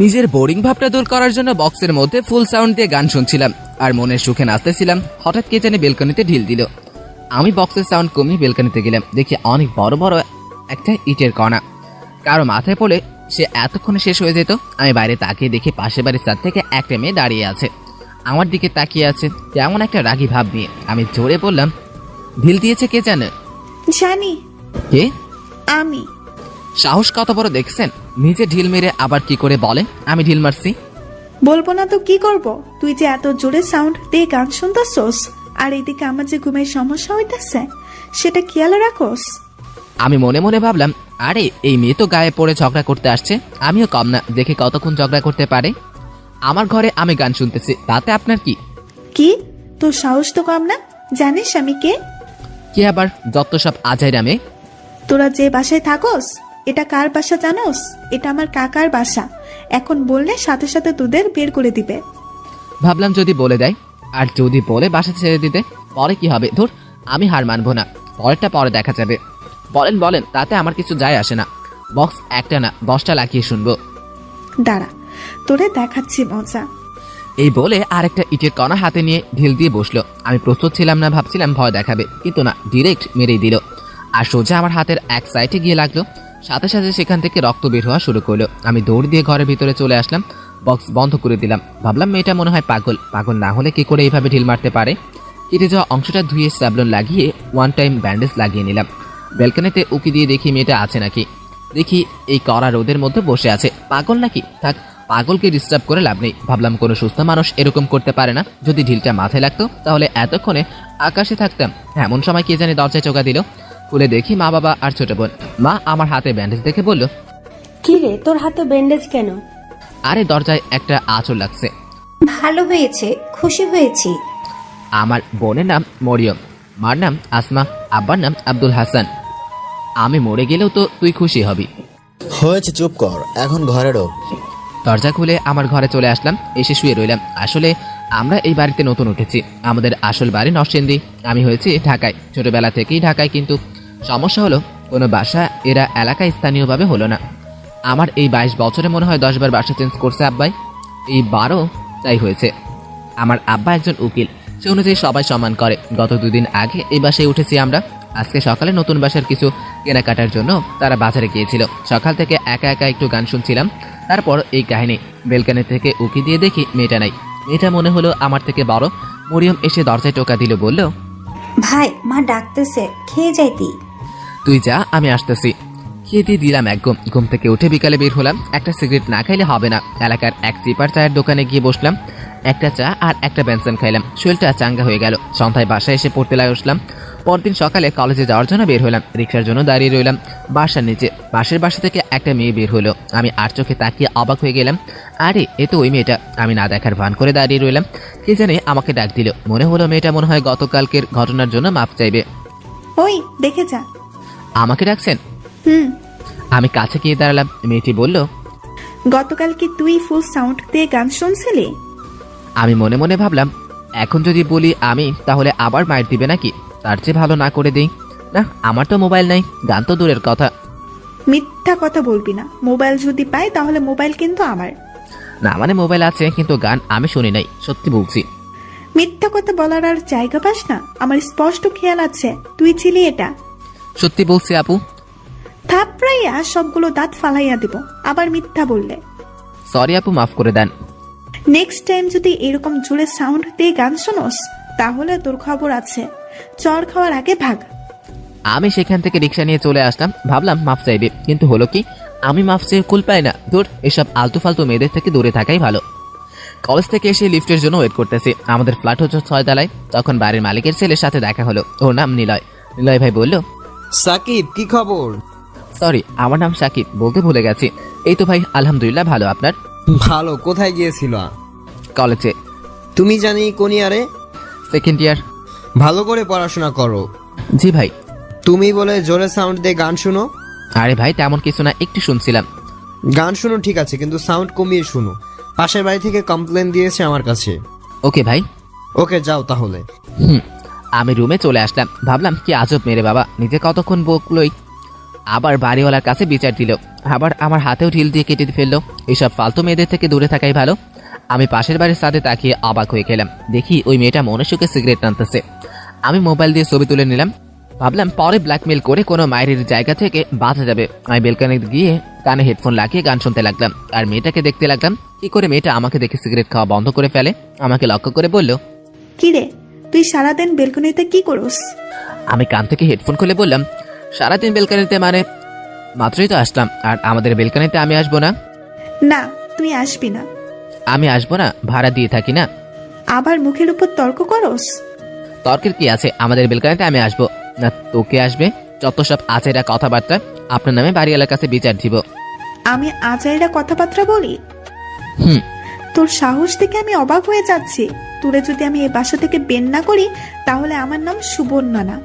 নিজের বোরিং ভাবটা দূর করার জন্য বক্সের মধ্যে ফুল সাউন্ড দিয়ে গান শুনছিলাম আর মনের সুখে নাচতেছিলাম। হঠাৎ কে জানি বেলকনিতে ঢিল দিল। আমি বক্সের সাউন্ড কমিয়ে বেলকনিতে গেলাম। দেখি অনেক বড় বড় একটা ইটের কণা কারো মাথায় পড়ে সে এতক্ষণে শেষ হয়ে যেত। আমি বাইরে তাকিয়ে দেখি পাশের বাড়ির ছাদ থেকে একটা মেয়ে দাঁড়িয়ে আছে, আমার দিকে তাকিয়ে আছে কেমন একটা রাগী ভাব নিয়ে। আমি জোরে বললাম, ঢিল দিয়েছে কে জানে? জানি, কে? আমি। সাহস কত বড় দেখছেন? নিজে ঢিল মেরে আবার কি করে বলে আমি ঢিল মারছি? বলবো না তো কি করব? তুই যে এত জোরে সাউন্ড দিয়ে গান শুনতেছস আর এদিকে আমার যে ঘুমের সমস্যা হইতেছে সেটা খেয়াল রাখোস। আমি মনে মনে ভাবলাম, আরে এই মেয়ে তো গায়ে পড়ে ঝগড়া করতে আসছে, আমিও কম না, দেখে কতক্ষণ ঝগড়া করতে পারে। আমার ঘরে আমি গান শুনতেছি, তাতে আপনার কি? কি তোর সাহস তো কম না? জানিস আমি কে? কি আবার যত সব আজাইরা মেয়ে? তোরা যে বাসায় থাকোস এটা কার বাসা জানোস? এটা আমার কাকার বাসা। এখন বললে সাথে সাথে তোদের বের করে দিবে। ভাবলাম যদি বলে দেয়, আর যদি বলে বাসা ছেড়ে দিতে, পরে কি হবে? ধুর, আমি হার মানবো না, পরেরটা পরে দেখা যাবে। বলেন বলেন, তাতে আমার কিছু যায় আসে না। বক্স একটা না 10টা লাগিয়ে শুনবো। দাঁড়া, তোরে দেখাচ্ছি মজা। এই বলে আরেকটা ইটের কণা হাতে নিয়ে ঢিল দিয়ে বসলো। আমি প্রস্তুত ছিলাম না, ভাবছিলাম ভয় দেখাবে, কিন্তু না, ডিরেক্ট মেরেই দিল আর সোজা আমার হাতের এক সাইডে গিয়ে লাগলো। সাথে সাথে সেখান থেকে রক্ত বের হওয়া শুরু করলো। আমি দৌড় দিয়ে ঘরের ভিতরে চলে আসলাম, বক্স বন্ধ করে দিলাম। ভাবলাম মেয়েটা মনে হয় পাগল, পাগল না হলে কি করে এইভাবে ঢিল মারতে পারে। কেটে যাওয়া অংশটা ধুয়ে স্যাবলন লাগিয়ে ওয়ান টাইম ব্যান্ডেজ লাগিয়ে নিলাম। ব্যালকনিতে উকি দিয়ে দেখি মেয়েটা আছে নাকি। দেখি এই কড়া রোদের মধ্যে বসে আছে। পাগল নাকি? থাক, পাগলকে ডিস্টার্ব করে লাভ নেই। ভাবলাম কোনো সুস্থ মানুষ এরকম করতে পারে না। যদি ঢিলটা মাথায় লাগতো তাহলে এতক্ষণে আকাশে থাকতাম। এমন সময় কে জানি দরজায় টোকা দিল। খুলে দেখি মা, বাবা আর ছোট বোন। মা আমার হাতে ব্যান্ডেজ দেখে বলল, কি রে, তোর হাতে ব্যান্ডেজ কেন? আরে দরজায় একটা আঁচড় লাগছে। ভালো হয়েছে, খুশি হয়েছি। আমার বোনের নাম মরিয়ম, মার নাম আসমা, আব্বার নাম আব্দুল হাসান। আমি মরে গেলেও তো তুই খুশি হবি। হয়েছে, চুপ কর, এখন ঘরে ঢোক। দরজা খুলে আমার ঘরে চলে আসলাম, এসে শুয়ে রইলাম। আসলে আমরা এই বাড়িতে নতুন উঠেছি। আমাদের আসল বাড়ি নরসিংদী, আমি হয়েছি ঢাকায়। ছোটবেলা থেকেই ঢাকায়, কিন্তু সমস্যা হলো কোনো বাসা এরা এলাকায় স্থানীয়ভাবে হলো না। আমার এই 22 বছরে মনে হয় 10 বার বাসা চেঞ্জ করছে আব্বাই, এই 12 তাই হয়েছে। আমার আব্বা একজন উকিল, সে অনুযায়ী সবাই সম্মান করে। গত 2 দিন আগে এই বাসায় উঠেছি আমরা। আজকে সকালে নতুন বাসার কিছু কেনাকাটার জন্য তারা বাজারে গিয়েছিল। সকাল থেকে একা একা একটু গান শুনছিলাম। তারপর এই কাহিনী, বেলকানি থেকে উকি দিয়ে দেখি মেয়েটা নাই। মেয়েটা মনে হলো আমার থেকে বড়। মরিয়ম এসে দরজায় টোকা দিল, বলল, ভাই, মা ডাকতেছে, খেয়ে যাইতি। তুই যা, আমি আসতেছি। খেয়ে দিয়ে দিলাম এক ঘুম। ঘুম থেকে উঠে বিকালে বের হলাম। একটা সিগারেট না খাইলে হবে না। এলাকার এক চিপার চায়ের দোকানে গিয়ে বসলাম। একটা চা আর একটা বেনসন খাইলাম। শরীরটা চাঙ্গা হয়ে গেল। সন্ধ্যায় বাসায় এসে পড়তে বসলাম। পরদিন সকালে কলেজে যাওয়ার জন্য বের হলাম। রিক্সার জন্য দাঁড়িয়ে রইলাম বাসার নিচে। পাশের বাসা থেকে একটা মেয়ে বের হলো। আমি আর চোখে তাকিয়ে অবাক হয়ে গেলাম। আরে এ তো ওই মেয়েটা। আমি না দেখার ভান করে দাঁড়িয়ে রইলাম। কে জানে আমাকে ডাক দিল। মনে হলো মেয়েটা মনে হয় গতকালকের ঘটনার জন্য মাপ চাইবে। ওই দেখে যা। আমাকে ডাকছেন? হুম। আমি কাছে গিয়ে দাঁড়ালাম। মেয়েটি বলল, গতকাল কি তুই ফুল সাউন্ড দিয়ে গান শুনছিলি? আমি মনে মনে ভাবলাম, এখন যদি বলি আমি, তাহলে আবার মাইর দিবে নাকি? তার চেয়ে ভালো না করে দেই। না, আমার তো মোবাইল নাই, গান তো দূরের কথা। মিথ্যা কথা বলবি না। মোবাইল যদি পাই তাহলে মোবাইল কিন্তু আমার। না মানে মোবাইল আছে, কিন্তু গান আমি শুনি নাই, সত্যি বলছি। মিথ্যা কথা বলার আর জায়গা পাস না। আমার স্পষ্ট খেয়াল আছে তুই ছিলি এটা। সত্যি বলছি আপু। থাপড়াইয়া সবগুলো দাঁত ফালাইয়া দিব আবার মিথ্যা বললে। সরি আপু, মাফ করে দেন। নেক্সট টাইম যদি এরকম জোরে সাউন্ড দিয়ে গান শোনোস তাহলে তোর খবর আছে। চর খাওয়ার আগে ভাগ। আমি সেখান থেকে রিক্সা নিয়ে চলে আসলাম। ভাবলাম মাফ চাইবে, কিন্তু হলো কি, আমি মাফ চেয়ে কুল পাই না। দূর, এসব আলতু ফালতু মেয়েদের থেকে দূরে থাকাই ভালো। কলেজ থেকে এসে লিফটের জন্য ওয়েট করতেছি। আমাদের ফ্ল্যাট হচ্ছে 6 তলায়। তখন বাড়ির মালিকের ছেলের সাথে দেখা হলো। ওর নাম নিলয়। নিলয় ভাই বলল, সাকিব, কি খবর? সরি, আমার নাম সাকিব, বলতে ভুলে গেছি। এই তো ভাই, আলহামদুলিল্লাহ ভালো। আপনার? ভালো। কোথায় গিয়েছিল? কলেজে। তুমি জানি কোন ইয়ারে? Second year. ভালো করে পড়াশোনা করো। জি ভাই। তুমি বলে জোরে সাউন্ড দিয়ে গান শুনো? আরে ভাই, তেমন কিছু না, একটু শুনছিলাম। গান শুনো ঠিক আছে, কিন্তু সাউন্ড কমিয়ে শুনো। পাশের বাড়ি থেকে কমপ্লেন দিয়েছে আমার কাছে। ওকে ভাই। ওকে, যাও তাহলে। আমি রুমে চলে আসলাম। ভাবলাম কি আজব মেরে বাবা, নিজে কতক্ষণ বকলই। আবার বাড়িওয়ালার কাছে বিচার দিল, আবার আমার হাতেও ঢিল দিয়ে কেটে ফেললো। এইসব ফালতু মেয়েদের থেকে দূরে থাকাই ভালো। আমি পাশের বাড়ির সাথে তাকিয়ে অবাক হয়ে গেলাম। দেখি ওই মেয়েটা মনে সুখে সিগারেট টানতেছে। আমি মোবাইল দিয়ে ছবি তুলে নিলাম। ভাবলাম পরে ব্ল্যাকমেল করে কোনো মায়ের জায়গা থেকে বাঁচা যাবে। আমি বেলকানিতে গিয়ে কানে হেডফোন লাগিয়ে গান শুনতে লাগলাম আর মেয়েটাকে দেখতে লাগলাম কি করে মেয়েটা আমাকে দেখে সিগারেট খাওয়া বন্ধ করে ফেলে। আমাকে লক্ষ্য করে বলল, কি রে, তুই সারাদিন বেলকনিতে কি করস? আমি কান থেকে হেডফোন খুলে বললাম, সারাদিন বেলকানিতে মানে মাত্রই তো আসলাম, আর আমাদের বেলকানিতে আমি আসবো না। না, তুই আসবি না। আমি আসবো না, ভাড়া দিয়ে থাকি না। আবার মুখের উপর তর্ক করস? তর্কের কি আছে, আমাদের বেলকানিতে আমি আসবো না, তোকে আসবে। যত সব আচেরা কথাবার্তা, আপনার নামে বাড়িওয়ালার কাছে বিচার দিব। আমি আজাইরা কথাবার্তা বলি? হুম। তোর সাহস দেখে আমি অবাক হয়ে যাচ্ছি। তোরে যদি আমি এই বাসা থেকে বের না করি তাহলে আমার নাম সুবর্ণা না।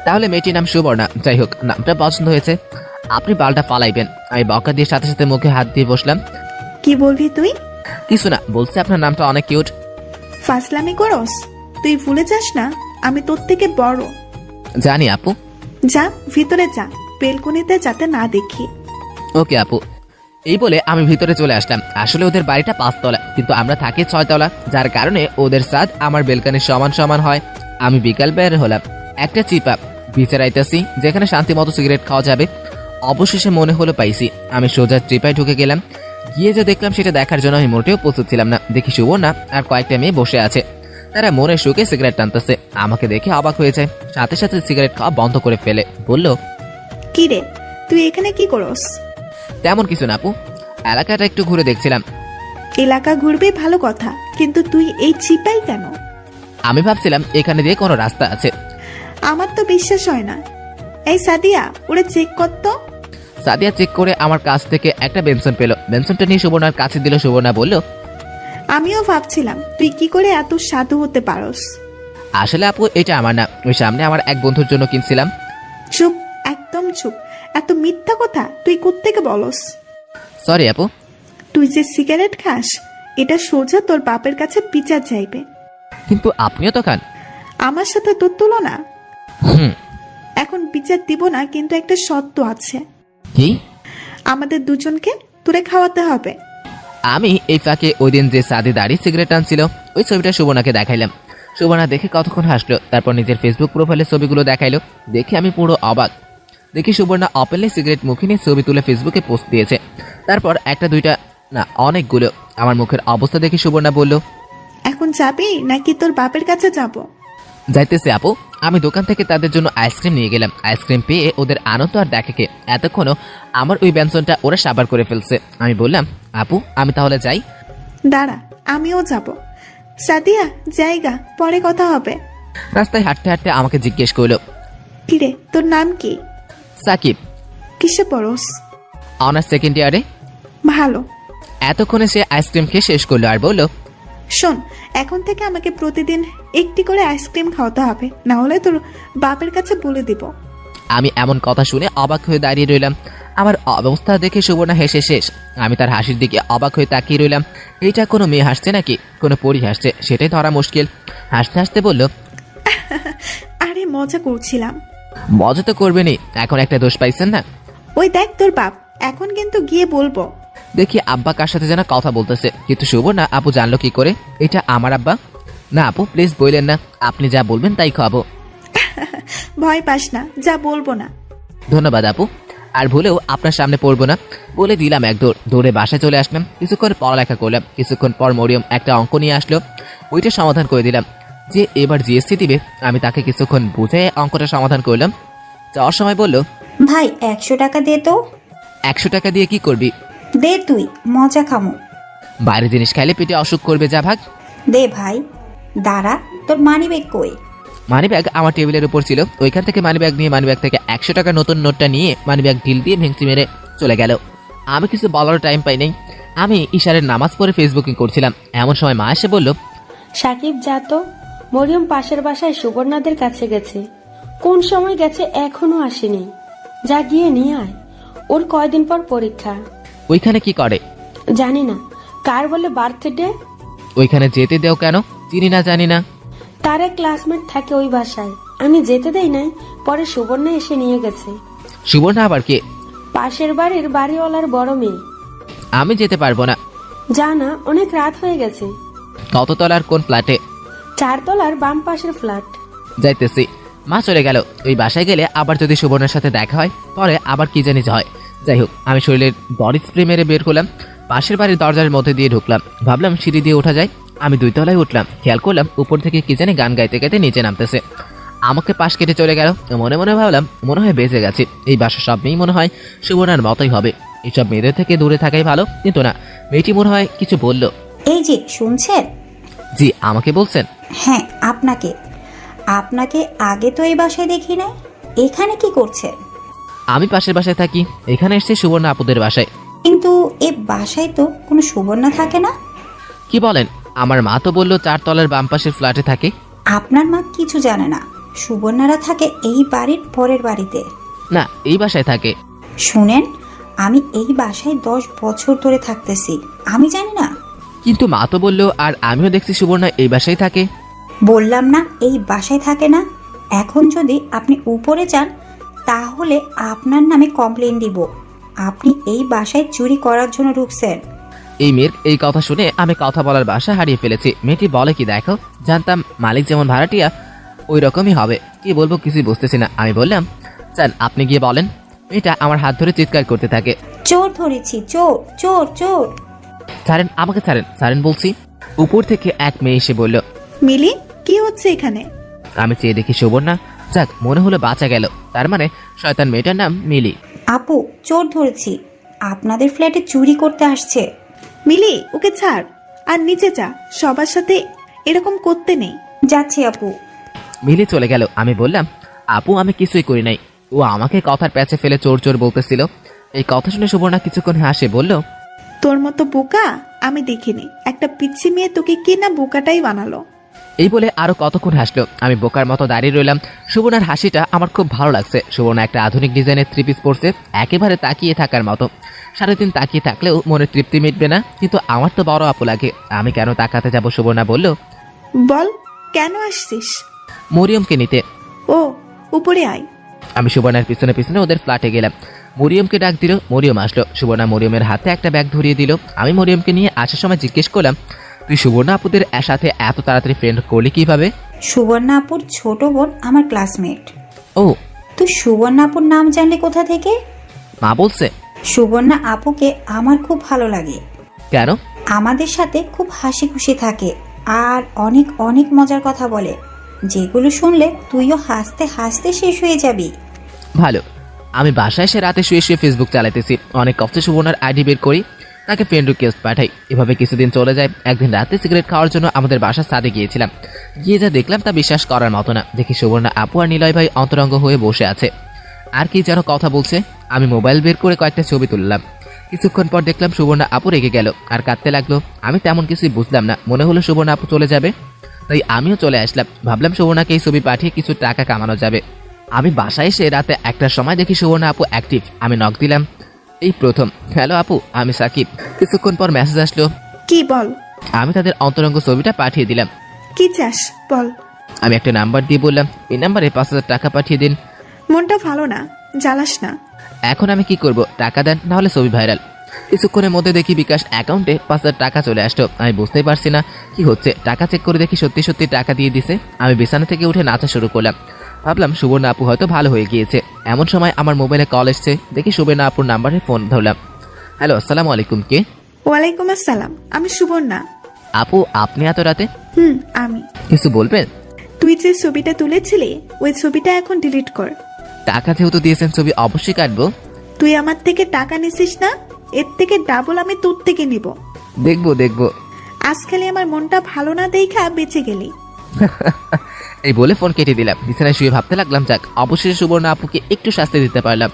তাহলে মেয়েটির নাম সুবর্ণা। যাই হোক, নামটা পছন্দ হয়েছে। আপনি বালটা ফালাইবেন। আমি বকা দিয়ে সাথে সাথে মুখে হাত দিয়ে বসলাম। কি বলবি তুই? কিছু না, বলছে আপনার নামটা অনেক কিউট। ফাসলামি করস? তুই ভুলে যাস না আমি তোর থেকে বড়। জানি আপু। যা ভিতরে যা, বেলকনিতে যাতে না দেখি। ওকে আপু। এই বলে আমি ভিতরে চলে আসলাম। আসলে ওদের বাড়িটা 5 তলা, কিন্তু আমরা থাকি 6 তলা, যার কারণে ওদের ছাদ আমার বেলকানির সমান সমান হয়। আমি বিকাল বের হলাম, একটা চিপা বিচারাইতেছি যেখানে শান্তি মতো সিগারেট খাওয়া যাবে। অবশেষে মনে হলো পাইছি। আমি সোজা চিপায় ঢুকে গেলাম। গিয়ে যে দেখলাম সেটা দেখার জন্য আমি মোটেও প্রস্তুত ছিলাম না। দেখি সুবর্ণা আর কয়েকটা মেয়ে বসে আছে, তারা মনে সুখে সিগারেট টানতেছে। আমাকে দেখে অবাক হয়েছে, সাথে সাথে সিগারেট খাওয়া বন্ধ করে ফেলে বলল, কি রে, তুই এখানে কি করস? তেমন কিছু না আপু, এলাকাটা একটু ঘুরে দেখছিলাম। এলাকা ঘুরবে ভালো কথা, কিন্তু তুই এই চিপাই কেন? আমি ভাবছিলাম এখানে দিয়ে কোনো রাস্তা আছে। আমার তো বিশ্বাস হয় না। এই সাদিয়া, ওরে চেক কর তো। সাদিয়া চেক করে আমার কাছ থেকে একটা বেনসন পেল। বেনসনটা নিয়ে সুবর্ণার কাছে দিল। সুবর্ণা বলল, আমিও ভাবছিলাম তুই কি করে এত সাধু হতে পারস। আসলে আপু এটা আমার না, ওই সামনে আমার এক বন্ধুর জন্য কিনছিলাম। চুপ, একদম চুপ। এত মিথ্যা কথা তুই কোত্থেকে বলস? সরি আপু। তুই যে সিগারেট খাস এটা সোজা তোর বাপের কাছে বিচার চাইবে। কিন্তু আপনিও তো খান। আমার সাথে তোর তুলনা? হুম। এখন বিচার দিব না, কিন্তু একটা শর্ত আছে। কি? আমাদের দুজনকে তোরে খাওয়াতে হবে। আমি এই ফাঁকে ওই দিন যে সাদি দাঁড়িয়ে সিগারেট টানছিল ওই ছবিটা সুবর্ণাকে দেখাইলাম। সুবর্ণা দেখে কতক্ষণ হাসলো, তারপর নিজের ফেসবুক প্রোফাইলে ছবিগুলো দেখাইলো। দেখে আমি পুরো অবাক। দেখি সুবর্ণা ওপেনলি সিগারেট মুখে নিয়ে ছবি তুলে ফেসবুকে পোস্ট দিয়েছে। তারপর একটা দুইটা না অনেকগুলো। আমার মুখের অবস্থা দেখে সুবর্ণা বলল, এখন যাবি নাকি তোর বাপের কাছে যাব? যাইতেছে আপু। আমি দোকান থেকে তাদের জন্য আইসক্রিম নিয়ে গেলাম। আইসক্রিম পেয়ে ওদের আনন্দ আর দেখে এতক্ষণও আমার ওই ব্যঞ্জনটা ওরা সাবার করে ফেলছে। আমি বললাম, আপু আমি তাহলে যাই। দাঁড়া, আমিও যাব। সাদিয়া, জায়গা পরে কথা হবে। রাস্তায় হাঁটতে হাঁটতে আমাকে জিজ্ঞেস করলো, কিরে, তোর নাম কি? সাকিব। কিসে পড়স? অনার্স সেকেন্ড ইয়ারে। ভালো। এতক্ষণে সে আইসক্রিম খেয়ে শেষ করলো আর বলল, শোন, এখন থেকে আমাকে প্রতিদিন একটি করে আইসক্রিম খাওয়াতে হবে, না হলে তোর বাপের কাছে বলে দিব। আমি এমন কথা শুনে অবাক হয়ে দাঁড়িয়ে রইলাম। আমার অবস্থা দেখে সুবর্ণা হেসে শেষ। আমি তার হাসির দিকে অবাক হয়ে তাকিয়ে রইলাম। এটা কোনো মেয়ে হাসছে নাকি কোনো পরী হাসছে সেটাই ধরা মুশকিল। হাসতে হাসতে বলল, আরে মজা করছিলাম। মজা তো করবেনই, এখন একটা দোষ পাইছেন না। ওই দেখ তোর বাপ, এখন কিন্তু গিয়ে বলবো। দেখি আব্বা কার সাথে যেন কথা বলতেছে, কিন্তু সুবর্ণা আপু জানলো কি করে এটা আমার আব্বা? না আপু প্লিজ বললেন না, আপনি যা বলবেন তাই খাবো। ভয় পাস না, যা বলবো না। ধন্যবাদ আপু, আর ভুলেও আপনার সামনে পড়বো না। বলে দিলাম এক দৌড়। দৌড়ে বাসায় চলে আসলাম। কিছুক্ষণ পড়ালেখা করলাম। কিছুক্ষণ পর মরিয়ম একটা অঙ্ক নিয়ে আসলো, ওইটা সমাধান করে দিলাম। যে এবার জিএসটি দিবে আমি তাকে কিছুক্ষণ বুঝে অঙ্কটা সমাধান করলাম। যাওয়ার সময় বলল, ভাই 100 টাকা দে তো। 100 টাকা দিয়ে কি করবি? দে তুই, মজা খামু। বাইরে জিনিস খাইলে পেটে অসুখ করবে, যা ভাগ। দে ভাই। দাঁড়া, তোর মানি ব্যাগ কই? মানি ব্যাগ আমার টেবিলের উপর ছিল। ওইখান থেকে মানি ব্যাগ নিয়ে মানি ব্যাগ থেকে 100 টাকার নতুন নোটটা নিয়ে মানি ব্যাগ ঢিল দিয়ে ভেঙচি মেরে চলে গেল। আমি কিছু বলার টাইম পাই নাই। আমি ইশারের নামাজ পড়ে ফেসবুকিং করছিলাম। এমন সময় মা এসে বলল, সাকিব যা তো, মরিয়ম পাশের বাসায় সুবর্ণাদের কাছে গেছে। কোন সময় গেছে এখনো আসেনি, যা গিয়ে নিয়ে আয়, ওর কয়দিন পর পরীক্ষা। ওইখানে কি করে? জানি না, কার বলে বার্থডে। ওইখানে যেতে দেও কেন? চিনি না, জানি না। তার এক ক্লাসমেট থাকে ওই বাসায়, আমি যেতে দেই নাই, পরে সুবর্ণা এসে নিয়ে গেছে। সুবর্ণা আবার কে? পাশের বাড়ির বাড়িওয়ালার বড় মেয়ে। আমি যেতে পারবো না। জানা অনেক রাত হয়ে গেছে। কত তলার কোন ফ্ল্যাটে? 4 তলার বাম পাশের ফ্ল্যাট। যাইতেছি। মা চলে গেল। ওই বাসায় গেলে আবার যদি সুবর্ণার সাথে দেখা হয়, পরে আবার কি জানি যে হয়। যাই হোক, আমি শরীরের বডি স্প্রে মেরে বের করলাম, পাশের বাড়ির দরজার মধ্যে দিয়ে ঢুকলাম। ভাবলাম সিঁড়ি দিয়ে ওঠা যায়। আমি 2 তলায় উঠলাম, খেয়াল করলাম উপর থেকে কি জানি গান গাইতে গাইতে নিচে নামতেছে। আমাকে পাশ কেটে চলে গেল। মনে মনে ভাবলাম, মনে হয় বেঁচে গেছি। এই বাসার সব মেয়েই মনে হয় সুবর্ণার মতোই হবে। এইসব মেয়েদের থেকে দূরে থাকাই ভালো। কিন্তু না, মেয়েটি মনে হয় কিছু বলল। এই যে শুনছেন? জি, আমাকে বলছেন? হ্যাঁ, আপনাকে আপনাকে আগে তো এই বাসায় দেখি নাই। এখানে কি করছেন? আমি পাশের বাসায় থাকি, এখানে এসেছি সুবর্ণা আপুদের বাসায়। কিন্তু এ বাসায় তো কোনো সুবর্ণা থাকে না। কি বলেন? আমার মা তো বললো 4 তলার বাম পাশের ফ্ল্যাটে থাকে। আপনার মা কিছু জানে না। সুবর্ণারা থাকে এই বাড়ির পরের বাড়িতে। না, এই বাসায় থাকে। শুনেন, আমি এই বাসায় 10 বছর ধরে থাকতেছি, আমি জানি না? কিন্তু মা তো বললো, আর আমিও দেখছি সুবর্ণা এই বাসায় থাকে। বললাম না এই বাসায় থাকে না। এখন যদি আপনি উপরে যান তাহলে আপনার নামে কমপ্লেন দিব। আপনি এই বাসায় চুরি করার জন্য ঢুকছেন। এই মেয়ের এই কথা শুনে আমি কথা বলার বাসা হারিয়ে ফেলেছি। মেয়েটি বলে কি দেখো, জানতাম মালিক যেমন ভাড়াটিয়া ওই রকমই হবে। কি বলবো কিছুই বুঝতেছি না। আমি বললাম, স্যার আপনি গিয়ে বলেন। মেয়েটা আমার হাত ধরে চিৎকার করতে থাকে, চোর ধরেছি, চোর চোর চোর। ছাড়েন আমাকে, ছাড়েন ছাড়েন বলছি। উপর থেকে এক মেয়ে এসে বলল, মিলি, কি হচ্ছে এখানে? আমি চেয়ে দেখি সুবর্ণা। যাক, মনে হলো বাঁচা গেল। তার মানে শয়তান মেয়েটার নাম মিলি। আপু, চোর ধরেছি, আপনাদের ফ্ল্যাটে চুরি করতে আসছে। মিলি, ওকে ছাড় আর নিচে যা। সবার সাথে এরকম করতে নেই। যাচ্ছি আপু। মিলি চলে গেল। আমি বললাম, আপু আমি কিছুই করি নাই। ও আমাকে কথার প্যাচে ফেলে চোর চোর বলতেছিল। এই কথা শুনে সুবর্ণা কিছুক্ষণ হাসে বলল, তোর মতো বোকা আমি দেখিনি। একটা পিচ্ছি মেয়ে তোকে কি না বোকাটাই বানালো। এই বলে আরো কতক্ষণ হাসলো। আমি বোকার মতো দাঁড়িয়ে রইলাম। সুবর্ণার হাসিটা আমার খুব ভালো লাগছে। সুবর্ণা একটা আধুনিক ডিজাইনের 3 পিস পরছে, একেবারে তাকিয়ে থাকার মতো। 3.5 তাকিয়ে থাকলেও মনে তৃপ্তি মিটবে না। কিন্তু আমার তো বড় আপু লাগে, আমি কেন তাকাতে যাব? সুবর্ণা বলল, বল, কেন আসছিস? মরিয়মকে নিতে। ও, উপরে আয়। আমি সুবর্ণার পিছনে পিছনে ওদের ফ্ল্যাটে গেলাম। মরিয়মকে ডাক দিল, মরিয়ম আসলো। সুবর্ণা মরিয়মের হাতে একটা ব্যাগ ধরিয়ে দিল। আমি মরিয়মকে নিয়ে আসার সময় জিজ্ঞেস করলাম, তুই সুবর্ণা আপুদের সাথে এত তাড়াতাড়ি ফ্রেন্ড করলি কিভাবে? সুবর্ণা আপুর ছোট বোন আমার ক্লাসমেট। ও, তুই সুবর্ণা আপুর নাম জানলি কোথা থেকে? মা বলছে। সুবর্ণা আপুকে আমার খুব ভালো লাগে। কেন? আমাদের সাথে খুব হাসি খুশি থাকে আর অনেক অনেক মজার কথা বলে, যেগুলো শুনলে তুইও হাসতে হাসতে শেষ হয়ে যাবি। ভালো। আমি বাসায় এসে রাতে শুয়ে শুয়ে ফেসবুক চালাইতেছি। অনেক কষ্টে সুবর্ণার আইডি বের করি, তাকে ফ্রেন্ড রিকোয়েস্ট পাঠাই। এভাবে কিছুদিন চলে যায়। একদিন রাতে সিগারেট খাওয়ার জন্য আমাদের বাসার ছাদে গিয়েছিলাম। গিয়ে যা দেখলাম তা বিশ্বাস করার মতো না। দেখি সুবর্ণা আপু আর নিলয় ভাই অন্তরঙ্গ হয়ে বসে আছে, আর কি যেন কথা বলছে। আমি মোবাইল বের করে কয়েকটা ছবি তুললাম। কিছুক্ষণ পর দেখলাম সুবর্ণা আপু রেগে গেল আর কাঁদতে লাগলো। আমি তেমন কিছুই বুঝলাম না, মনে হলো সুবর্ণা আপু চলে যাবে। তাই আমিও চলে আসলাম। ভাবলাম সুবর্ণাকে এই ছবি পাঠিয়ে কিছু টাকা কামানো যাবে। আমি বাসায় এসে রাতে 1টার সময় দেখি সুবর্ণা আপু অ্যাক্টিভ। আমি নক দিলাম, এই প্রথম। হ্যালো আপু, আমি সাকিব। কিছুক্ষণ পর মেসেজ আসলো। কি বল? আমি তাদের অন্তরঙ্গ ছবিটা পাঠিয়ে দিলাম। কি চাস বল? আমি একটা নাম্বার দিয়ে বললাম, এই নাম্বারে 5,000 টাকা পাঠিয়ে দিন। মনটা ভালো না, জ্বালাস না। এখন আমি কি করব? টাকা দেন, নাহলে ছবি ভাইরাল। কিছুক্ষণের মধ্যে দেখি বিকাশ অ্যাকাউন্টে 5,000 টাকা চলে আসলো। আমি বুঝতেই পারছি না কি হচ্ছে। টাকা চেক করে দেখি সত্যি সত্যি টাকা দিয়ে দিছে। আমি বিছানা থেকে উঠে নাচা শুরু করলাম। ভাবলাম সুবর্ণা আপু হয়তো ভালো হয়ে গিয়েছে। এমন সময় আমার মোবাইলে কল এসছে। দেখি সুবর্ণা আপুর নাম্বারে ফোন ধরলাম। হ্যালো, আসসালামু আলাইকুম। কে? ওয়ালাইকুম আসসালাম, আমি সুবর্ণা। আপু আপনি এত রাতে? আমি। কিছু বলবেন? তুই যে ছবিটা তুলেছিলি ওই ছবিটা এখন ডিলিট কর। টাকা যেহেতু দিয়েছেন ছবি অবশ্যই কাটবো। তুই আমার থেকে টাকা নিছিস না, এর থেকে ডাবল আমি তোর থেকে নিব। দেখবো দেখবো। আজ খালি আমার মনটা ভালো না দেখা বেঁচে গেলি। এই বলে ফোন কেটে দিলাম। বিছানায় শুয়ে ভাবতে লাগলাম, যাক অবশেষে সুবর্ণা আপুকে একটু শাস্তি দিতে পারলাম।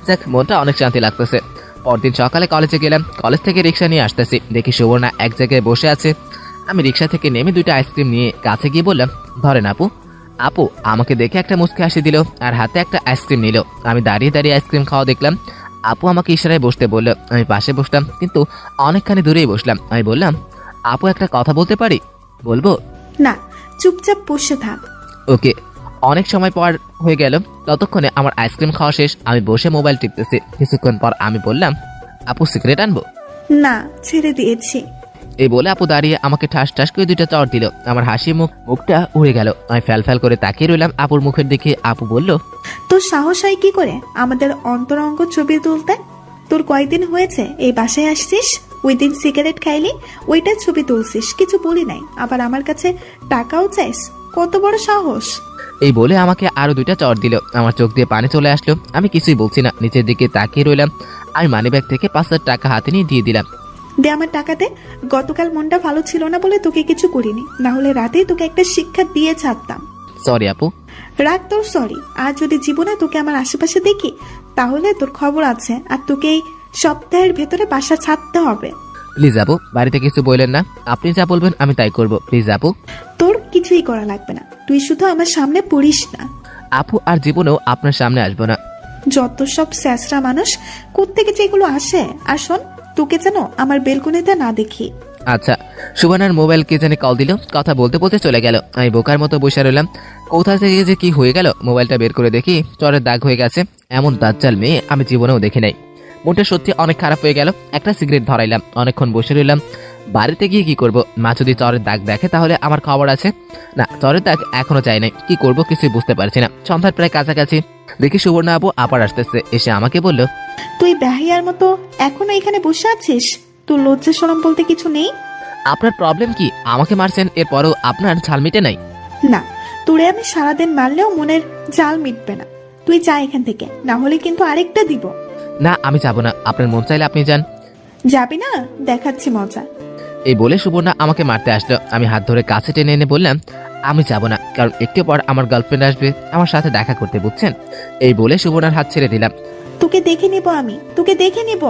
যাক, মনটা অনেক শান্তি লাগতেছে। পরদিন সকালে কলেজে গেলাম। কলেজ থেকে রিক্সা নিয়ে আসতেছি। দেখি সুবর্ণা এক জায়গায় বসে আছে। আমি রিক্সা থেকে নেমে 2টা আইসক্রিম নিয়ে কাছে গিয়ে বললাম, ধরেন আপু। আপু আমাকে দেখে একটা মুচকি হাসি দিল আর হাতে একটা আইসক্রিম নিল। আমি দাঁড়িয়ে দাঁড়িয়ে আইসক্রিম খাওয়া দেখলাম। আপু আমাকে ইশারায় বসতে বলল। আমি পাশে বসলাম, কিন্তু অনেকখানি দূরেই বসলাম। আমি বললাম, আপু একটা কথা বলতে পারি? বলবো? না, চুপচাপ বসে থাক। ওকে। অনেক সময় পর হয়ে গেল। ততক্ষণে আমার আইসক্রিম খাওয়া শেষ। আমি বসে মোবাইল টিপতেছি। কিছুক্ষণ পর আমি বললাম, আপু সিগারেট আনবো? না, ছেড়ে দিয়েছি। এই বলে আপু দাঁড়িয়ে আমাকে ঠাস ঠাস করে 2টা চড় দিল। আমার হাসি মুখটা উড়ে গেল। আমি ফ্যাল করে তাকিয়ে রইলাম আপুর মুখের দিকে। আপু বলল, তোর সাহস হয় কি করে আমাদের অন্তরঙ্গ ছবি তুলতে? তোর কয়দিন হয়েছে এই বাসায় আসছিস? ওই দিন সিগারেট খাইলি, ওইটা ছবি তুলছিস, কিছু বলি নাই, আবার আমার কাছে টাকাও চাইস? কত বড় সাহস! এই বলে আমাকে আরো 2টা চড় দিল। আমার চোখ দিয়ে পানি চলে আসলো। আমি কিছুই বলছি না, নিচের দিকে তাকিয়ে রইলাম। আমি মানিব্যাগ থেকে 5,000 টাকা হাতে নিয়ে দিয়ে দিলাম। দে আমার টাকাতে। গতকাল মনটা ভালো ছিল না বলে তোকে কিছু করিনি, না হলে রাতেই তোকে একটা শিক্ষা দিয়ে ছাড়তাম। সরি আপু। রাগ তোর সরি। আর যদি জীবনে তোকে আমার আশেপাশে দেখি তাহলে তোর খবর আছে, আর তোকে এই সপ্তাহের ভেতরে বাসা ছাড়তে হবে। প্লিজ আপু, বাড়িতে কিছু বললেন না। আপনি যা বলবেন আমি তাই করব। প্লিজ আপু। তোর কিছুই করা লাগবে না, তুই শুধু আমার সামনে পড়িস না। আপু আর জীবনেও আপনার সামনে আসবো না। যত সব স্যাসরা মানুষ, কোত্থেকে যে এগুলো আসে। আর শোন, তোকে যেন আমার বেলকনিতে না দেখি। আচ্ছা। সুবর্ণার মোবাইল কে জানি কল দিল। কথা বলতে বলতে চলে গেল। আমি বোকার মতো বসে রইলাম। কোথা থেকে যে কি হয়ে গেল, মোবাইলটা বের করে দেখি চরের দাগ হয়ে গেছে। এমন দাজ্জাল মেয়ে আমি জীবনেও দেখি নাই। মনটা সত্যি অনেক খারাপ হয়ে গেল। একটা সিগারেট ধরাইলাম, অনেকক্ষণ বসে রইলাম। বাড়িতে গিয়ে কি করব? মা যদি চরের দাগ দেখে তাহলে আমার খবর আছে। না, চরের দাগ এখনো চাই নাই। কি করব কিছু বুঝতে পারছি না। সন্ধ্যার প্রায় কাছাকাছি দেখি সুবর্ণা আপু আবার আসতেছে। এসে আমাকে বলল, তুই বেহাইয়ার মতো এখনো এখানে বসে আছিস? তোর লজ্জা শরম বলতে কিছু নেই? আপনার প্রবলেম কি? আমাকে মারছেন, এরপরও আপনার ঝাল মিটে নাই? না, তোরে আমি সারাদিন মারলেও মনের জাল মিটবে না। তুই যা এখান থেকে, না হলে কিন্তু আরেকটা দিব। না, আমি যাব না। আপনার মন চাইলে আপনি যান। যাবি না? দেখাচ্ছি মজা। এই বলে সুবর্ণা আমাকে মারতে আসলো। আমি হাত ধরে কাছে টেনে এনে বললাম, আমি যাব না, কারণ একটু পর আমার গার্লফ্রেন্ড আসবে আমার সাথে দেখা করতে, বুঝছেন? এই বলে সুবর্ণার হাত ছেড়ে দিলাম। তোকে দেখে নিব আমি, তোকে দেখে নিব।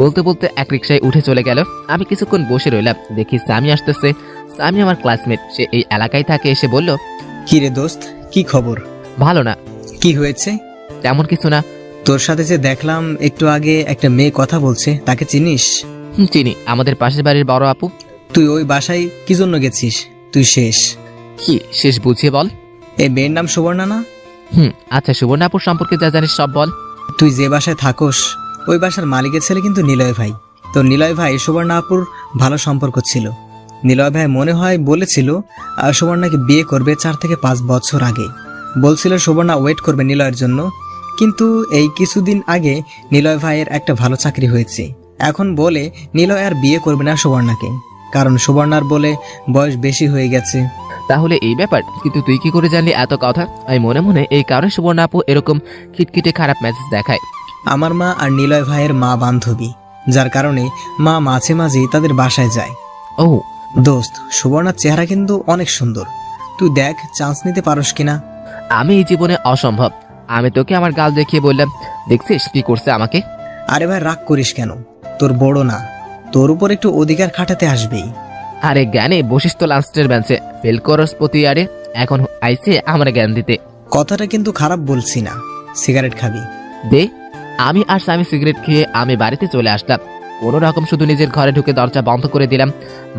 বলতে বলতে এক রিকশায় উঠে চলে গেল। আমি কিছুক্ষণ বসে রইলাম। দেখি সামি আসতেছে। সামি আমার ক্লাসমেট, সে এই এলাকায় থাকে। এসে বলল, কি রে দোস্ত, কি খবর? ভালো না। কি হয়েছে? তেমন কিছু না। তোর সাথে যে দেখলাম একটু আগে, একটা মেয়ে কথা বলছে, তাকে চিনিস? চিনি, আমাদের পাশের বাড়ির বড় আপু। তুই ওই বাসায় কি জন্য গেছিস? তুই শেষ। কি শেষ বুঝিয়ে বল। এই মেয়ের নাম সুবর্ণা না? আচ্ছা, সুবর্ণা আপুর সম্পর্কে যা জানিস সব বল। তুই যে বাসায় থাকোস ওই বাসার মালিকের ছেলে কিন্তু নিলয় ভাই। তো নিলয় ভাই সুবর্ণা আপুর ভালো সম্পর্ক ছিল। নিলয় ভাই মনে হয় বলেছিল সুবর্ণাকে বিয়ে করবে 4 থেকে 5 বছর আগে। বলছিল সুবর্ণা ওয়েট করবে নিলয়ের জন্য। কিন্তু এই কিছুদিন আগে নিলয় ভাইয়ের একটা ভালো চাকরি হয়েছে। এখন বলে নিলয় আর বিয়ে করবে না সুবর্ণাকে, কারণ সুবর্ণার বলে বয়স বেশি হয়ে গেছে। তাহলে এই ব্যাপার। কিন্তু তুই কি করে জানলি এত কথা? আমি মনে মনে এই কারণে সুবর্ণা আপু এরকম খিটখিটে খারাপ মেসেজ দেখায়। আমার মা আর নিলয় ভাইয়ের মা বান্ধবী, যার কারণে মা মাঝে মাঝেই তাদের বাসায় যায়। ও দোস্ত, সুবর্ণার চেহারা কিন্তু অনেক সুন্দর। তুই দেখ, চান্স নিতে পারোস কিনা। আমি এই জীবনে অসম্ভব। আমি তোকে আমার গাল দেখিয়ে বললাম, দেখছিস কি করছে আমাকে? আরে ভাই, রাগ করিস কেন? তোর বড় না, তোর উপর একটু অধিকার খাটাতে আসবেই। আরে জ্ঞানে বসিস তো লাস্টের বেঞ্চে, ফেল করস প্রতি আরে। এখন আইছে আমার জ্ঞান দিতে। কথাটা কিন্তু খারাপ বলছি না। সিগারেট খাবি? দে। আমি আর স্বামী সিগারেট খেয়ে আমি বাড়িতে চলে আসলাম। কোনো রকম শুধু নিজের ঘরে ঢুকে দরজা বন্ধ করে দিলাম।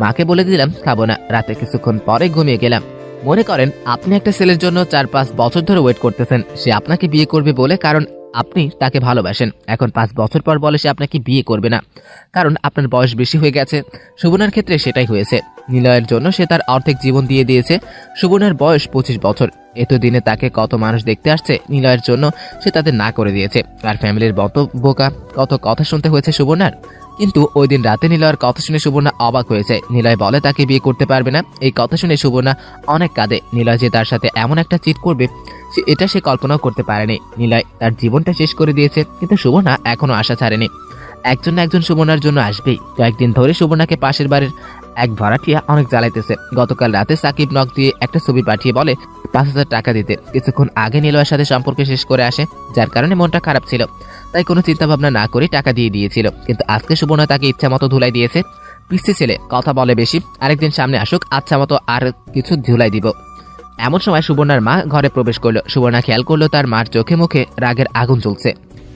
মাকে বলে দিলাম খাবো না। রাতে কিছুক্ষণ পরে ঘুমিয়ে গেলাম। মনে করেন আপনি একটা ছেলের জন্য 4-5 বছর ধরে ওয়েট করতেছেন সে আপনাকে বিয়ে করবে বলে, কারণ আপনি তাকে ভালোবাসেন। এখন 5 বছর পর বলে সে আপনাকে বিয়ে করবে না, কারণ আপনার বয়স বেশি হয়ে গেছে। সুবর্ণার ক্ষেত্রে সেটাই হয়েছে। নিলয়ের জন্য সে তার অর্ধেক জীবন দিয়ে দিয়েছে। সুবর্ণার বয়স 25 বছর। এতদিনে তাকে কত মানুষ দেখতে আসছে, নিলয়ের জন্য সে তাদের না করে দিয়েছে। আর ফ্যামিলির মতো বোকা কত কথা শুনতে হয়েছে সুবর্ণার। কিন্তু ওই দিন রাতে নিলয়ের কথা শুনে সুবর্ণা অবাক হয়েছে। নিলয় বলে তাকে বিয়ে করতে পারবে না। এই কথা শুনে সুবর্ণা অনেক কাঁদে। নিলয় যে তার সাথে এমন একটা চিট করবে এটা সে কল্পনাও করতে পারেনি। নিলয় তার জীবনটা শেষ করে দিয়েছে, কিন্তু সুবর্ণা এখনো আশা ছাড়েনি। একজন না একজন সুবর্ণার জন্য আসবেই। কয়েকদিন ধরে সুবর্ণাকে পাশের বাড়ির এক ভাড়াটিয়া অনেক জ্বালাইতেছে। গতকাল রাতে সাকিব নক দিয়ে একটা ছবি পাঠিয়ে বলে 5,000 টাকা দিতে। কিছুক্ষণ আগে নিলয়ের সাথে সম্পর্ক শেষ করে আসে, যার কারণে মনটা খারাপ ছিল। তাই কোনো চিন্তা ভাবনা না করে টাকা দিয়ে দিয়েছিল। কিন্তু আজকে সুবর্ণা তাকে ইচ্ছা মতো ধুলাই দিয়েছে। পিসি ছেলে, কথা বলে বেশি। আরেকদিন সামনে আসুক, আচ্ছা মতো আর কিছু ধুলাই দিব। এমন সময় সুবর্ণার মা ঘরে প্রবেশ করলো। সুবর্ণা খেয়াল করলো তার মার চোখে মুখে রাগের আগুন জ্বলছে।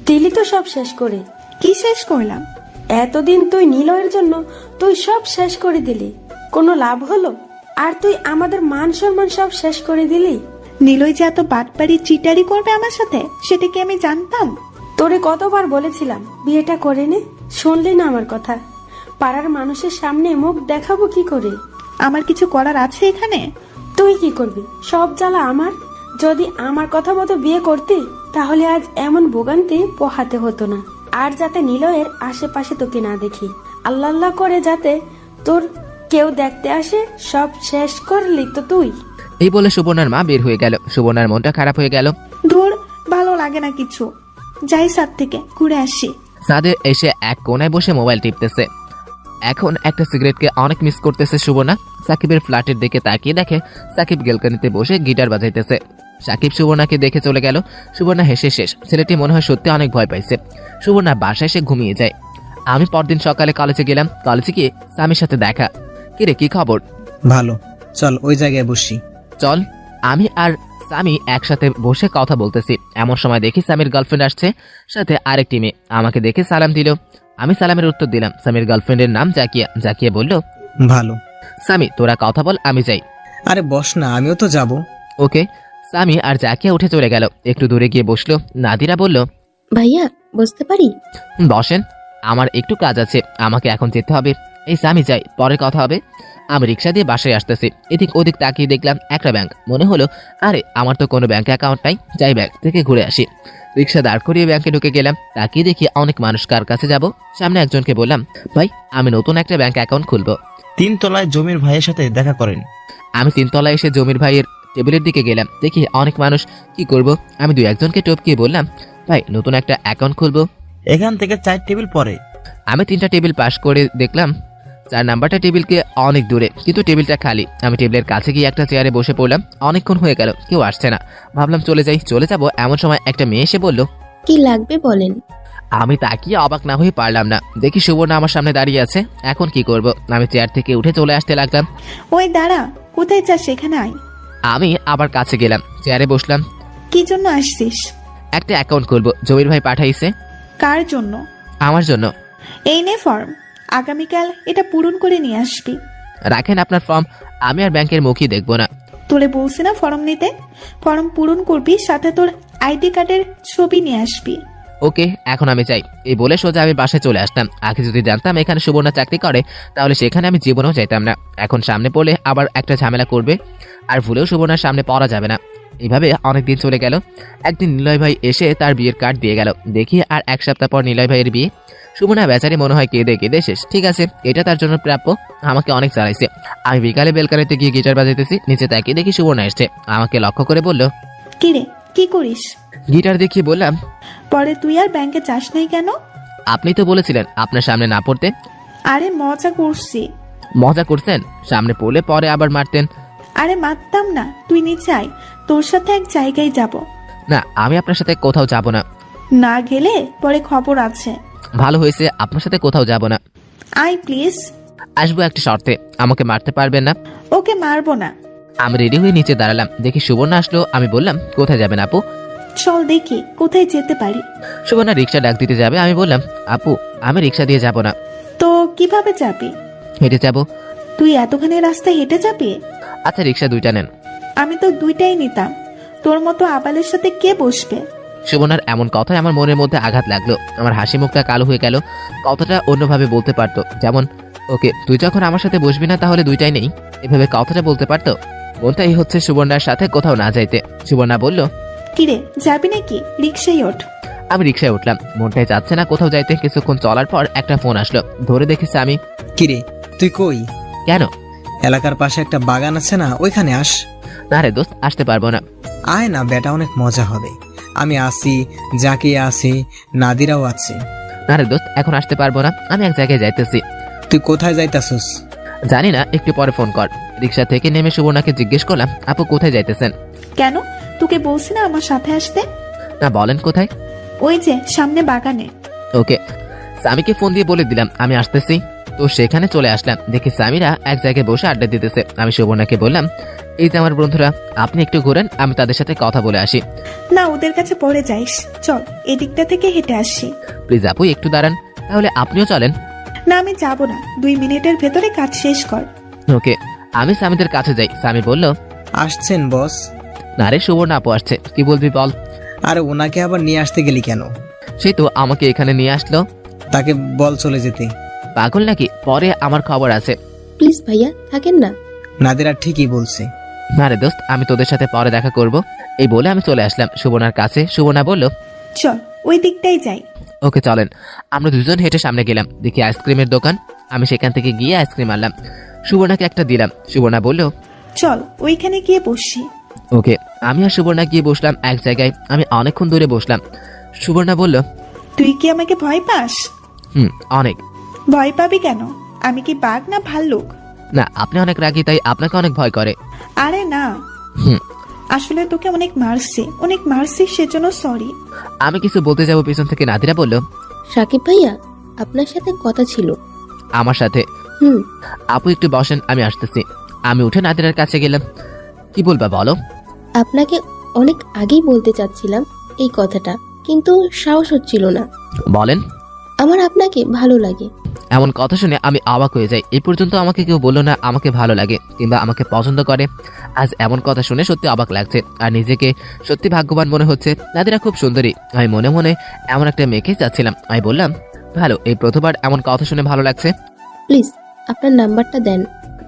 দিলি তো সব শেষ করে। কি শেষ করলাম? এতদিন তুই নিলয়ের জন্য তুই সব শেষ করে দিলি, কোনো লাভ হলো? আর তুই আমাদের মান সম্মান সব শেষ করে দিলি। নিলয় যে এত বাটপাড়ি চিটারি করবে আমার সাথে, সেটা কি আমি জানতাম? তোরে কতবার বলেছিলাম বিয়েটা করে নে, শুনলি না আমার কথা। পাড়ার মানুষের সামনে মুখ দেখাবো কি করে? আমার কিছু করার আছে এখানে? তুই কি করবি? সব জ্বালা আমার। যদি আমার কথা মতো বিয়ে করতি তাহলে আজ এমন ভোগান্তি পোহাতে হতো না। আর যাতে নিলয়ের আশেপাশে তোকে না দেখি, আল্লাহ আল্লাহ করে যাতে তোর কেউ দেখতে আসে, সব শেষ করলি তো তুই। এই বলে সুবর্ণার মা বের হয়ে গেল। সুবর্ণার মনটা খারাপ হয়ে গেল। ধুর, ভালো লাগে না কিছু। যাই সাত থেকে ঘুরে আসি। সাদে এসে এক কোনায় বসে মোবাইল টিপতেছে। এখন একটা সিগারেটকে অনেক মিস করতেছে সুবর্ণা। সাকিবের ফ্ল্যাটের দিকে তাকিয়ে দেখে সাকিব গেলকানিতে বসে গিটার বাজাইতেছে। সাকিব সুবর্ণাকে দেখে চলে গেল। সুবর্ণা হেসে শেষ। ছেলেটি মনে হয় সত্যি অনেক ভয় পাইছে। সুবর্ণা বাসায় এসে ঘুমিয়ে যায়। আমি পরদিন সকালে কলেজে গেলাম। কলেজে গিয়ে স্বামীর সাথে দেখা। কিরে, কি খবর? ভালো, চল ওই জায়গায় বসি। চল। আমি আর স্বামী একসাথে বসে কথা বলতেছি, এমন সময় দেখি স্বামীর গার্লফ্রেন্ড আসছে, সাথে আরেকটি মেয়ে। আমাকে দেখে সালাম দিল। আমি সালামের উত্তর দিলাম। স্বামীর গার্লফ্রেন্ডের নাম জাকিয়া। জাকিয়া বলল, ভালো। স্বামী তোরা কথা বল, আমি যাই। আরে বস না, আমিও তো যাব। ওকে। স্বামী আর জাকিয়া উঠে চলে গেল। একটু দূরে গিয়ে বসলো। নাদিরা বলল, ভাইয়া বসতে পারি? বসেন, আমার একটু কাজ আছে, আমাকে এখন যেতে হবে। এই স্বামী যাই, পরে কথা হবে। আমি রিক্সা দিয়ে বাসায় আসতেছি। এদিক ওদিক তাকিয়ে দেখলাম একটা ব্যাংক। মনে হলো আরে আমার তো কোনো ব্যাংক অ্যাকাউন্ট নাই, যাই ব্যাংক থেকে ঘুরে আসি। রিক্সা দাঁড় করিয়ে ব্যাংকে ঢুকে গেলাম। তাকিয়ে দেখি অনেক মানুষ। কার কাছে যাব? সামনে একজনকে বললাম, ভাই আমি নতুন একটা ব্যাংক অ্যাকাউন্ট খুলবো। 3 তলায় জমির ভাইয়ের সাথে দেখা করেন। আমি 3 তলায় এসে জমির ভাইয়ের টেবিলের দিকে গেলাম। দেখি অনেক মানুষ। কি করব? আমি 2-1 জনকে টপকিয়ে বললাম, ভাই নতুন একটা অ্যাকাউন্ট খুলবো। এখান থেকে 4 টেবিল পরে। আমি 3টা টেবিল পাস করে দেখলাম 4 নাম্বারটা টেবিলকে অনেক দূরে, কিন্তু টেবিলটা খালি। আমি টেবিলের কাছে গিয়ে একটা চেয়ারে বসে পড়লাম। অনেকক্ষণ হয়ে গেল, কেউ আসছে না। ভাবলাম চলে যাই। চলে যাব এমন সময় একটা মেয়ে এসে বলল, কি লাগবে বলেন। আমি তাকিয়ে অবাক না হয়ে পারলাম না। দেখি সুবর্ণা আমার সামনে দাঁড়িয়ে আছে। এখন কি করব? আমি চেয়ার থেকে উঠে চলে আসতে লাগলাম। ওই দাঁড়া, কোথায় যাস? সেখানে আয়। আমি আবার কাছে গেলাম, চেয়ারে বসলাম। কি জন্য আসছিস? একটা অ্যাকাউন্ট খুলবো, জমির ভাই পাঠাইছে। কার জন্য? আমার জন্য। এই নে ফর্ম, আগামীকাল এটা পূরণ করে নিয়ে আসবি। রাখেন আপনার ফর্ম, আমি আর ব্যাংকের মুখই দেখবো না। তোরে বলছি না ফর্ম নিতে? ফর্ম পূরণ করবি, সাথে তোর আইডি কার্ডের ছবি নিয়ে আসবি। ওকে, এখন আমি যাই। এই বলে সোজা আমি বাসায় চলে আসতাম। আগে যদি জানতাম এখানে সুবর্ণা চাকরি করে, তাহলে সেখানে আমি জীবনেও যাইতাম না। এখন সামনে পড়লে আবার একটা ঝামেলা করবে, আর ভুলেও সুবর্ণার সামনে পড়া যাবে না। এইভাবে অনেক দিন চলে গেল। একদিন নিলয় ভাই এসে তার বিয়ের কার্ড দিয়ে গেল। দেখি আর 1 সপ্তাহ পর নিলয় ভাইয়ের বিয়ে। সুবর্ণা বেচারি মনে হয় কেঁদে কেঁদে শেষ। ঠিক আছে, এটা তার জন্য প্রাপ্য। আমাকে অনেক জ্বালাইছে। আমি বিকালে বেলকানিতে গিয়ে গিটার বাজাইতেছি। নিচে তাকিয়ে দেখি সুবর্ণা এসছে। আমাকে লক্ষ্য করে বলল, কি রে, কি করিস? গিটার দেখিয়ে বললাম, পরে তুই আর ব্যাংকে যাস নাই কেন? আপনি তো বলেছিলেন আপনার সামনে না পড়তে। আরে মজা করছি। মজা করছেন? সামনে পড়লে পরে আবার মারতেন। আরে মারতাম না, তুই নিচে আয়, তোর সাথে এক জায়গায় যাব। না, আমি আপনার সাথে কোথাও যাব না। না গেলে পরে খবর আছে। ভালো হয়েছে, আপনার সাথে কোথাও যাব না। আয় প্লিজ। আসবো একটা শর্তে, আমাকে মারতে পারবেন না। ওকে মারবো না। আমি রেডি হয়ে নিচে দাঁড়ালাম। দেখি সুবর্ণা আসলো। আমি বললাম, কোথায় যাবেন আপু? চল দেখি কোথায় যেতে পারি। সুবর্ণা রিক্সা ডাক দিতে যাবে। আমি বললাম, আপু আমি রিক্সা দিয়ে যাব না। তো কিভাবে যাবি? হেঁটে যাব। তুই এতখানি রাস্তায় হেঁটে যাবি? আচ্ছা, রিক্সা 2টা নেন। আমি তো 2টাই নিতাম। তোর মতো আবালের সাথে কে বসবে? সুবর্ণার এমন কথায় আমার মনের মধ্যে আঘাত লাগলো। আমার হাসি মুখটা কালো হয়ে গেল। কথাটা অন্যভাবে বলতে পারতো, যেমন, ওকে তুই যখন আমার সাথে বসবি না তাহলে 2টাই নেই, এভাবে কথাটা বলতে পারতো। মনটাই হচ্ছে সুবর্ণার সাথে কোথাও না যাইতে। সুবর্ণা বলল, কিরে যাবি নাকি? রিক্সায় ওঠ। আমি রিক্সায় উঠলাম। মনটাই যাচ্ছে না কোথাও যাইতে। কিছুক্ষণ চলার পর একটা ফোন আসলো। ধরে দেখেছি আমি। কিরে তুই কই? কেন? এলাকার পাশে একটা বাগান আছে না, ওইখানে আস। না রে দোস্ত, আসতে পারবো না। আয় না বেটা, অনেক মজা হবে। আমি আসি, জাকিয়া আসি, নাদিরাও আছে। না রে দোস্ত, এখন আসতে পারবো না। আমি এক জায়গায় যাইতেছি। তুই কোথায় যাইতাছস? জানি না, একটু পরে ফোন কর। রিক্সা থেকে নেমে সুবর্ণাকে জিজ্ঞেস করলাম, আপু কোথায় যাইতেছেন? কেন? তোকে বলছি না আমার সাথে আসতে? না, বলেন কোথায়? ওই যে সামনে বাগানে। ওকে। স্বামীকে ফোন দিয়ে বলে দিলাম আমি আসতেছি। তো সেখানে চলে আসলাম। দেখি স্বামীরা এক জায়গায় বসে আড্ডা দিতেছে। আমি সুবর্ণাকে বললাম, এই যে আমার বন্ধুরা, আপনি একটু ঘোরেন, আমি তাদের সাথে কথা বলে আসি। না, ওদের কাছে পড়ে যাইস। চল এদিকটা থেকে হেঁটে আসি। প্লিজ আপু একটু দাঁড়ান, তাহলে আপনিও চলেন। না আমি যাব না, 2 মিনিটের ভেতরে কাজ শেষ কর। ওকে। আমি স্বামীদের কাছে যাই। স্বামী বলল, আসছেন বস? না রে, সুবর্ণা আপু আসছে, কি বলবি বল। আরে ওনাকে আবার নিয়ে আসতে গেলি কেন? সেই তো আমাকে এখানে নিয়ে আসলো। তাকে বল চলে যেতে। পাগল নাকি? পরে আমার খবর আছে। প্লিজ ভাইয়া থাকেন না। নাদিরা ঠিকই বলছে। না রে দোস্ত, আমি তোদের সাথে পরে দেখা করব। এই বলে আমি চলে আসলাম সুবর্ণার কাছে। সুবর্ণা বলল, চল ওই দিকটাই যাই। ওকে চলেন। আমরা দুজন হেঁটে সামনে গেলাম, দেখি আইসক্রিমের দোকান। আমি সেখান থেকে গিয়ে আইসক্রিম আনলাম, সুবর্ণাকে একটা দিলাম। সুবর্ণা বলল, চল ওইখানে গিয়ে বসি। ওকে। আমি আর সুবর্ণা গিয়ে বসলাম এক জায়গায়। আমি অনেকক্ষণ দূরে বসলাম। সুবর্ণা বলল, তুই কি আমাকে ভয় পাস? অনেক। ভয় পাবি কেন? আমি কি বাঘ না ভাল্লুক? না, আপনি অনেক রাগী, তাই আপনাকে অনেক ভয় করে। আরে না, হুম আসলে তোকে অনেক মারছি সেজন্য সরি। আমি কিছু বলতে যাব, পিছন থেকে নাদিরা বলল, সাকিব ভাইয়া আপনার সাথে কথা ছিল। আমার সাথে? হুম। আপু একটু বসেন, আমি আসতেছি। আমি উঠে নাদিরার কাছে গেলাম। কি বলবা বলো? আপনাকে অনেক আগেই বলতে চাচ্ছিলাম এই কথাটা, কিন্তু সাহস হচ্ছিল না। বলেন। আমার আপনাকে ভালো লাগে। এমন কথা শুনে আমি অবাক হয়ে যাই। এই পর্যন্ত আমাকে কেউ বললো না আমাকে ভালো লাগে কিংবা আমাকে পছন্দ করে। আজ এমন কথা শুনে সত্যি অবাক লাগছে আর নিজেকে সত্যি ভাগ্যবান মনে হচ্ছে। নাদিরা খুব সুন্দরী। আমি মনে মনে এমন একটা মেয়েকে চাচ্ছিলাম। আমি বললাম, ভালো, এই প্রথমবার এমন কথা শুনে ভালো লাগছে। প্লিজ আপনার নাম্বারটা দেন।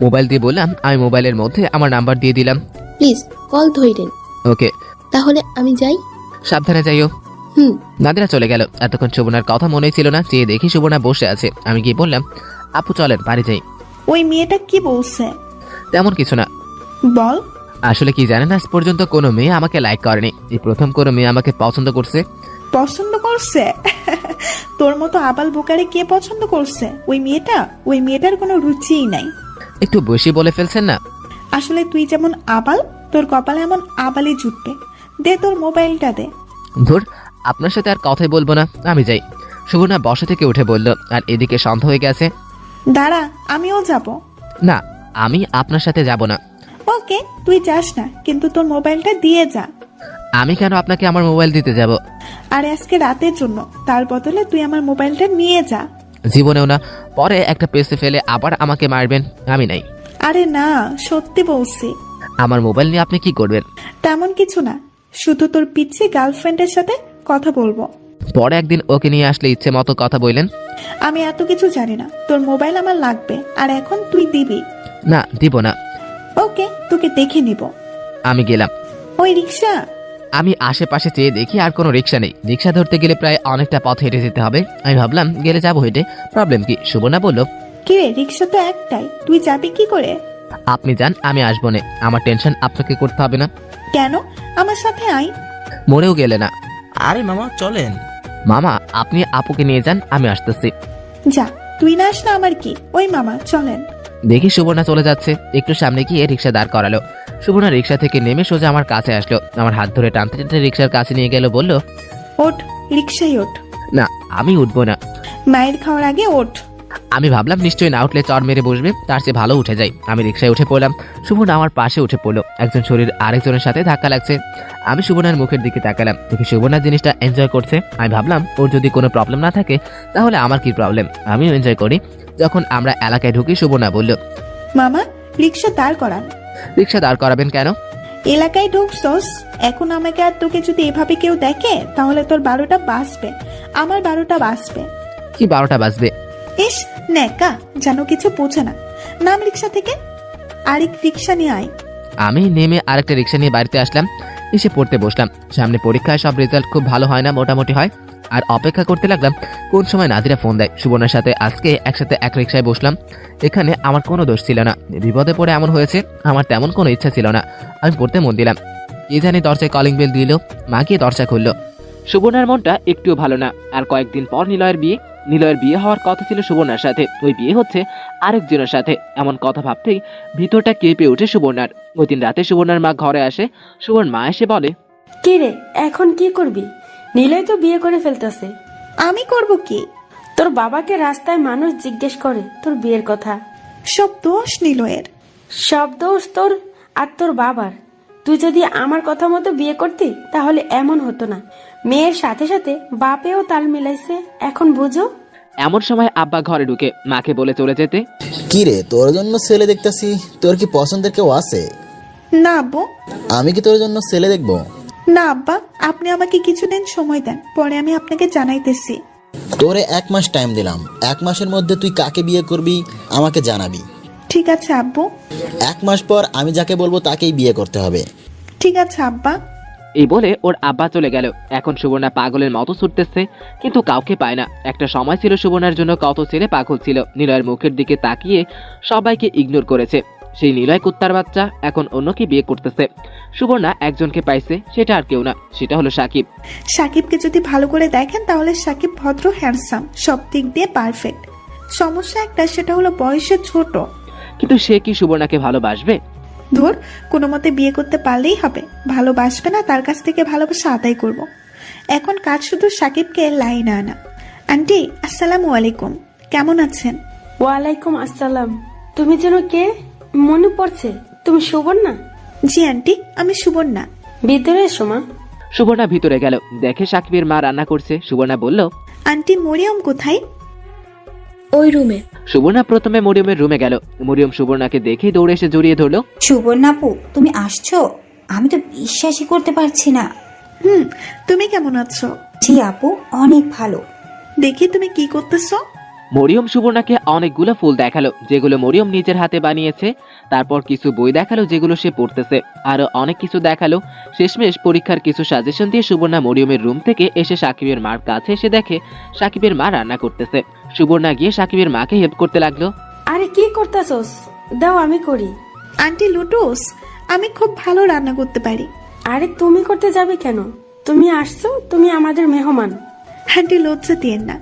মোবাইল দিয়ে বললাম। আমি মোবাইলের মধ্যে আমার নাম্বার দিয়ে দিলাম। প্লিজ কল ধরেন। ওকে। তাহলে আমি যাই। সাবধানে যাইও। হুম। নাদিরা চলে গেল। এতক্ষণ সুবর্ণার কথা মনেই ছিল না। চেয়ে দেখি সুবর্ণা বসে আছে। আমি গিয়ে বললাম, আপু চলেন বাড়ি যাই। ওই মেয়েটা কি বলছে? তেমন কিছু না। বল। আসলে কি জানেন, আজ পর্যন্ত কোনো মেয়ে আমাকে লাইক করেনি। এই প্রথম কোনো মেয়ে আমাকে পছন্দ করছে। পছন্দ করছে? তোর মতো আবাল বোকারে কে পছন্দ করছে? ওই মেয়েটার কোনো রুচিই নাই। একটু বেশি বলে ফেলছেন না? আসলে তুই যেমন আবাল, তোর কপালে এমন আবালই জুটবে। দে তোর মোবাইলটা দে। ধুর, আপনার সাথে আর কথাই বলবো না, আমি যাই। সুবর্ণা বসা থেকে উঠে বলল। আর এদিকে সন্ধ্যা হয়ে গেছে। দাঁড়া, আমিও যাব। না, আমি আপনার সাথে যাব না। ওকে, তুই যাস না, কিন্তু তোর মোবাইলটা দিয়ে যা। আমি কেন আপনাকে আমার মোবাইল দিতে যাব? আর আজকে রাতের জন্য, তার বদলে তুই আমার মোবাইলটা নিয়ে যা। জীবনেও না। পরে একটা পেছে ফেলে আবার আমাকে মারবেন, আমি নাই। আরে না, সত্যি বলছি। আমার মোবাইল নিয়ে আপনি কি করবেন? তেমন কিছু না, শুধু তোর পিচ্ছি গার্লফ্রেন্ডের সাথে কথা বলবো। পরে একদিন ওকে নিয়ে আসলে ইচ্ছে মতো কথা বললেন। আমি এত কিছু জানি না, তোর মোবাইল আমার লাগবে, আর এখন তুই দিবি। না, দিব না। ওকে, তোকে দেখে নিব। আমি গেলাম। ওই রিক্সা। আমি আশেপাশে চেয়ে দেখি আর কোনো রিক্সা নেই। রিক্সা ধরতে গেলে প্রায় অনেকটা পথ হেঁটে যেতে হবে। আমি ভাবলাম গেলে যাবো হেঁটে, প্রবলেম কি? সুবর্ণা বলল, কি রে, রিক্সা তো একটাই, তুই যাবি কি করে? আপনি যান, আমি আসবো না। আমার টেনশন আপনাকে করতে হবে না। কেন? আমার সাথে আয়। মরেও গেলে না। আরে মামা চলেন। মামা, আপনি আপুকে নিয়ে যান, আমি আসতেছি। যা, তুই না আসলে আমার কি? ওই মামা চলেন। দেখি সুবর্ণা চলে যাচ্ছে। একটু সামনে গিয়ে রিক্সা দাঁড় করালো। সুবর্ণা রিক্সা থেকে নেমে সোজা আমার কাছে আসলো। আমার হাত ধরে টানতে টানতে রিক্সার কাছে নিয়ে গেল। বলল, ওঠ, রিক্সায় ওঠ। না, আমি উঠবো না। মায়ের খাওয়ার আগে ওঠ। আমি ভাবলাম নিশ্চয়ই না উঠলে চর মেরে বসবে, তার চেয়ে ভালো উঠে যাই। আমি রিক্সায় উঠে পড়লাম। সুবর্ণা আমার পাশে উঠে পড়লো। একজন শরীর আরেকজনের সাথে ধাক্কা লাগছে। আমি সুবর্ণার মুখের দিকে তাকালাম, দেখি সুবর্ণা জিনিসটা এনজয় করছে। আমি ভাবলাম ওর যদি কোনো প্রবলেম না থাকে তাহলে আমার কি প্রবলেম, আমিও এনজয় করি। যখন আমরা এলাকায় ঢুকি, সুবর্ণা বলল, মামা রিক্সা দাঁড় করান। রিক্সা দাঁড় করাবেন কেন? এলাকায় ঢুকছস, এখন আমাকে আর তোকে যদি এভাবে কেউ দেখে তাহলে তোর 12টা বাজবে, আমার 12টা বাজবে। কি 12টা বাজবে? ইস নেকা, যেন কিছু বোঝে না। নাম রিক্সা থেকে, আরেক রিক্সা নিয়ে আয়। আমি নেমে আরেকটা রিক্সা নিয়ে বাড়িতে আসলাম। এসে পড়তে বসলাম। সামনে পরীক্ষায় সব রেজাল্ট খুব ভালো হয় না, মোটামুটি হয়। আর অপেক্ষা করতে লাগলাম কোন সময় নাদিরা ফোন দেয়। সুবর্ণার সাথে আজকে একসাথে এক রিক্সায় বসলাম। এখানে আমার কোনো দোষ ছিল না, বিপদে পড়ে এমন হয়েছে। আমার তেমন কোনো ইচ্ছা ছিল না। আমি পড়তে মন দিলাম। কি জানি দরজায় কলিং বেল দিল। মা গিয়ে দরজা খুললো। সুবর্ণার মনটা একটুও ভালো না। আর কয়েকদিন পর নিলয়ের বিয়ে হওয়ার কথা ছিল সুবর্ণার সাথে। ওই বিয়ে হচ্ছে আরেকজনের সাথে। এমন কথা ভাবতেই ভিতরটা কেঁপে ওঠে সুবর্ণার। ওই দিন রাতে সুবর্ণার মা ঘরে আসে। সুবর্ণ মা এসে বলে, কি রে, এখন কি করবি? নিলয় তো বিয়ে করে ফেলতেছে। আমি করব কি? তোর বাবাকে রাস্তায় মানুষ জিজ্ঞেস করে তোর বিয়ের কথা। সব দোষ নিলয়ের। সব দোষ তোর আর তোর বাবার। তুই যদি আমার কথা মতো বিয়ে করতি তাহলে এমন হতো না। মেয়ের সাথে সাথে বাপেও তাল মিলাইছে, এখন বুঝো। এমন সময় আব্বা ঘরে ঢুকে মাকে বলে চলে যেতে। কি রে, তোর জন্য ছেলে দেখতেছি, তোর কি পছন্দের কেউ আছে? না আব্বু। আমি কি তোর জন্য ছেলে দেখবো? না আব্বা, আপনি আমাকে কিছুদিন সময় দেন, পরে আমি আপনাকে জানাইতেছি। তোরে 1 মাস টাইম দিলাম, 1 মাসের মধ্যে তুই কাকে বিয়ে করবি আমাকে জানাবি। ঠিক আছে আব্বু। 1 মাস পর আমি যাকে বলবো তাকেই বিয়ে করতে হবে। ঠিক আছে আব্বা। এই বলে ওর আব্বা চলে গেল। এখন সুবর্ণা পাগলের মতো ছুটতেছে, কিন্তু কাউকে পায় না। একটা সময় ছিল সুবর্ণার জন্য কত ছেলে পাগল ছিল। নিলয়ের মুখের দিকে তাকিয়ে সবাইকে ইগনোর করেছে। সেই নিলয় কুত্তার বাচ্চা এখন অন্যকে বিয়ে করতেছে। সুবর্ণা একজনকে পাইছে, সেটা আর কেউ না, সেটা হলো সাকিব। সাকিবকে যদি ভালো করে দেখেন তাহলে সাকিব ভদ্র, হ্যান্ডসাম, সব দিক দিয়ে পারফেক্ট। সমস্যা একটা, সেটা হলো বয়সে ছোট। কিন্তু সে কি সুবর্ণাকে ভালোবাসবে? ধর, কোনো মতে বিয়ে করতে পারলেই হবে। ভালোবাসবে না, তার কাছ থেকে ভালোবাসা আদায় করব। এখন কাজ শুধু সাকিবকে লাইনে আনা। আন্টি আসসালামু আলাইকুম, কেমন আছেন? ওয়ালাইকুম আসসালাম। তুমি যেন কে মনে পড়ছে, তুমি সুবর্ণা? জি আন্টি, আমি সুবর্ণা। ভিতরে এসো মা। সুবর্ণা ভিতরে গেল, দেখে সাকিবের মা রান্না করছে। সুবর্ণা বলল, আন্টি মরিয়ম কোথায়? ওই রুমে। সুবর্ণা প্রথমে মরিয়মের রুমে গেল। মরিয়ম সুবর্ণাকে দেখে দৌড়ে এসে জড়িয়ে ধরলো। সুবর্ণাপু, তুমি আসছো? আমি তো বিশ্বাসই করতে পারছি না। তুমি কেমন আছো? জি আপু, অনেক ভালো। দেখি তুমি কি করতেছো। মরিয়ম সুবর্ণাকে অনেকগুলো ফুল দেখালো, যেগুলো মরিয়ম নিজের হাতে বানিয়েছে। তারপর কিছু বই দেখালো, যেগুলো সে পড়তেছে। আরো অনেক কিছু দেখালো। শেষমেশ পরীক্ষার কিছু সাজেশন দিয়ে সুবর্ণা মরিয়মের রুম থেকে এসে সাকিবের মার কাছে এসে দেখে সাকিবের মা রান্না করতেছে। সুবর্ণা গিয়ে সাকিবের মাকে হেল্প করতে লাগলো। আরে কি করতেছস? দাও আমি করি। আন্টি লুটুস, আমি খুব ভালো রান্না করতে পারি। আরে তুমি করতে যাবে কেন? তুমি আসছো, তুমি আমাদের মেহমান। আন্টি লজ্জা দিয়েন না,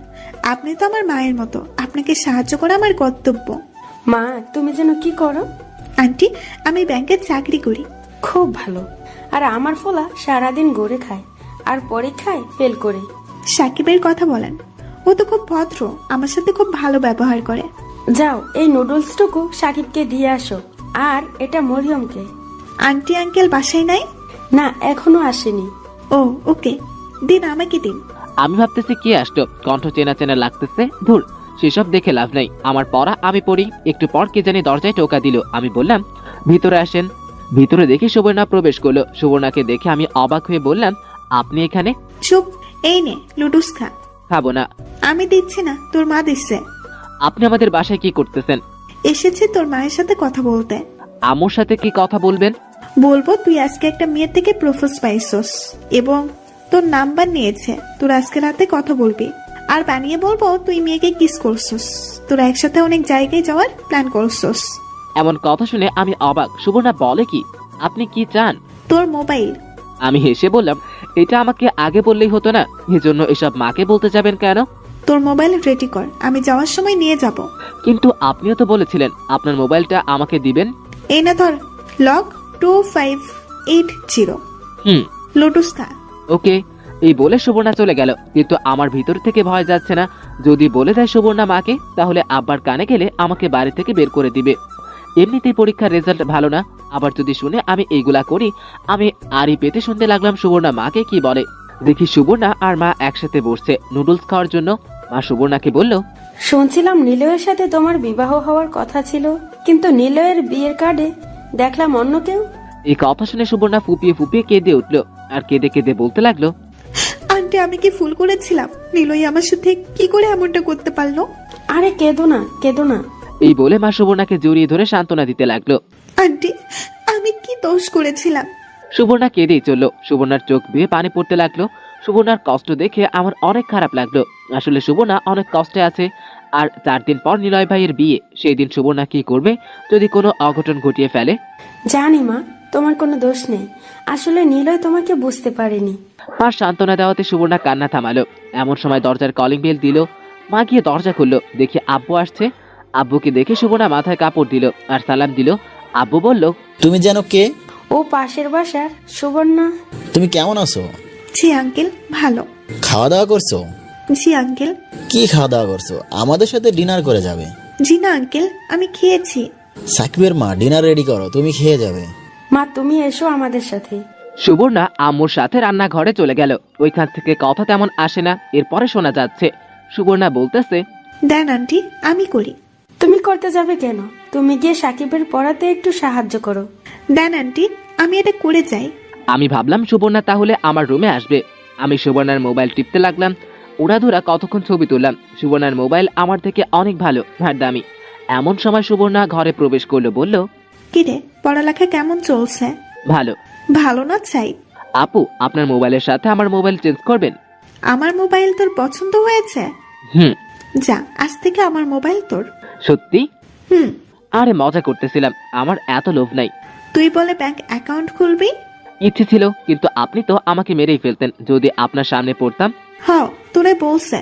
আপনি তো আমার মায়ের মতো, আপনাকে সাহায্য করা আমার কর্তব্য। মা, তুমি যেন কি করো? আন্টি, আমি ব্যাংকে চাকরি করি। খুব ভালো। আর আমার ফোলা সারাদিন গড়ে খায় আর পরীক্ষায় ফেল করে। সাকিবের কথা বলেন, ও তো খুব ভদ্র, আমার সাথে খুব ভালো ব্যবহার করে। যাও, এই নুডলসটুকু সাকিবকে দিয়ে আসো। আর এটা মরিয়মকে। আন্টি আঙ্কেল বাসায় নাই? না, এখনো আসেনি। ও ওকে, দিন আমাকে দিন। আমি ভাবতেছি কে আসলো, কণ্ঠ চেনা চেনা লাগতেছে। ধুর, সেসব দেখে লাভ নাই, আমার পড়া আমি পড়ি। একটু পর কে জানি দরজায় টোকা দিল। আমি বললাম, ভিতরে আসেন। ভিতরে দেখে সুবর্ণা প্রবেশ করলো। সুবর্ণাকে দেখে আমি অবাক হয়ে বললাম, আপনি এখানে? চুপ, এই নে লুডুস খা। খাবো না। আমি দিচ্ছি না, তোর মা দিচ্ছে। আপনি আমাদের বাসায় কি করতেছেন? এসেছি তোর মায়ের সাথে কথা বলতে। আম্মুর সাথে কি কথা বলবেন? বলবো তুই আজকে একটা মেয়ের থেকে প্রপোজ পাইছস এবং তোর নাম্বার নিয়েছে, তোর আজকে রাতে কথা বলবি। আর বানিয়ে বলবো তুই মেয়েকে কিস করছস, তোরা একসাথে অনেক জায়গায় যাওয়ার প্ল্যান করছস। এমন কথা শুনে আমি অবাক। সুবর্ণা বলে কি? আপনি কি চান? তোর মোবাইল। আমি হেসে বললাম, এটা আমাকে আগে বললেই হতো না? এজন্য এসব মাকে বলতে যাবেন কেন? তোর মোবাইল রেডি কর, আমি যাওয়ার সময় নিয়ে যাব। কিন্তু আপনিও তো বলেছিলেন আপনার মোবাইলটা আমাকে দিবেন। এই না ধর, লক 2580। লুডুস খা। ওকে। এই বলে সুবর্ণা চলে গেল। কিন্তু আমার ভিতর থেকে ভয় যাচ্ছে না। যদি বলে দেয় সুবর্ণা মাকে, তাহলে আব্বার কানে গেলে আমাকে বাড়ি থেকে বের করে দিবে। এমনিতেই পরীক্ষার রেজাল্ট ভালো না, আবার যদি শুনে আমি এইগুলা করি। আমি আরই পেতে শুনতে লাগলাম সুবর্ণা মাকে কি বলে। দেখি সুবর্ণা আর মা একসাথে বসছে নুডলস খাওয়ার জন্য। মা সুবর্ণাকে বলল, শুনছিলাম নিলয়ের সাথে তোমার বিবাহ হওয়ার কথা ছিল, কিন্তু নিলয়ের বিয়ের কার্ডে দেখলাম অন্য কেউ। এই কথা শুনে সুবর্ণা ফুপিয়ে ফুপিয়ে কেঁদে উঠলো। আর কেঁদে কেঁদে বলতে লাগলো, আন্টি আমি কি ভুল করেছিলাম? নিলয় আমার সাথে কি করে এমনটা করতে পারলো? আরে কেঁদো না, কেঁদো না। এই বলে মা সুবর্ণাকে জড়িয়ে ধরে সান্ত্বনা দিতে লাগলো। আন্টি আমি কি দোষ করেছিলাম? সুবর্ণা কেঁদেই চলল। সুবর্ণার চোখ বেয়ে পানি পড়তে লাগলো। সুবর্ণার কষ্ট দেখে আমার অনেক খারাপ লাগলো। আসলে সুবর্ণা অনেক কষ্টে আছে। আর 4 দিন পর নিলয় ভাইয়ের বিয়ে। সেই দিন সুবর্ণা কি করবে যদি কোনো অঘটন ঘটিয়ে ফেলে? জানি মা, তোমার কোনো দোষ নেই। আসলে নিলয় তোমাকে বুঝতে পারেনি। মা সান্ত্বনা দেওয়াতে সুবর্ণা কান্না থামালো। এমন সময় দরজার কলিং বেল দিল। মা গিয়ে দরজা খুললো, দেখি আব্বু আসছে। আব্বুকে দেখে সুবর্ণা মাথায় কাপড় দিল আর সালাম দিল। আব্বু বলল, তুমি জানো কে? ও পাশের বাসার সুবর্ণা। তুমি কেমন আছো? জি আঙ্কেল, ভালো। খাওয়া দাওয়া করছো? জি আঙ্কেল। কি খাওয়া দাওয়া করছো? আমাদের সাথে ডিনার করে যাবে। জি না আঙ্কেল, আমি খেয়েছি। সাকিবের মা, ডিনার রেডি করো, তুমি খেয়ে যাবে। মা তুমি এসো আমাদের সাথে। সুবর্ণা আম্মুর সাথে রান্নাঘরে চলে গেল। ওইখান থেকে কথা তেমন আসে না। এরপরে শোনা যাচ্ছে সুবর্ণা বলতেছে, দেন আন্টি, আমি করি। তুমি করতে যাবে কেন? তুমি গিয়ে সাকিবের পড়াতে একটু সাহায্য করো। দেন আন্টি, আমি এটা করে যাই। আমি ভাবলাম সুবর্ণা তাহলে আমার রুমে আসবে। আমি সুবর্ণার মোবাইল টিপতে লাগলাম। উড়াধুরা কতক্ষণ ছবি তুললাম। সুবর্ণার মোবাইল আমার থেকে অনেক ভালো আর দামি। এমন সময় সুবর্ণা ঘরে প্রবেশ করলো, বলল, কিরে, পড়ালেখা কেমন চলছে? ভালো। ভালো না চাই? আপু, আপনার মোবাইলের সাথে আমার মোবাইল চেঞ্জ করবেন? আমার মোবাইল তোর পছন্দ হয়েছে? হুম। যা, আজ থেকে আমার মোবাইল তোর। সত্যি? হুম। আরে মজা করতেছিলাম, আমার এত লোভ নাই। তুই বলে ব্যাংক অ্যাকাউন্ট খুলবি? ইচ্ছে ছিল, কিন্তু আপনি তো আমাকে মেরেই ফেলতেন যদি আপনার সামনে পড়তাম। হ, তোরে বলছে।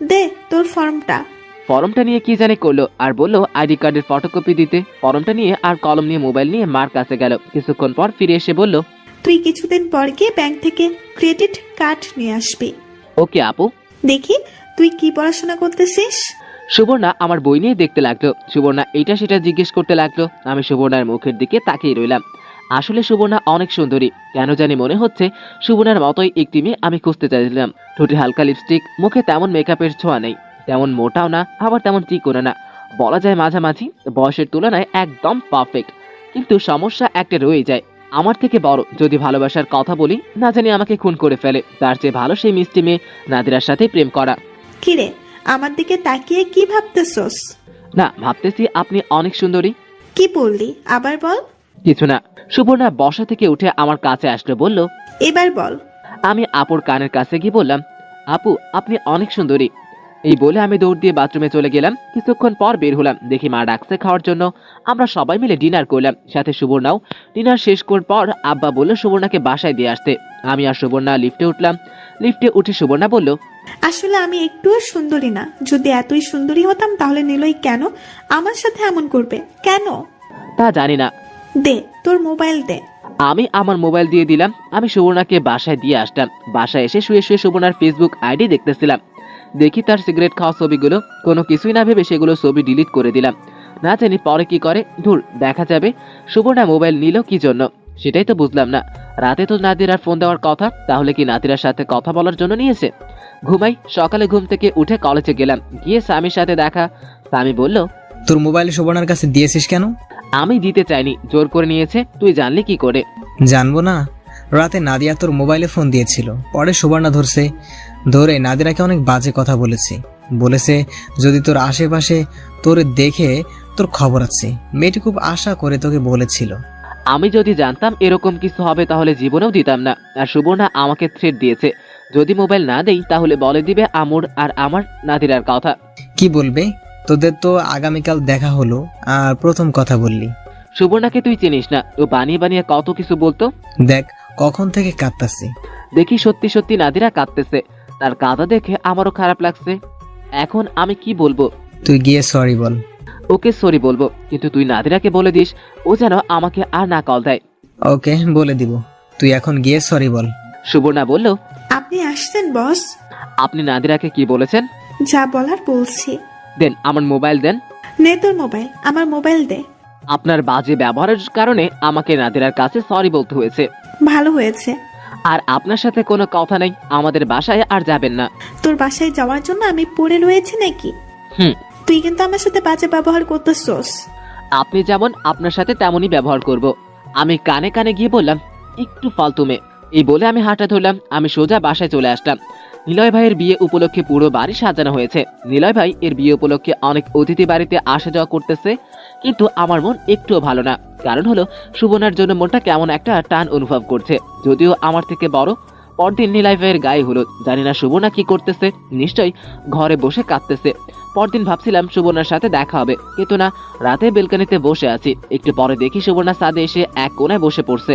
দে তোর ফর্মটা। ফর্মটা নিয়ে কি জানে করলো, আর বললো আইডি কার্ডের ফটোকপি দিতে। ফর্মটা নিয়ে আর কলম নিয়ে মোবাইল নিয়ে মার কাছে গেল। কিছুক্ষণ পর ফিরে এসে বলল, তুই কিছুদিন পর গিয়ে ব্যাংক থেকে ক্রেডিট কার্ড নিয়ে আসবি। ওকে আপু। দেখি তুই কি পড়াশোনা করতেছিস। সুবর্ণা আমার বই নিয়ে দেখতে লাগলো। সুবর্ণা এটা সেটা জিজ্ঞেস করতে লাগলো। আমি সুবর্ণার মুখের দিকে তাকিয়ে রইলাম। আসলে সুবর্ণা অনেক সুন্দরী। কেন জানি মনে হচ্ছে সুবর্ণার মতোই একটি মেয়ে আমি খুঁজতে চাইছিলাম। ঠোঁটে হালকা লিপস্টিক, মুখে তেমন মেকআপের ছোঁয়া নেই, তেমন মোটাও না আবার তেমন চিকনও না, বলা যায় মাঝামাঝি। বয়সের তুলনায় একদম পারফেক্ট। কিন্তু সমস্যা একটা রয়ে যায়, আমার থেকে বড়। যদি ভালোবাসার কথা বলি, না জানি আমাকে খুন করে ফেলে। তার চেয়ে ভালো সেই মিষ্টি মেয়ে নাদিরার সাথে প্রেম করা। কিরে, আমার দিকে তাকিয়ে কি ভাবতেছস? না, ভাবতেছি আপনি অনেক সুন্দরী। কি বললি, আবার বল। কিছু না। সুবর্ণা বসা থেকে উঠে আমার কাছে আসলো, বলল, এবার বল। আমি আপুর কানের কাছে গিয়ে বললাম, আপু আপনি অনেক সুন্দরী। এই বলে আমি দৌড় দিয়ে বাথরুমে চলে গেলাম। কিছুক্ষণ পর বের হলাম, দেখি মা ডাকছে খাওয়ার জন্য। আমরা সবাই মিলে ডিনার করলাম, সাথে সুবর্ণাও। ডিনার শেষ করার পর আব্বা বলল সুবর্ণাকে বাসায় দিয়ে আসতে। আমি আর সুবর্ণা লিফটে উঠলাম। লিফটে উঠে সুবর্ণা বলল, আসলে আমি একটুও সুন্দরী না। যদি এতই সুন্দরী হতাম তাহলে নিলয় কেন আমার সাথে এমন করবে? কেন তা জানি না। দে তোর মোবাইল দে। আমি আমার মোবাইল দিয়ে দিলাম। আমি সুবর্ণাকে বাসায় দিয়ে আসলাম। বাসায় এসে শুয়ে শুয়ে সুবর্ণার ফেসবুক আইডি দেখতেছিলাম। দেখি তার সিগারেট খাওয়া ছবিগুলো। কোনো কিছুই না ভেবে সেগুলো ছবি ডিলিট করে দিলাম। না জানি পরে কি করে, ধুর দেখা যাবে। সুবর্ণা মোবাইল নিল কি জন্য সেটাই তো বুঝলাম না। রাতে তো নাদিরার ফোন দেওয়ার কথা, তাহলে কি নাদিরার সাথে কথা বলার জন্য নিয়েছে? ঘুমাই। সকালে ঘুম থেকে উঠে কলেজে গেলাম। গিয়ে স্বামীর সাথে দেখা। স্বামী বলল, তোর মোবাইল সুবর্ণার কাছে দিয়েছিস কেন? আমি দিতে চাইনি, জোর করে নিয়েছে। তুই জানলি কি করে? জানবো না। রাতে নাদিয়া তোর মোবাইলে ফোন দিয়েছিল, পরে সুবর্ণা ধরে নাদিরাকে অনেক বাজে কথা বলেছে যদি তোর আশেপাশে তোর দেখে তোর খবর আছে। মেয়েটি খুব আশা করে তোকে বলেছিল। আমি যদি জানতাম এরকম কিছু হবে তাহলে জীবনেও দিতাম না। আর সুবর্ণা আমাকে থ্রেট দিয়েছে, যদি মোবাইল না দেই তাহলে বলে দিবে আমুর আর আমার নাদিরার কথা। কি বলবে? তোদের তো আগামীকাল দেখা হলো আর প্রথম কথা বললি। সুবর্ণাকে তুই চিনিস না, ও বানিয়ে বানিয়ে কত কিছু বলতো। দেখ কখন থেকে কাঁদতাছি। দেখি সত্যি সত্যি নাদিরা কাঁদতেছে। তার কাঁদা দেখে আমারও খারাপ লাগছে। এখন আমি কি বলবো? তুই গিয়ে সরি বল। ওকে সরি বলবো, কিন্তু তুই নাদিরাকে বলে দিস ও যেন আমাকে আর না কল দেয়। ওকে বলে দিব, তুই এখন গিয়ে সরি বল। সুবর্ণা বলল, আপনি আসছেন বস? আপনি নাদিরাকে কি বলেছেন? যা বলার বলছি। দেন আমার মোবাইল দেন। নে তোর মোবাইল, আমার মোবাইল দে। আপনার বাজে ব্যবহারের কারণে আমাকে নাদিরার কাছে সরি বলতে হয়েছে। ভালো হয়েছে। আর আপনার সাথে কোনো কথা নেই, আমাদের বাসায় আর যাবেন না। তোর বাসায় যাওয়ার জন্য আমি পড়ে রয়েছি নাকি? হুম। তুই কিন্তু আমার সাথে বাজে ব্যবহার করতেছস। আপনি যেমন আপনার সাথে তেমনই ব্যবহার করব। আমি কানে কানে গিয়ে বললাম, একটু ফালতু মেয়ে। এই বলে আমি হাঁটা ধরলাম। আমি সোজা বাসায় চলে আসলাম। নিলয় ভাইয়ের বিয়ে উপলক্ষে পুরো বাড়ি সাজানো হয়েছে। নিলয় ভাই এর বিয়ে উপলক্ষে অনেক অতিথি বাড়িতে আসা যাওয়া করতেছে, কিন্তু আমার মন একটুও ভালো না। কারণ হলো সুবর্ণার জন্য মনটা কেমন একটা টান অনুভব করছে, যদিও আমার থেকে বড়। পরদিন নিলয় ভাইয়ের গায়ে হলো। জানি না সুবর্ণা কি করতেছে, নিশ্চয়ই ঘরে বসে কাঁদতেছে। পরদিন ভাবছিলাম সুবর্ণার সাথে দেখা হবে, কিন্তু না। রাতে বেলকানিতে বসে আছি, একটু পরে দেখি সুবর্ণা ছাদে এসে এক কোণায় বসে পড়ছে।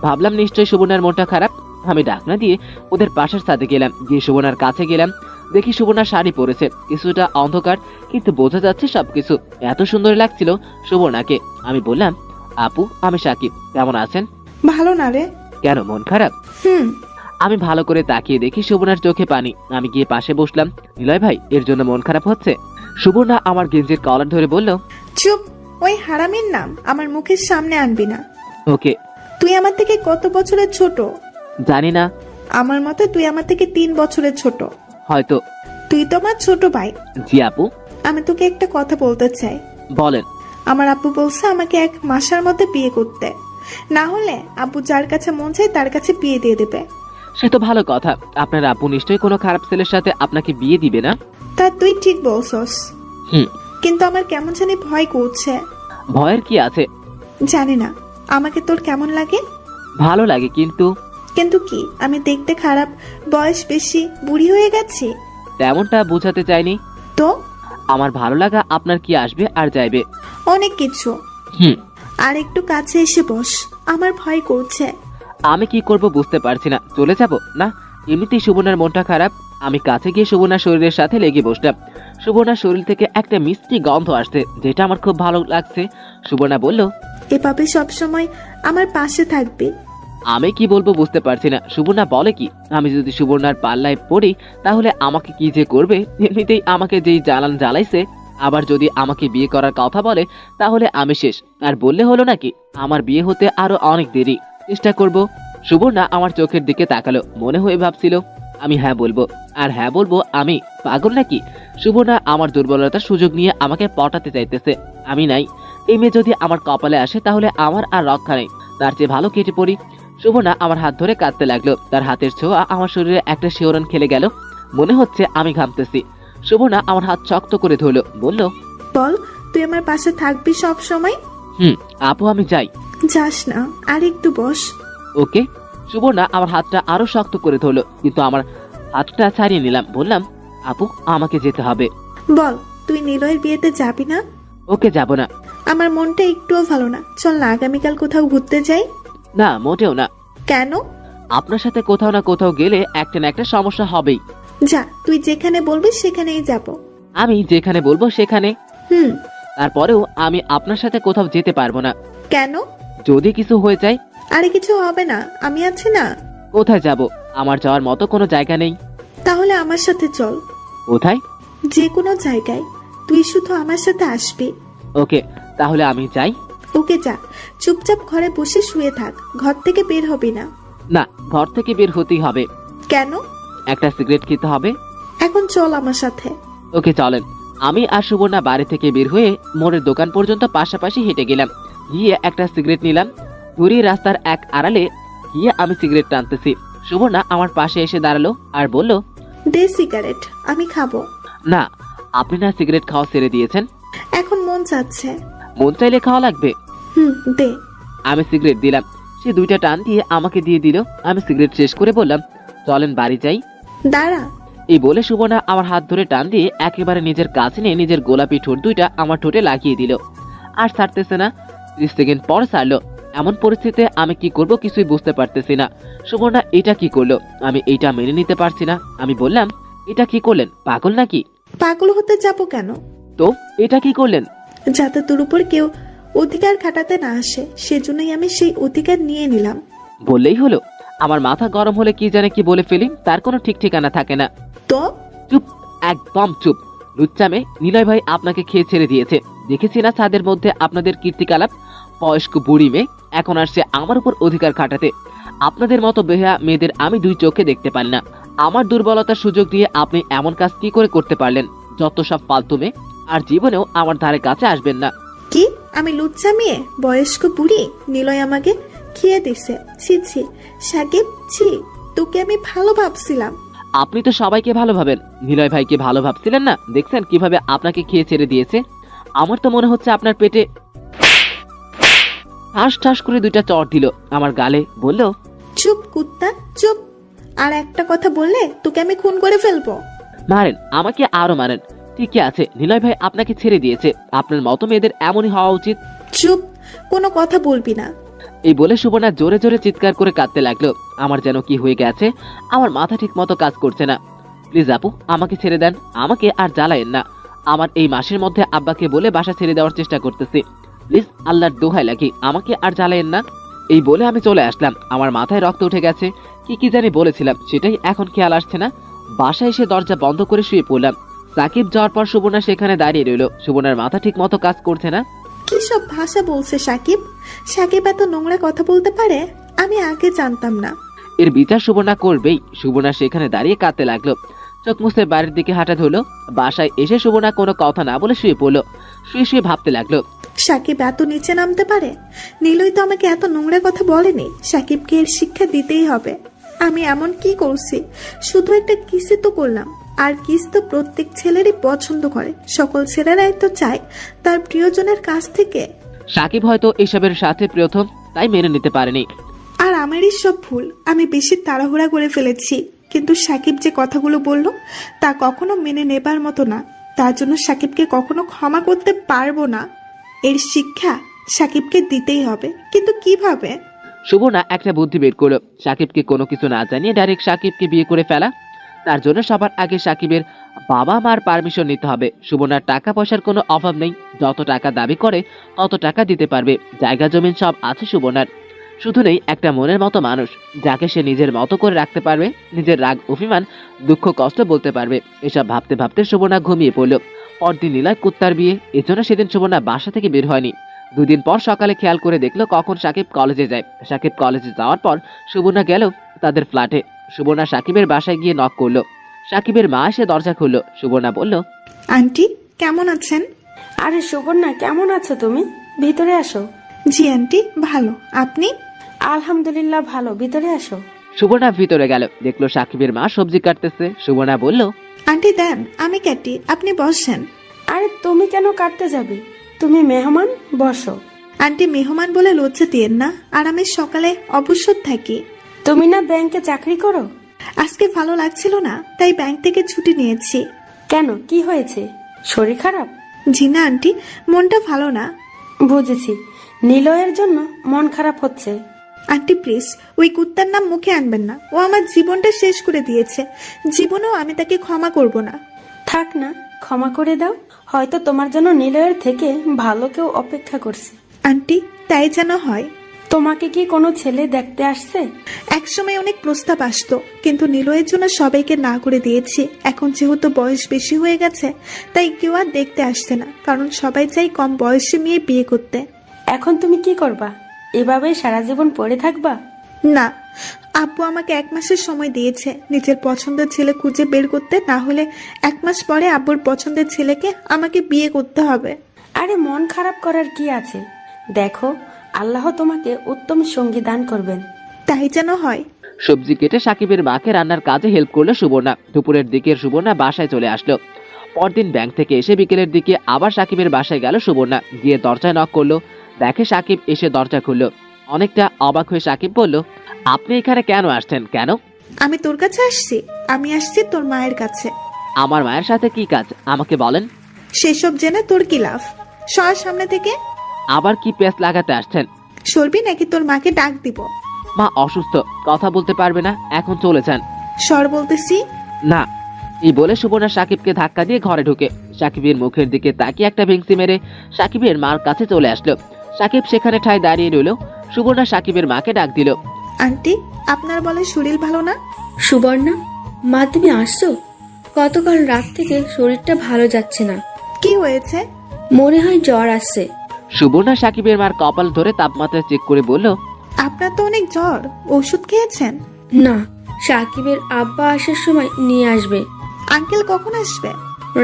ভাবলাম নিশ্চয়ই সুবর্ণার মনটা খারাপ। আমি ডাকনা দিয়ে ওদের পাশের ছাদে গেলাম। গিয়ে সুবর্ণার কাছে গেলাম। দেখি সুবর্ণা শাড়ি পরেছে, কিছুটা অন্ধকার কিন্তু বোঝা যাচ্ছে সবকিছু। এত সুন্দর লাগছিল সুবর্ণাকে। আমি বললাম, আপু আমি সাকিব, কেমন আছেন? ভালো না রে। কেন, মন খারাপ? আমি ভালো করে তাকিয়ে দেখি সুবর্ণার চোখে পানি। আমি গিয়ে পাশে বসলাম। নিলয় ভাই এর জন্য মন খারাপ হচ্ছে? সুবর্ণা আমার গেঞ্জির কলার ধরে বলল, চুপ। ওই হারামির নাম আমার মুখের সামনে আনবি না। ওকে। তুই আমার থেকে কত বছরের ছোট? জানি না। আমার মতে তুই আমার থেকে 3 বছরের ছোট। হয়তো। তুই তো আমার ছোট ভাই। জি আপু। আমি তোকে একটা কথা বলতে চাই। বলেন। আমার আপু বলছে আমাকে 1 মাসের মধ্যে বিয়ে করতে। না হলে আব্বু যার কাছে মন চায় তার কাছে বিয়ে দিয়ে দেবে। সে তো ভালো কথা, আপনার আব্বু নিশ্চয়ই কোনো খারাপ ছেলের সাথে আপনাকে বিয়ে দিবে না। তা তুই ঠিক বলছস, হুম। কিন্তু আমার কেমন জানি ভয় করছে। ভয়ের কি আছে? জানি না, আমাকে তোর কেমন লাগে? ভালো লাগে, কিন্তু কিন্তু কি, আমি দেখতে খারাপ, বয়স বেশি, বুড়ি হয়ে গেছি? তেমনটা বোঝাতে চাইনি। তো আমার ভালো লাগা আপনার কি আসবে আর যাইবে? অনেক কিছু। হুম। আর একটু কাছে এসে বস, আমার ভয় করছে। আমি কি করব বুঝতে পারছি না। চলে যাব না, এমনিতেই সুবর্ণার মনটা খারাপ। আমি কাছে গিয়ে সুবর্ণার শরীরের সাথে লেগে বসলাম। সুবর্ণার শরীর থেকে একটা মিষ্টি গন্ধ আসছে, যেটা আমার খুব ভালো লাগছে। সুবর্ণা বলল, এভাবে সবসময় আমার পাশে থাকবি। আমি কি বলবো বুঝতে পারছি না। সুবর্ণা বলে কি, আমি যদি সুবর্ণার পাল্লায় পড়ি তাহলে আমাকে কি যে করবে। এমনিতেই আমাকে যেই জ্বালান জ্বালাইছে, আবার যদি আমাকে বিয়ে করার কথা বলে তাহলে আমি শেষ। আর বললে হলো নাকি, আমার বিয়ে হতে আরো অনেক দেরি, চেষ্টা করব। সুবর্ণা আমার চোখের দিকে তাকালো, মনে হয়ে ভাবছিল আমি হ্যাঁ বলবো। আর হ্যাঁ বলবো, আমি পাগল নাকি? সুবর্ণা আমার দুর্বলতার সুযোগ নিয়ে আমাকে পটাতে চাইতেছে। আমি নাই, এই মেয়ে যদি আমার কপালে আসে তাহলে আমার আর রক্ষা নেই, তার চেয়ে ভালো কেটে পড়ি। সুবর্ণা আমার হাত ধরে কাঁদতে লাগলো। তার হাতের ছোঁয়া আমার শরীরে একটা শিহরণ খেলে গেল, মনে হচ্ছে আমি ঘামতেছি। সুবর্ণা আমার হাত শক্ত করে ধরলো, বলল, বল, তুই আমার পাশে থাকবি সব সময়? হুম আপু, আমি যাই। যাস না, আর একটু বস। ওকে। সুবর্ণা আমার হাতটা আরো শক্ত করে ধরলো, কিন্তু আমার হাতটা ছাড়িয়ে নিলাম। বললাম, আপু আমাকে যেতে হবে। বল, তুই নিলয়ের বিয়েতে যাবি না? ওকে, যাব না। আমার মনটা একটুও ভালো না, চল না আগামীকাল কোথাও ঘুরতে যাই। না, মোটেও না। কেন? আপনার সাথে কোথাও না কোথাও গেলে একটা না একটা সমস্যা হবেই। যা, তুই যেখানে বলবি সেখানেই যাব। আমি যেখানে বলবো সেখানে। হুম। তারপরেও আমি আপনার সাথে কোথাও যেতে পারবো না। কেন? যদি কিছু হয়ে যায়? আরে কিছু হবে না, আমি আছি না। কোথায় যাব? আমার যাওয়ার মতো কোনো জায়গা নেই। তাহলে আমার সাথে চল। কোথায়? যে কোনো জায়গায়, তুই শুধু আমার সাথে আসবি। ওকে, তাহলে আমি যাই। ওকে, যা। চুপচাপ ঘরে বসে শুয়ে থাক, ঘর থেকে বের হবি না। না, ঘর থেকে বের হতেই হবে। কেন? একটা সিগারেট খেতে হবে। এখন চল আমার সাথে। ওকে, চলেন। আমি আর সুবর্ণা বাড়ি থেকে বের হয়ে মোড়ের দোকান পর্যন্ত পাশাপাশি হেঁটে গেলাম। গিয়ে একটা সিগারেট নিলাম। ঘুরিয়ে রাস্তার এক আড়ালে গিয়ে আমি সিগারেট টানতেছি। সুবর্ণা আমার পাশে এসে দাঁড়ালো আর বলল, দে সিগারেট, আমি খাবো। না, আপনি না সিগারেট খাওয়া ছেড়ে দিয়েছেন? এখন মন চাচ্ছে। মন চাইলে খাওয়া লাগবে। হুম, দে। আমি সিগারেট দিলাম। সে দুইটা টান দিয়ে আমাকে দিয়ে দিল। আমি সিগারেট শেষ করে বললাম, চলেন বাড়ি যাই। দাঁড়া। এই বলে সুবর্ণা আমার হাত ধরে টান দিয়ে একেবারে নিজের কাছে নিয়ে নিজের গোলাপি ঠোঁট দুইটা আমার ঠোঁটে লাগিয়ে দিল। আর ছাড়তেছে না। 30 সেকেন্ড পর ছাড়লো। এমন পরিস্থিতিতে আমি কি করব কিছুই বুঝতে পারতেছি না। সুবর্ণা এটা কি করলো? আমি এইটা মেনে নিতে পারছি না। আমি বললাম, এটা কি করলেন? পাগল নাকি? পাগল হতে যাবো কেন? তো এটা কি করলেন? যাতে তোর উপর কেউ অধিকার খাটাতে না আসে, সেজন্যই আমি সেই অধিকার নিয়ে নিলাম। বললেই হলো? আমার মাথা গরম হলে কি জানে কি বলে ফেলি, তার কোনো ঠিক ঠিকানা থাকে না। তো চুপ, একদম চুপ। লুচ্চামে নিলয় ভাই আপনাকে খেয়ে ছেড়ে দিয়েছে। দেখেছি না ছাদের মধ্যে আপনাদের কীর্তিকলাপ। বয়স্ক বুড়ি মেয়ে এখন আসছে আমার উপর অধিকার খাটাতে। আপনাদের মতো বেহা মেয়েদের আমি দুই চোখে দেখতে পারি না। আমার দুর্বলতার সুযোগ দিয়ে আপনি এমন কাজ কি করে করতে পারলেন? যত সব ফালতু মেয়ে, আর জীবনেও আমার ধারে কাছে আসবেন না। কি, আমি লুচ্চা মেয়ে, বয়স্ক বুড়ি? নিলয় আমাকে খেয়ে দিছে। ছি ছি সাকিব, ছি। তোকে আমি ভালো ভাবছিলাম। আপনি তো সবাইকে ভালো ভাবেন, নিলয় ভাইকে ভালো ভাবছিলেন না? দেখছেন কিভাবে আপনাকে খেয়ে ছেড়ে দিয়েছে। আমার তো মনে হচ্ছে আপনার পেটে। ঠাস ঠাস করে দুইটা চড় দিল আমার গালে, বলল, চুপ কুত্তা, চুপ। আর একটা কথা বললে তোকে আমি খুন করে ফেলবো। মারেন, আমাকে আরো মারেন। ঠিকই আছে, নিলয় ভাই আপনাকে ছেড়ে দিয়েছে। আপনার মতো মেয়েদের এমনই হওয়া উচিত। চুপ, কোনো কথা বলবি না। এই বলে সুবর্ণা জোরে জোরে চিৎকার করে কাঁদতে লাগলো। আমার যেন কি হয়ে গেছে, আমার মাথা ঠিক মতো কাজ করছে না। প্লিজ আপু, আমাকে ছেড়ে দেন, আমাকে আর জ্বালায়েন না। আমার এই মাসের মধ্যে আব্বাকে বলে বাসা ছেড়ে দেওয়ার চেষ্টা করতেছি। প্লিজ, আল্লাহর দোহাই লাগি, আমাকে আর জ্বালায়েন না। এই বলে আমি চলে আসলাম। আমার মাথায় রক্ত উঠে গেছে। কি কি জানি বলেছিলাম সেটাই এখন খেয়াল আসছে না। বাসায় এসে দরজা বন্ধ করে শুয়ে পড়লাম। সাকিব যাওয়ার পর সুবর্ণা সেখানে দাঁড়িয়ে রইল। সুবর্ণার মাথা ঠিক মতো কাজ করছে না। কি সব ভাষা বলছে সাকিব? সাকিব এত নোংরা কথা বলতে পারে? আমি আগে জানতাম না। এর বিচার সুবর্ণা করবেই। সুবর্ণা সেখানে দাঁড়িয়ে কাঁদতে লাগলো। চোখ মুছে বাড়ির দিকে হাঁটা ধরলো। বাসায় এসে সুবর্ণা কোনো কথা না বলে শুয়ে পড়লো। শুয়ে শুয়ে ভাবতে লাগলো, সাকিব এত নিচে নামতে পারে? নীলই তো আমাকে এত নোংরা কথা বলেনি। সাকিবকে এর শিক্ষা দিতেই হবে। আমি এমন কি করছি? শুধু একটা কিসে তো করলাম, আর কিস তো প্রত্যেক ছেলেরই পছন্দ করে। সকল ছেলেরাই তো চায় তার প্রিয়জনের কাছ থেকে। সাকিব হয়তো এসবের সাথে প্রথম, তাই মেনে নিতে পারেনি। আর আমারই সব ভুল, আমি বেশি তাড়াহুড়া করে ফেলেছি। কিন্তু সাকিব যে কথাগুলো বলল তা কখনো মেনে নেবার মতো না। তার জন্য সাকিবকে কখনো ক্ষমা করতে পারবো না। এর শিক্ষা সাকিবকে দিতেই হবে, কিন্তু কিভাবে? সুবর্ণা একটা বুদ্ধি বের করলো। সাকিবকে কোনো কিছু না জানিয়ে ডাইরেক্ট সাকিবকে বিয়ে করে ফেলা। তার জন্য সবার আগে সাকিবের বাবা মার পারমিশন নিতে হবে। সুবর্ণার টাকা পয়সার কোনো অভাব নেই, যত টাকা দাবি করে তত টাকা দিতে পারবে। জায়গা জমিন সব আছে সুবর্ণার, শুধু নেই একটা মনের মতো মানুষ, যাকে সে নিজের মতো করে রাখতে পারবে, নিজের রাগ অভিমান দুঃখ কষ্ট বলতে পারবে। এসব ভাবতে ভাবতে সুবর্ণা ঘুমিয়ে পড়ল। পরদিন নিলয় কুত্তার বিয়ে, এজন্য সেদিন সুবর্ণা বাসা থেকে বের হয়নি। 2 দিন পর সকালে খেয়াল করে দেখলো কখন সাকিব কলেজে যায়। সাকিব কলেজে যাওয়ার পর সুবর্ণা গেল তাদের ফ্ল্যাটে। সুবর্ণা সাকিবের বাসায় গিয়ে নক করলো। সাকিবের মা এসে দরজা খুললো। সুবর্ণা বলল, আন্টি কেমন আছেন? আরে সুবর্ণা, কেমন আছো তুমি? ভিতরে আসো। জি আন্টি, ভালো। আপনি? আলহামদুলিল্লাহ ভালো, ভিতরে আসো। সুবর্ণা ভিতরে গেল, দেখলো সাকিবের মা সবজি কাটতেছে। সুবর্ণা বলল, আন্টি দেন, আমি কাটি, আপনি বসেন। আরে তুমি কেন কাটতে যাবে? তুমি মেহমান, বসো। আন্টি মেহমান বলে লজ্জা দিয়েন না, আর আমি সকালে অবসর থাকি। তুমি না ব্যাংকে চাকরি করো? আজকে ভালো লাগছিল না, তাই ব্যাংক থেকে ছুটি নিয়েছি। কেন, কি হয়েছে? শরীর খারাপ? জি না আন্টি, মনটা ভালো না। বুঝেছি, নিলয়ের জন্য মন খারাপ হচ্ছে। আন্টি প্লিজ ওই কুত্তার নাম মুখে আনবেন না। ও আমার জীবনটা শেষ করে দিয়েছে। জীবনেও আমি তাকে ক্ষমা করব না। থাক না, ক্ষমা করে দাও। হয়তো তোমার জন্য নিলয়ের থেকে ভালো কেউ অপেক্ষা করছে। আন্টি তাই যেন হয়। তোমাকে কি কোনো ছেলে দেখতে আসছে? একসময় অনেক প্রস্তাব আসতো, কিন্তু নিলয়ের জন্য সবাইকে না করে দিয়েছি। এখন যেহেতু বয়স বেশি হয়ে গেছে, তাই কেউ আর দেখতে আসছে না, কারণ সবাই চাই কম বয়সে মেয়ে বিয়ে করতে। এখন তুমি কি করবা? এভাবেই সারা জীবন পড়ে থাকবা? না, আব্বু আমাকে 1 মাসের সময় দিয়েছে নিজের পছন্দের ছেলে খুঁজে বের করতে। না হলে 1 মাস পরে আব্বুর পছন্দের ছেলেকে আমাকে বিয়ে করতে হবে। আরে মন খারাপ করার কি আছে? দেখো, আল্লাহ তোমাকে উত্তম সঙ্গী দান করবেন। তাই যেন হয়। সবজি কেটে সাকিবের মাকে রান্নার কাজে হেল্প করলো সুবর্ণা। দুপুরের দিকে সুবর্ণা বাসায় চলে আসলো। পরদিন ব্যাংক থেকে এসে বিকেলের দিকে আবার সাকিবের বাসায় গেল সুবর্ণা। গিয়ে দরজায় নক করলো। দেখে সাকিব এসে দরজা খুললো। অনেকটা অবাক হয়ে সাকিব বলল, আপনি এখানে কেন আসছেন? কেন? আমি তোর কাছে আসছি। আমি আসছি তোর মায়ের কাছে। আমার মায়ের সাথে কি কাজ আমাকে বলেন। সেসব জেনে তোর কি লাভ? সর সামনে থেকে। আবার কি পেস লাগাতে আসছেন? সরবি নাকি তোর মাকে ডাক দিব? মা অসুস্থ, কথা বলতে পারবে না, এখন চলে যান। সর বলতেছি। না। এই বলে সুবর্ণা সাকিবকে ধাক্কা দিয়ে ঘরে ঢুকে সাকিবের মুখের দিকে তাকিয়ে একটা ভেংসি মেরে সাকিবের মার কাছে চলে আসলো। সাকিব সেখানে ঠায় দাঁড়িয়ে রইল। সুবর্ণা সাকিবের মাকে ডাক দিল। আন্টি আপনার বলে শরীর ভালো না? সুবর্ণা, মা তুমি আসছো? গতকাল রাত থেকে শরীরটা ভালো যাচ্ছে না। কি হয়েছে? মনে হয় জ্বর আসছে। সুবর্ণা সাকিবের মার কপাল ধরে তাপমাত্রা চেক করে বলল, আপনার তো অনেক জ্বর, ওষুধ খেয়েছেন? না, সাকিবের আব্বা আসার সময় নিয়ে আসবে। আঙ্কেল কখন আসবে?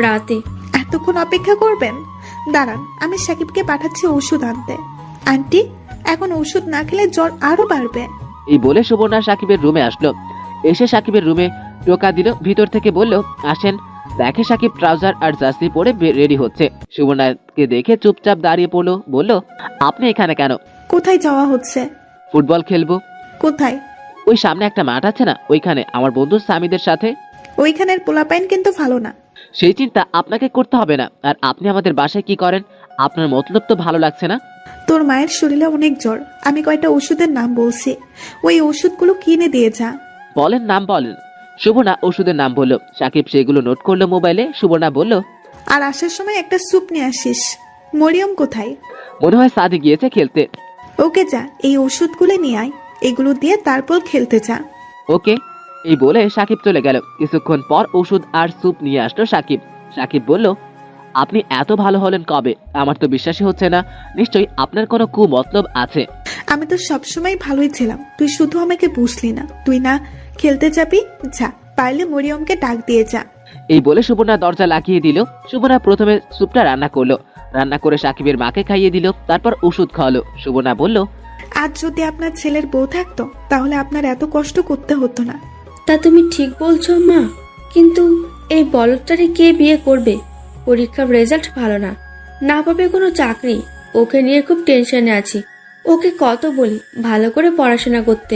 রাতে। এতক্ষণ অপেক্ষা করবেন? দাঁড়ান, আমি সাকিবকে পাঠাচ্ছি ওষুধ আনতে। আন্টি এখন ওষুধ না খেলে জ্বর আরো বাড়বে। এই বলে সুবর্ণা সাকিবের রুমে আসলো। এসে সাকিবের রুমে টোকা দিল। ভিতর থেকে বলল, আসেন। দেখে সাকিব ট্রাউজার আর জার্সি পরে রেডি হচ্ছে। সুবর্ণাকে দেখে চুপচাপ দাঁড়িয়ে পড়লো। বলল, আপনি এখানে কেন? কোথায় যাওয়া হচ্ছে? ফুটবল খেলবো। কোথায়? ওই সামনে একটা মাঠ আছে না, ওইখানে আমার বন্ধু সামিদের সাথে। ওইখানের পোলাপাইন কিন্তু ভালো না। সেই চিন্তা আপনাকে করতে হবে না। আর আপনি আমাদের বাসায় কি করেন? আপনার মতলব তো ভালো লাগছে না। তোর মায়ের শরীরে অনেক জ্বর, আমি কয়টা ওষুধের নাম বলছি, ওই ওষুধগুলো কিনে দিয়ে যা। বলেন, নাম বলেন। সুবর্ণা ওষুধের নাম বলল। সাকিব সেগুলো নোট করলো মোবাইলে। সুবর্ণা বলল, আর আসার সময় একটা স্যুপ নিয়ে আসিস। মরিয়ম কোথায়? মনে হয় সাদি গিয়েছে খেলতে। ওকে যা, এই ওষুধগুলো নিয়ে আয়, এগুলো দিয়ে তারপর খেলতে যা। ওকে। এই বলে সাকিব চলে গেল। কিছুক্ষণ পর ওষুধ আর স্যুপ নিয়ে আসলো সাকিব। সাকিব বলল, আপনি এত ভালো হলেন কবে? আমার তো বিশ্বাসই হচ্ছে না। নিশ্চয়ই আপনার কোনো কুমতলব আছে। আমি তো সবসময় ভালোই ছিলাম, তুই শুধু আমাকে বুঝলি না। তুই না খেলতে যাবি, যা, পারলে মরিয়মকে ডাক দিয়ে যা। এই বলে সুবর্ণা দরজা লাগিয়ে দিল। সুবর্ণা প্রথমে স্যুপটা রান্না করলো। রান্না করে সাকিবের মাকে খাইয়ে দিল, তারপর ওষুধ খাওয়ালো। সুবর্ণা বলল, আজ যদি আপনার ছেলের বউ থাকতো তাহলে আপনার এত কষ্ট করতে হতো না। তা তুমি ঠিক বলছো মা, কিন্তু এই বলদটারে কে বিয়ে করবে? পরীক্ষার রেজাল্ট ভালো না, না পাবে কোনো চাকরি। ওকে নিয়ে খুব টেনশনে আছি। ওকে কত বলি ভালো করে পড়াশোনা করতে,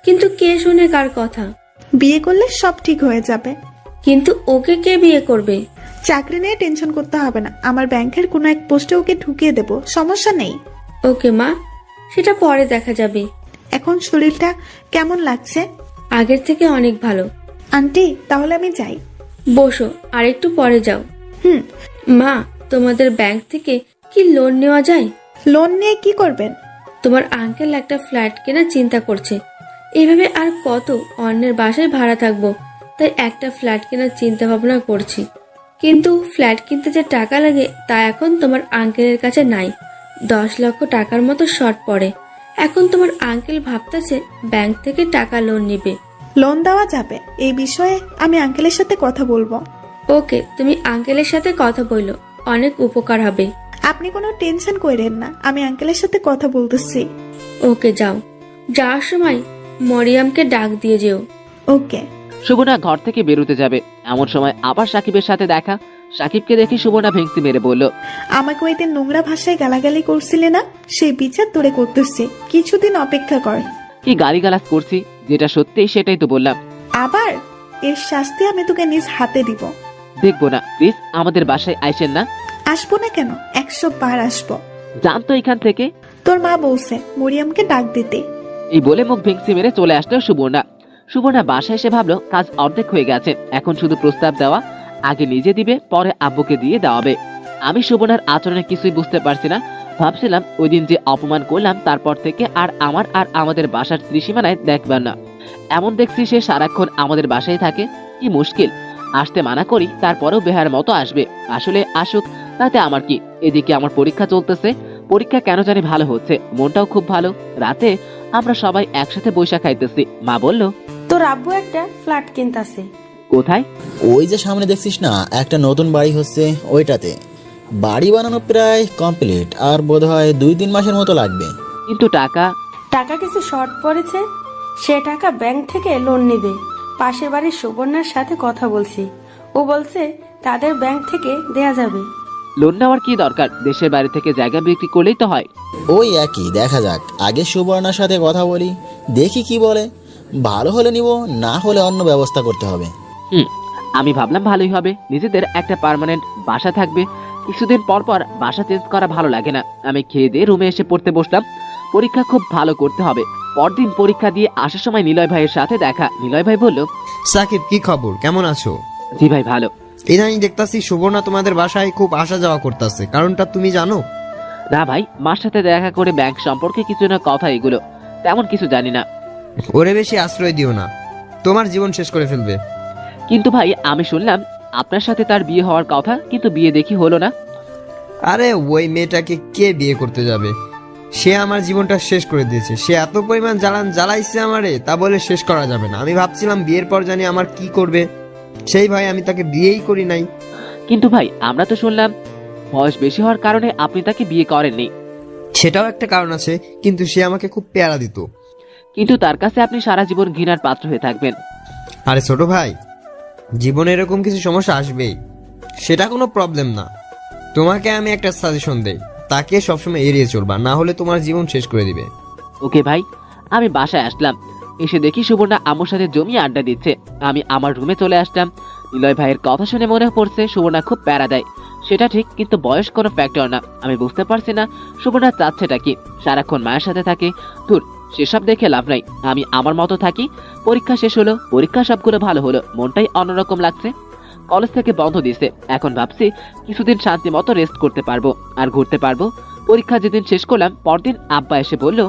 কিন্তু কে শোনে কার কথা? বিয়ে করলে সব ঠিক হয়ে যাবে। কিন্তু ওকে কে বিয়ে করবে? চাকরি নিয়ে টেনশন করতে হবে না, আমার ব্যাংকের কোনো এক পোস্টে ওকে ঢুকিয়ে দেব, সমস্যা নেই। ওকে মা, সেটা পরে দেখা যাবে। এখন শরীরটা কেমন লাগছে? আগের থেকে অনেক ভালো। আন্টি তাহলে আমি যাই। বসো, আর একটু পরে যাও। হুম। মা, তোমাদের ব্যাংক থেকে কি লোন নেওয়া যায়? লোন নিয়ে কি করবেন? তোমার আঙ্কেল একটা ফ্ল্যাট কেনার চিন্তা করছে। এইভাবে আর কত অন্যের বাসায় ভাড়া থাকবো, তাই একটা ফ্ল্যাট কেনার চিন্তা ভাবনা করছি। কিন্তু ফ্ল্যাট কিনতে যে টাকা লাগে তা এখন তোমার আঙ্কেলের কাছে নাই। 10 লক্ষ টাকার মতো শর্ট পড়ে। এখন তোমার আঙ্কেল ভাবতেছে ব্যাংক থেকে টাকা লোন নেবে। লোন দেওয়া যাবে, এই বিষয়ে আমি আঙ্কেলের সাথে কথা বলবো। ওকে, তুমি আঙ্কেলের সাথে কথা বললো, অনেক উপকার হবে। আপনি কোনো টেনশন করেন না, আমি আঙ্কেলের সাথে কথা বলতেছি। ওকে, যাও। যাওয়ার সময় মরিয়মকে ডাক দিয়ে যেও। ওকে। সুবর্ণা ঘর থেকে বেরোতে যাবে, এমন সময় আবার সাকিবের সাথে দেখা। সাকিবকে দেখে সুবর্ণা ভেঙচি মেরে বলল, আমাকে ওই দিন নোংরা ভাষায় গালাগালি করছিলে না, সেই বিচার তোরে করতেছি, কিছুদিন অপেক্ষা কর। কি গালিগালাজ করছি? যেটা সত্যি সেটাই তো বললাম। আবার এর শাস্তি আমি তোকে নিজ হাতে দিব। দেখবো না, প্লিজ আমাদের বাসায় আইসেন না। আসবো না কেন, 100 বার আসবো। জান তো এখান থেকে। তোর মা বলছে মরিয়মকে ডাক দিতে। এই বলে মুখ ভেঙচি মেরে চলে আসলো সুবর্ণা। সুবর্ণা বাসায় এসে ভাবলো কাজ অর্ধেক হয়ে গেছে, এখন শুধু প্রস্তাব দেওয়া। আগে নিজে দিবে, পরে আব্বুকে দিয়ে দেওয়াবে। আমি সুবর্ণার আচরণে কিছুই বুঝতে পারছি না। ভাবছিলাম ওই দিন যে অপমান করলাম তারপর থেকে আর আমাদের বাসার ত্রিসীমানায় দেখবার না। এমন দেখছি সে সারাক্ষণ আমাদের বাসায় থাকে। কি মুশকিল, আসতে মানা করি তারপরেও বেহার মতো আসবে। আসলে আসুক, তাতে আমার কি। এদিকে আমার পরীক্ষা চলতেছে, পরীক্ষা কেন জানি ভালো হচ্ছে, মনটাও খুব ভালো। রাতে আমরা সবাই একসাথে বৈশা খাইতেছি। মা বলল, তোর আব্বু একটা ফ্ল্যাট কিনতাছে। কোথায়? ওই যে সামনে দেখছিস না, একটা নতুন বাড়ি হচ্ছে ওইটাতে। বাড়ি বানানো প্রায় কমপ্লিট, আর বোধহয় 2-3 মাসের মতো লাগবে। কিন্তু টাকা? টাকা কিছু শর্ট পড়েছে, সে টাকা ব্যাংক থেকে লোন নেবে। পাশের বাড়ির সুবর্ণার সাথে কথা বলছি, ও বলছে তাদের ব্যাংক থেকে দেয়া যাবে। লোন নেওয়ার কি দরকার? দেশের বাইরে থেকে জায়গা বিক্রি করলেই তো হয়। ওই একই, দেখা যাক। আগে সুবর্ণার সাথে কথা বলি, দেখি কি বলে। ভালো হলে নিব, না হলে অন্য ব্যবস্থা করতে হবে। আমি ভাবলাম ভালোই হবে, নিজেদের একটা পার্মানেন্ট বাসা থাকবে। কিছুদিন পর পর বাসা চেঞ্জ করা ভালো লাগে না। আমি খেয়ে দিয়ে রুমে এসে পড়তে বসলাম। পরীক্ষা খুব ভালো করতে হবে। পরদিন পরীক্ষা দিয়ে আসার সময় নিলয় ভাইয়ের সাথে দেখা। নিলয় ভাই বলল, সাকিব কি খবর, কেমন আছো? জি ভাই ভালো। ইদানিং দেখতাছি সুবর্ণা তোমাদের বাসায় খুব আসা যাওয়া করতেছে, কারণটা তুমি জানো? না ভাই, মার সাথে দেখা করে ব্যাংক সম্পর্কে কিছু না কথা, এগুলো তেমন কিছু জানি না। ওরে বেশি আশ্রয় দিও না, তোমার জীবন শেষ করে ফেলবে। কিন্তু ভাই আমি শুনলাম আপনার সাথে তার বিয়ে হওয়ার কথা, কিন্তু বিয়ে দেখি হলো না। আরে ওই মেয়েটাকে কে বিয়ে করতে যাবে? সে আমার জীবনটা শেষ করে দিয়েছে। সে এত পরিমাণ জ্বালাইছে আমারে, তা বলে শেষ করা যাবে না। আমি ভাবছিলাম বিয়ের পর জানি আমার কি করবে, সেই ভাই আমি তাকে বিয়েই করি নাই। কিন্তু ভাই আমরা তো শুনলাম বয়স বেশি হওয়ার কারণে আপনি তাকে বিয়ে করেননি। সেটাও একটা কারণ আছে, কিন্তু সে আমাকে খুব পেয়ারা দিত। কিন্তু তার কাছে আপনি সারা জীবন ঘৃণার পাত্র হয়ে থাকবেন। আরে ছোট ভাই, জীবনে এরকম কিছু সমস্যা আসবেই, সেটা কোনো প্রবলেম না। তোমাকে আমি একটা সাজেশন দেই, তাকে সবসময় এড়িয়ে চলবা, না হলে তোমার জীবন শেষ করে দিবে। ওকে ভাই। আমি বাসায় আসলাম, এসে দেখি সুবর্ণা আম্মুর সাথে জমিয়ে আড্ডা দিচ্ছে। আমি আমার রুমে চলে আসলাম। নিলয় ভাইয়ের কথা শুনে মনে পড়ছে সুবর্ণা খুব প্যারা দেয়। সেটা ঠিক, কিন্তু বয়স কোনো ফ্যাক্টর না। আমি বুঝতে পারছি না সুবর্ণা চাচ্ছেটা কি। সারাক্ষণ মায়ের সাথে থাকে, ধুর সেসব দেখে লাভ নাই। আমি আমার মতো থাকি। পরীক্ষা শেষ হলো, পরীক্ষা সবগুলো ভালো হলো, মনটাই অন্যরকম লাগছে। কলেজ থেকে বন্ধ দিছে, এখন ভাবছি কিছুদিন শান্তি মতো রেস্ট করতে পারবো আর ঘুরতে পারবো। পরীক্ষা যেদিন শেষ করলাম পরদিন আব্বা এসে বলল,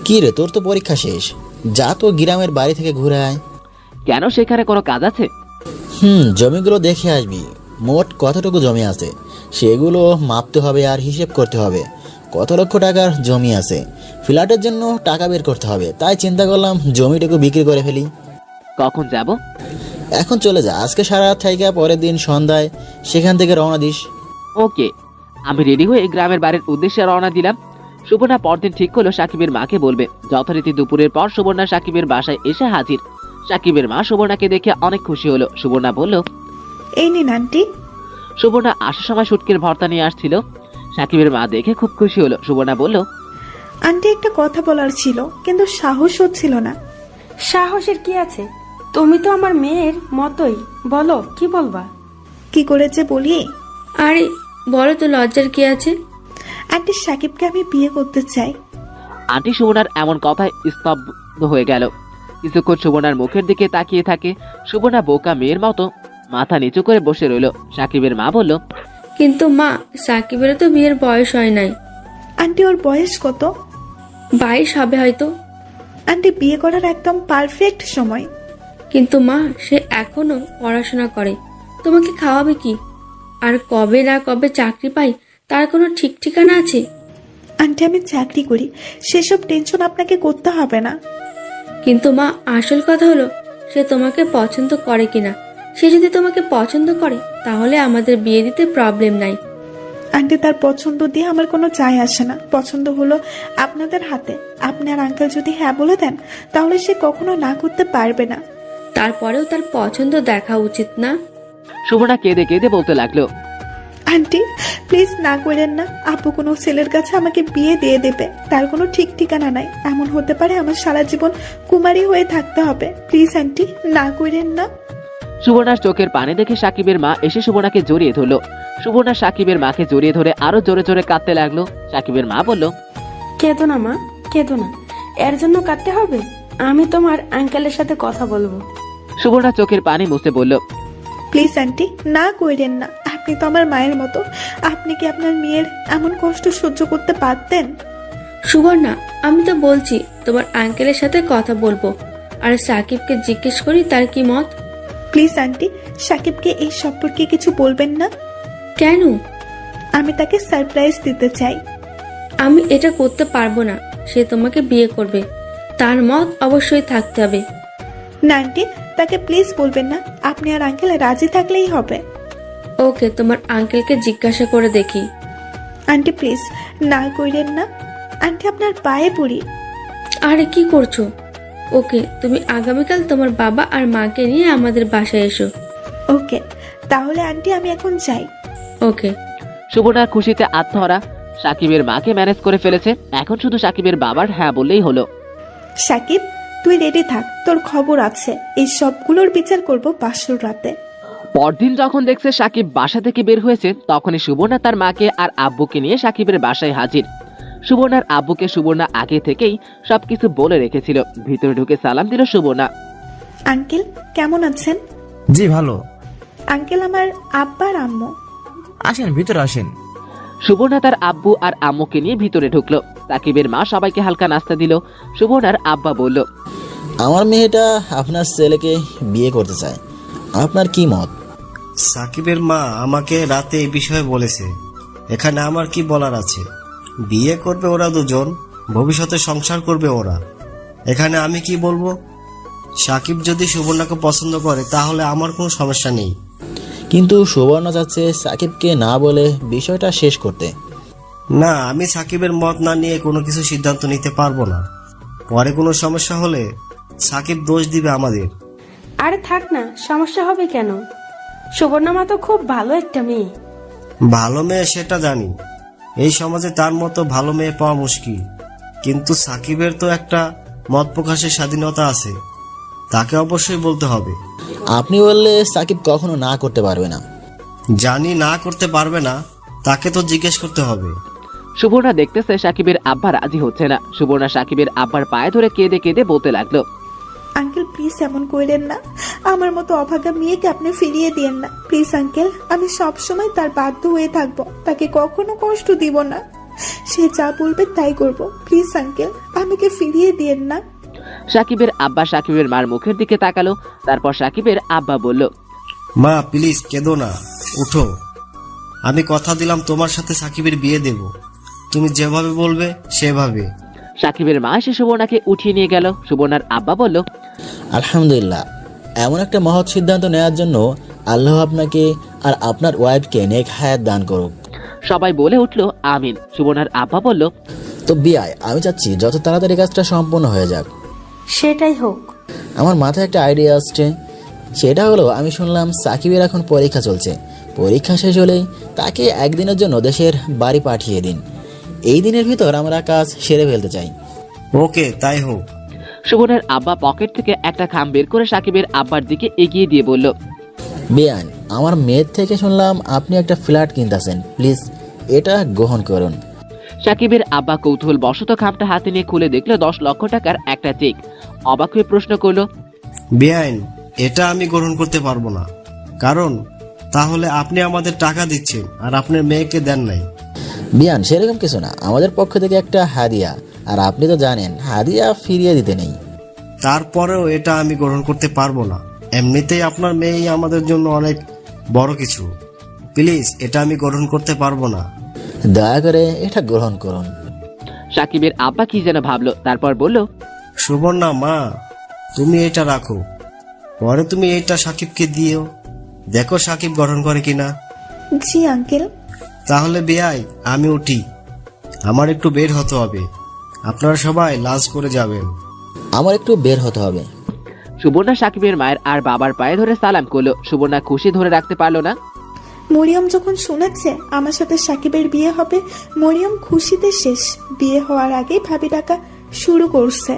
কি রে, তোর তো পরীক্ষা শেষ, যা তো গ্রামের বাড়ি থেকে ঘুরে আয়। কেন, সেখানে কোনো কাজ আছে? জমিগুলো দেখে আসবি। মোট কতটুকু জমি আছে সেগুলো মাপতে হবে আর হিসেব করতে হবে। কত লক্ষ টাকার জমি আছে, ফ্ল্যাটের জন্য টাকা বের করতে হবে। তাই চিন্তা করলাম জমিটুকু বিক্রি করে ফেলি। কখন যাব? এখন চলে যা, আজকে সারা রাত থাইকা পরের দিন সন্ধ্যায় সেখান থেকে রওনা দিস। ওকে। আমি রেডি হয়ে গ্রামের বাড়ির উদ্দেশ্যে রওনা দিলাম। সুবর্ণা পরদিন ঠিক করলো সাকিবের মাকে বলবে। যথারীতি দুপুরের পর সুবর্ণা সাকিবের বাসায় এসে হাজির। সাকিবের মা সুবর্ণাকে দেখে অনেক খুশি হলো। সুবর্ণা বলল, এই নিন আন্টি। সুবর্ণা আসার সময় শুটকির ভর্তা নিয়ে আসছিল। সাকিবের মা দেখে খুব খুশি হলো। সুবর্ণা বলল, আন্টি একটা কথা বলার ছিল, কিন্তু সাহস হচ্ছিল না। সাহসের কি আছে? তুমি তো আমার মেয়ের মতোই, বলো কি বলবা। কি করেছে বলি? আরে বলো তো, লজ্জার কি আছে? আন্টি, সাকিবকে আমি বিয়ে করতে চাই। আন্টি সুবর্ণার এমন কথায় স্তব্ধ হয়ে গেল। কিছুক্ষণ সুবর্ণার মুখের দিকে তাকিয়ে থাকে। সুবর্ণা বোকা মেয়ের মতো মাথা নিচু করে বসে রইল। সাকিবের মা বলল, কিন্তু মা, সাকিবের তো বিয়ের বয়স হয় নাই। আন্টি, ওর বয়স কত? 22 হবে হয়তো। আন্টি, বিয়ে করার একদম পারফেক্ট সময়। কিন্তু মা, সে এখনো পড়াশোনা করে, তোমাকে খাওয়াবে কি? আর কবে না কবে চাকরি পাই তার কোনো ঠিক ঠিকানা আছে? আন্টি, আমি চাকরি করি, সেসব টেনশন আপনাকে করতে হবে না। কিন্তু মা, আসল কথা হলো সে তোমাকে পছন্দ করে কিনা। সে যদি তোমাকে পছন্দ করে তাহলে আমাদের বিয়ে দিতে প্রবলেম নাই। আন্টি, তার পছন্দ দিয়ে আমার কোনো যায় আসে না। পছন্দ হলো আপনাদের হাতে। আপনি আর আঙ্কেল যদি হ্যাঁ বলে দেন, তাহলে সে কখনো না করতে পারবে না। তারপরেও তার পছন্দ দেখা উচিত না? সুবর্ণা কেঁদে কেঁদে বলতে লাগলো, আন্টি, প্লিজ না করেন না। আপু কোনো ছেলের কাছে আমাকে বিয়ে দিয়ে দেবে, তার কোনো ঠিক ঠিকানা নাই। এমন হতে পারে আমার সারা জীবন কুমারী হয়ে থাকতে হবে। প্লিজ আন্টি, না করেন না। সুবর্ণার চোখের পানি দেখে সাকিবের মা এসে সুবর্ণাকে জড়িয়ে ধরলো। সুবর্ণা সাকিবের মাকে জড়িয়ে ধরে আরো জোরে জোরে কাঁদতে লাগলো। সাকিবের মা বলল, কেঁদো না মা, কেঁদো না। এর জন্য কাঁদতে হবে? আমি তোমার আঙ্কেলের সাথে কথা বলবো। সুবর্ণা চোখের পানি মুছতে বলল, প্লিজ আন্টি, না করেন না। আপনি তো আমার মায়ের মতো। আপনি কি আপনার মেয়ের এমন কষ্ট সহ্য করতে পারতেন? সুবর্ণা, আমি তো বলছি তোমার আঙ্কেলের সাথে কথা বলবো, আর সাকিবকে জিজ্ঞেস করি তার কি মত। প্লিজ আন্টি, সাকিবকে এই সম্পর্কে কিছু বলবেন না। কেন? আমি তাকে সারপ্রাইজ দিতে চাই। আমি এটা করতে পারবো না। সে তোমাকে বিয়ে করবে, তার মত অবশ্যই থাকতে হবে। না আন্টি, তাকে প্লিজ বলবেন না। আপনি আর আঙ্কেল রাজি থাকলেই হবে। ওকে, তোমার আঙ্কেলকে জিজ্ঞাসা করে দেখি। আন্টি প্লিজ, না করেন না। আন্টি, আপনার পায়ে পড়ি। আরে কি করছো? ওকে, তুমি আগামীকাল তোমার বাবা আর মাকে নিয়ে আমাদের বাসায় এসো। ওকে, তাহলে আন্টি আমি এখন যাই। ওকে। সুবর্ণার খুশিতে আত্মহারা। সাকিবের মাকে ম্যানেজ করে ফেলেছে। এখন শুধু সাকিবের বাবার হ্যাঁ বললেই হলো। সাকিব, তুই রেডি থাক, তোর খবর আছে। এই সবগুলোর বিচার করব বাসর রাতে। পরদিন যখন দেখছে সাকিব বাসা থেকে বের হয়েছে, তখনই সুবর্ণা তার মাকে আর আব্বুকে নিয়ে সাকিবের বাসায় হাজির। সুবর্ণার আব্বুকে সুবর্ণা আগে থেকেই সবকিছু বলে রেখেছিল। ভিতরে ঢুকে সালাম দিল সুবর্ণা। আঙ্কেল, কেমন আছেন? জি ভালো। আঙ্কেল, আমার আব্বা আর আম্মু। আসেন, ভিতরে আসেন। সুবর্ণা তার আব্বু আর আম্মুকে নিয়ে ভিতরে ঢুকলো। সাকিবের মা সবাইকে হালকা নাস্তা দিল। সুবর্ণার আব্বা বলল, আমার মেয়েটা আপনার ছেলেকে বিয়ে করতে চায়, আপনার কি মত? সাকিবের মা আমাকে রাতে এই বিষয়ে বলেছে। এখানে আমার কি বলার আছে? বিয়ে করবে ওরা দুজন, ভবিষ্যতে সংসার করবে ওরা। এখানে আমি কি বলবো? সাকিব যদি সুবর্ণাকে পছন্দ করে তাহলে আমার কোনো সমস্যা নেই। কিন্তু সুবর্ণ চাচ্ছে সাকিবকে না বলে বিষয়টা শেষ করতে। না, আমি সাকিবের মত না নিয়ে কোনো কিছু সিদ্ধান্ত নিতে পারবো না। পরে কোনো সমস্যা হলে সাকিব দোষ দিবে আমাদের। আরে থাক না, সমস্যা হবে কেন? সুবর্ণা মা তো খুব ভালো একটা মেয়ে। ভালো মেয়ে সেটা জানি, এই সমাজে তার মতো ভালো মেয়ে পাওয়া মুশকিল। কিন্তু সাকিবের তো একটা মত প্রকাশের স্বাধীনতা আছে, তাকে অবশ্যই বলতে হবে। আপনি বললে সাকিব কখনো না করতে পারবে না। জানি না করতে পারবে না, তাকে তো জিজ্ঞেস করতে হবে। সুবর্ণা দেখতেছে সাকিবের আব্বা রাজি হচ্ছে না। সুবর্ণা সাকিবের আব্বার পায়ে ধরে কেঁদে কেঁদে বলতে লাগলো, আঙ্কেল প্লিজ এমন করেন না। আমার মতো অভাগা মেয়েকে আপনি ফিরিয়ে দিয়েন না প্লিজ আঙ্কেল। আমি সব সময় তার বাধ্য হয়ে থাকবো, তাকে কখনো কষ্ট দিব না। সে যা বলবে তাই করব। প্লিজ আঙ্কেল, আমাকে ফিরিয়ে দিয়েন না। সাকিবের আব্বা সাকিবের মার মুখের দিকে তাকালো। তারপর সাকিবের আব্বা বলল, মা প্লিজ কেঁদো না, উঠো। আমি কথা দিলাম তোমার সাথে সাকিবের বিয়ে দেব, তুমি যেভাবে বলবে সেভাবে। সাকিবের মা এসে সুবর্ণাকে উঠিয়ে নিয়ে গেল। সুবর্ণার আব্বা বলল, আলহামদুলিল্লাহ, এমন একটা মহৎ সিদ্ধান্ত নেওয়ার জন্য আল্লাহ আপনাকে আর আপনার ওয়াইফকে নেক হায়াত দান করুক। সবাই বলে উঠল আমিন। সুবর্ণার আব্বা বলল, তো বিয়াই আমি চাচ্ছি যত তাড়াতাড়ি কাজটা সম্পূর্ণ হয়ে যাক। সেটাই হোক। আমার মাথায় একটা আইডিয়া আসছে, সেটা হলো আমি শুনলাম সাকিবের এখন পরীক্ষা চলছে। পরীক্ষা শেষ হলেই তাকে একদিনের জন্য দেশের বাড়ি পাঠিয়ে দিন। এই দিনের ভিতর আমরা কাজ সেরে ফেলতে চাই। ওকে, তাই হোক। সুবর্ণার আব্বা পকেট থেকে একটা খাম বের করে সাকিবের আব্বার দিকে এগিয়ে দিয়ে বলল, বেআইন, আমার মেয়ের থেকে শুনলাম আপনি একটা ফ্ল্যাট কিনতেছেন, প্লিজ এটা গ্রহণ করুন। সাকিবের আব্বা কৌতূহল বশত খামটা হাতে নিয়ে খুলে দেখলো 10 লক্ষ টাকার একটা চেক। অবাক হয়ে প্রশ্ন করলো, বেআইন, এটা আমি গ্রহণ করতে পারবো না। কারণ তাহলে আপনি আমাদের টাকা দিচ্ছেন আর আপনার মেয়েকে দেন নাই। বিয়ান, সেরকম কিছু না, আমাদের পক্ষ থেকে একটা হাদিয়া, আর আপনি তো জানেন হাদিয়া ফিরিয়ে দিতে নেই। তারপরেও এটা আমি গ্রহণ করতে পারবো না। এমনিতেই আপনার মেয়েই আমাদের জন্য অনেক বড় কিছু। প্লিজ, এটা আমি গ্রহণ করতে পারবো না। দয়া করে এটা গ্রহণ করুন। সাকিবের আব্বা কি যেন ভাবলো, তারপর বলল, সুবর্ণা মা, তুমি এটা রাখো, পরে তুমি এটা সাকিবকে দিও, দেখো সাকিব গ্রহণ করে কিনা। জি আঙ্কেল। তাহলে বেয়াই আমি উঠি, আমার একটু বের হতে হবে। আপনারা সবাই লাঞ্চ করে যাবেন। আমার একটু বের হতে হবে। সুবর্ণা সাকিবের মায়ের আর বাবার পায়ে ধরে সালাম করলো। সুবর্ণা খুশি ধরে রাখতে পারলো না। মরিয়ম যখন শুনেছে আমার সাথে সাকিবের বিয়ে হবে, মরিয়ম খুশিতে শেষ। বিয়ে হওয়ার আগেই ভাবি ডাকা শুরু করছে।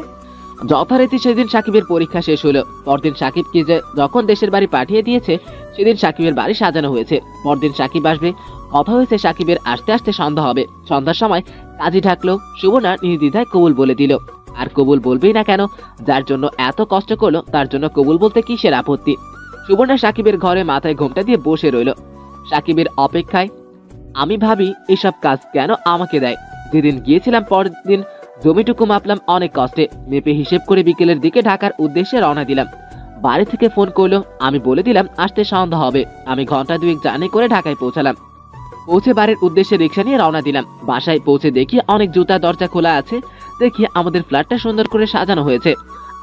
যথারীতি সেদিন সাকিবের পরীক্ষা শেষ হলো। পরদিন সাকিবকে যখন দেশের বাড়ি পাঠিয়ে দিয়েছে, সেদিন সাকিবের বাড়ি সাজানো হয়েছে। পরদিন সাকিব আসবে, কথা হয়েছে সাকিবের আসতে আসতে সন্ধ্যা হবে। সন্ধ্যার সময় কাজী ঢাকলো। সুবর্ণা নির্দ্বিধায় কবুল বলে দিল। আর কবুল বলবেই না কেন, যার জন্য এত কষ্ট করলো তার জন্য কবুল বলতে কিসের আপত্তি। সুবর্ণা সাকিবের ঘরে মাথায় ঘোমটা দিয়ে বসে রইল সাকিবের অপেক্ষায়। আমি ভাবি এসব কাজ কেন আমাকে দেয়। যেদিন গিয়েছিলাম পরের দিন জমিটুকু মাপলাম অনেক কষ্টে। মেপে হিসেব করে বিকেলের দিকে ঢাকার উদ্দেশ্যে রওনা দিলাম। বাড়ি থেকে ফোন করলো, আমি বলে দিলাম আসতে সন্ধ্যা হবে। আমি ঘন্টা 2 জার্নি করে ঢাকায় পৌঁছালাম। পৌঁছে বাড়ির উদ্দেশ্যে রিক্সা নিয়ে রওনা দিলাম। বাসায় পৌঁছে দেখি অনেক জুতা দরজা খোলা আছে। দেখি আমাদের ফ্ল্যাটটা সুন্দর করে সাজানো হয়েছে।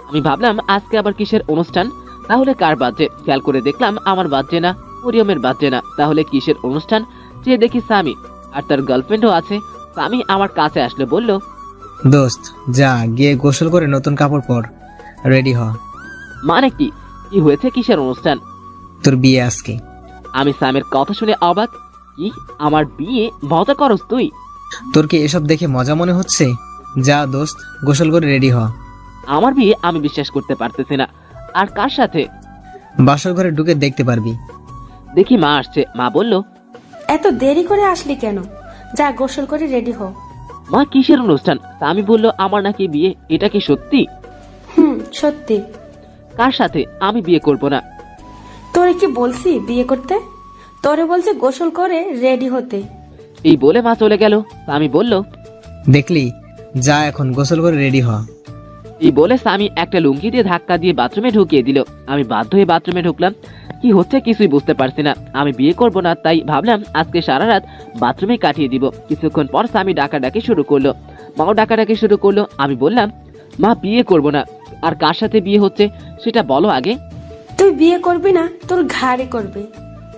আমি ভাবলাম আজকে আবার কিসের অনুষ্ঠান, তাহলে কার বাজে। খেয়াল করে দেখলাম আমার বাজে না, মরিয়মের বাজে না। তাহলে কিসের অনুষ্ঠান? যে দেখি সামি আর তার গার্লফ্রেন্ডও আছে। সামি আমার কাছে আসলে বলল, দোস্ত যা গিয়ে গোসল করে নতুন কাপড় পর, রেডি হ। মানে কি? কি হয়েছে? কিসের অনুষ্ঠান? তোর বিয়ে আজকে। আমি সামের কথা শুনে অবাক। কি, আমার বিয়ে? মজা করস তুই? তোর কি এসব দেখে মজা মনে হচ্ছে? যা দোস্ত গোসল করে রেডি হ। আমার বিয়ে? আমি বিশ্বাস করতে পারতেছি না। আর কার সাথে? বাসর ঘরে ঢুকে দেখতে পারবি। দেখি মা আসছে। মা বলল, এত দেরি করে আসলি কেন? যা গোসল করে রেডি হও। মা কিসের অনুষ্ঠান? আমি বলল আমার নাকি বিয়ে। এটা কি সত্যি? সত্যি। কার সাথে? আমি বিয়ে করব না। তোরে কি বলছি বিয়ে করতে? তোরে বলছে গোসল করে রেডি হতে। এই বলে মা চলে গেল। আমি বলল, দেখলি, যা এখন গোসল করে রেডি হ। এই বলে স্বামী একটা লুঙ্গি দিয়ে ধাক্কা দিয়ে বাথরুমে ঢুকিয়ে দিল। আমি বাধ্য হয়ে বাথরুমে ঢুকলাম। কি হচ্ছে কিছুই বুঝতে পারছি না। আমি বিয়ে করব না, তাই ভাবলাম আজকে সারা রাত বাথরুমে কাটিয়ে দিব। কিছুক্ষণ পর স্বামী ডাকাডাকি শুরু করলো। মাও ডাকাডাকি শুরু করলো। আমি বললাম, মা বিয়ে করব না। আর কার সাথে বিয়ে হচ্ছে সেটা বলো আগে। তুই বিয়ে করবি না, তোর ঘাড়ে করবে।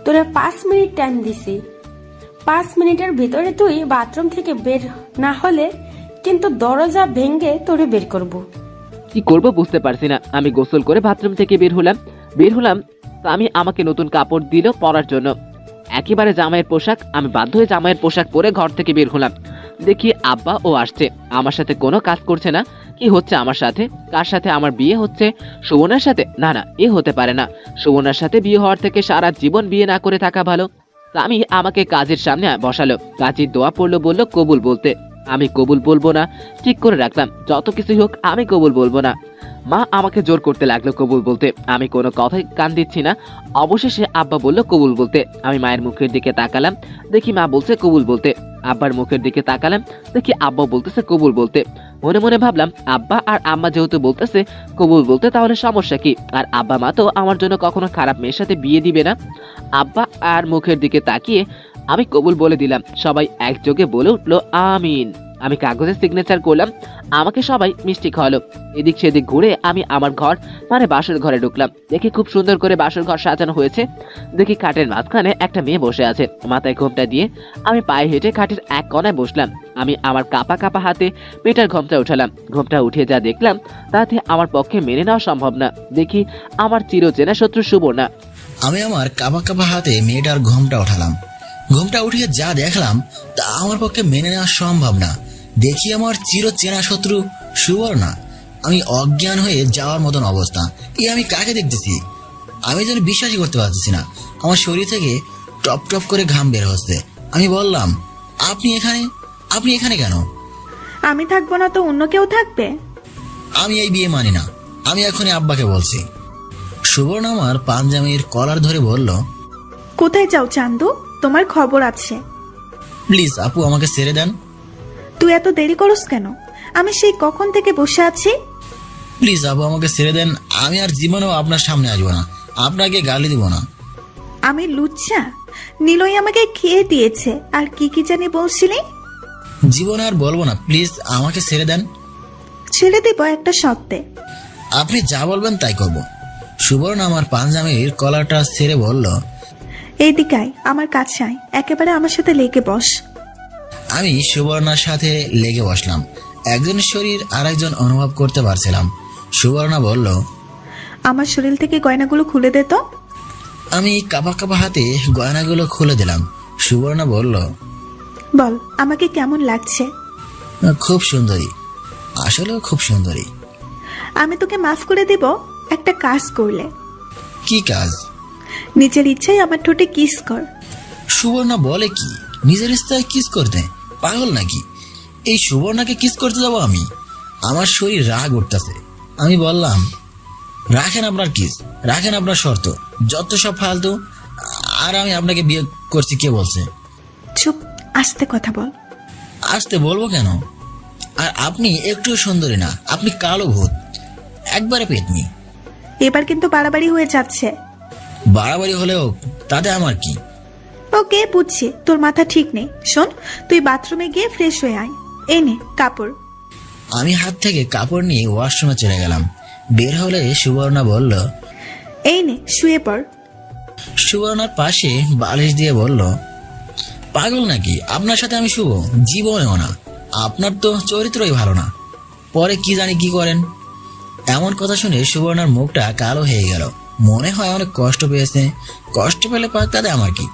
তোরা 5 মিনিট টাইম দিছি। 5 মিনিটের ভিতরে তুই বাথরুম থেকে বের না হলে কিন্তু দরজা ভেঙে তোরে বের করব। কি করব বুঝতে পারছি না। আমি গোসল করে বাথরুম থেকে বের হলাম। স্বামী আমাকে নতুন কাপড় দিল পরার জন্য, একেবারে জামাইয়ের পোশাক। আমি বাধ্য হয়ে জামাইয়ের পোশাক পরে ঘর থেকে বের হলাম। দেখি আব্বা ও আসছে। আমার সাথে কোনো কাজ করছে না। কি হচ্ছে আমার সাথে? কার সাথে আমার বিয়ে হচ্ছে? সুবর্ণার সাথে? না না, এ হতে পারে না। সুবর্ণার সাথে বিয়ে হওয়ার থেকে সারা জীবন বিয়ে না করে থাকা ভালো। স্বামী আমাকে কাজের সামনে বসালো। কাজীর দোয়া পড়লো, বলল কবুল বলতে। আমি কবুল বলবো না, ঠিক করে রাখলাম। যত কিছুই হোক আমি কবুল বলবো না। মা আমাকে জোর করতে লাগলো কবুল বলতে। আমি কোনো কথাই কান দিচ্ছি না। অবশেষে আব্বা বলল কবুল বলতে। আমি মায়ের মুখের দিকে তাকালাম, দেখি মা বলছে কবুল বলতে। আব্বার মুখের দিকে তাকালাম, দেখি আব্বা বলতেছে কবুল বলতে। মনে মনে ভাবলাম, আব্বা আর আম্মা যেহেতু বলতেছে কবুল বলতে, তাহলে সমস্যা কি? আর আব্বা মা তো আমার জন্য কখনো খারাপ মেয়ের সাথে বিয়ে দিবে না। আব্বা আর মুখের দিকে তাকিয়ে আমি কবুল বলে দিলাম। সবাই একযোগে বলে উঠলো আমিন। আমি কাগজে সিগনেচার করলাম, আমাকে সবাই মিষ্টি খাওয়ালো। এদিক সেদিক ঘুরে আমি আমার ঘর মানে বাসর ঘরে ঢুকলাম। দেখি খুব সুন্দর করে বাসর ঘর সাজানো হয়েছে। দেখি খাটের মাঝখানে একটা মেয়ে বসে আছে, মাথায় ঘোমটা দিয়ে। আমি পায়ে হেঁটে খাটের এক কোণায় বসলাম। আমি আমার কাপা কাপা হাতে মেয়েটার ঘোমটা উঠালাম। ঘোমটা উঠিয়ে যা দেখলাম তাতে আমার পক্ষে মেনে নেওয়া সম্ভব না। দেখি আমার চিরচেনা শত্রু সুবর্ণা। আমি আমার কাপা কাপা হাতে মেয়েটার ঘোমটা উঠালাম। ঘোমটা উঠিয়ে যা দেখলাম তা আমার পক্ষে মেনে নেওয়া সম্ভব না। দেখি আমার চিরচেনা শত্রু সুবর্ণা। আমি অজ্ঞান হয়ে যাওয়ার মতন অবস্থা। আমি কাকে দেখতেছি? আমি যেন বিশ্বাসই করতে পারতেছি না। আমার শরীর থেকে টপ টপ করে ঘাম বের হচ্ছে। আমি বললাম, আপনি এখানে কেন? আমি থাকবো না তো অন্য কেউ থাকবে? আমি এই বিয়ে মানি না। আমি এখনই আব্বাকে বলছি। সুবর্ণা আমার পাঞ্জাবির কলার ধরে বলল, কোথায় যাও চান্দু? তোমার খবর আছে। প্লিজ আপু, আমাকে ছেড়ে দেন। তুই এত দেরি করস কেন? আমি সেই কখন থেকে বসে আছি। প্লিজ আপু, আমাকে ছেড়ে দেন। আমি আর জীবনেও আপনার সামনে আসবো না, আপনাকে গালি দিব না। আমি লুচ্চা? নীলই আমাকে খেয়ে দিয়েছে। আর কি কি জানি বলছিলি? জীবনে আর বলবো না, প্লিজ আমাকে ছেড়ে দেন। ছেড়ে দিব একটা শর্তে। আপনি যা বলবেন তাই করব। সুবর্ণ আমার পাঞ্জাবির কলারটা ছেড়ে বলল, এইদিকে আয়, আমার কাছে আয়, একেবারে আমার সাথে লেগে বস। আমি সুবর্ণার সাথে লেগে বসলাম। একজনের শরীর আর একজন অনুভব করতে পারছিলাম। সুবর্ণা বলল, আমার শরীর থেকে গয়নাগুলো খুলে দে তো। আমি কাপা কাপা হাতে গয়নাগুলো খুলে দিলাম। সুবর্ণা বলল, বল আমাকে কেমন লাগছে? খুব সুন্দরী, আসলেও খুব সুন্দরী। আমি তোকে মাফ করে দেব একটা কাজ করলে। কি কাজ? নিজের ইচ্ছায় আমার ঠোঁটে কিস কর। সুবর্ণা বলে কি? নিজের ইচ্ছায় কিস করতে? পাগল নাকি? এই সুবর্ণাকে কিস করতে যাবো আমি? আমার শরীর রাগ উঠতেছে। আমি বললাম, রাখেন আপনার কিস, রাখেন আপনার শর্ত, যত সব ফালতু। আর আমি আপনাকে বিয়ে করছি কে বলছে? চুপ, আস্তে কথা বল। আসতে বলবো কেন? আর আপনি একটু সুন্দরী না, আপনি কালো ভূত, একবারে পেতনি। এবার কিন্তু বাড়াবাড়ি হয়ে যাচ্ছে। বাড়াবাড়ি হলেও তাতে আমার কি? ওকে বুঝছি, তোর মাথা ঠিক নেই। শোন, তুই বাথরুমে গিয়ে ফ্রেশ হয়ে আয়। এই নে কাপড়। আমি হাত থেকে কাপড় নিয়ে ওয়াশরুমে চলে গেলাম। বের হলে সুবর্ণা বলল, এই নে শুয়ে পড়। সুবর্ণার পাশে বালিশ দিয়ে বলল, পাগল নাকি? আপনার সাথে আমি শুভ? জীবনেও না। আপনার তো চরিত্রই ভালো না, পরে কি জানি কি করেন। এমন কথা শুনে সুবর্ণার মুখটা কালো হয়ে গেল। মনে হয় অনেক কষ্ট পেয়েছে। কষ্ট পেলে পাক, তাতে আমার কি?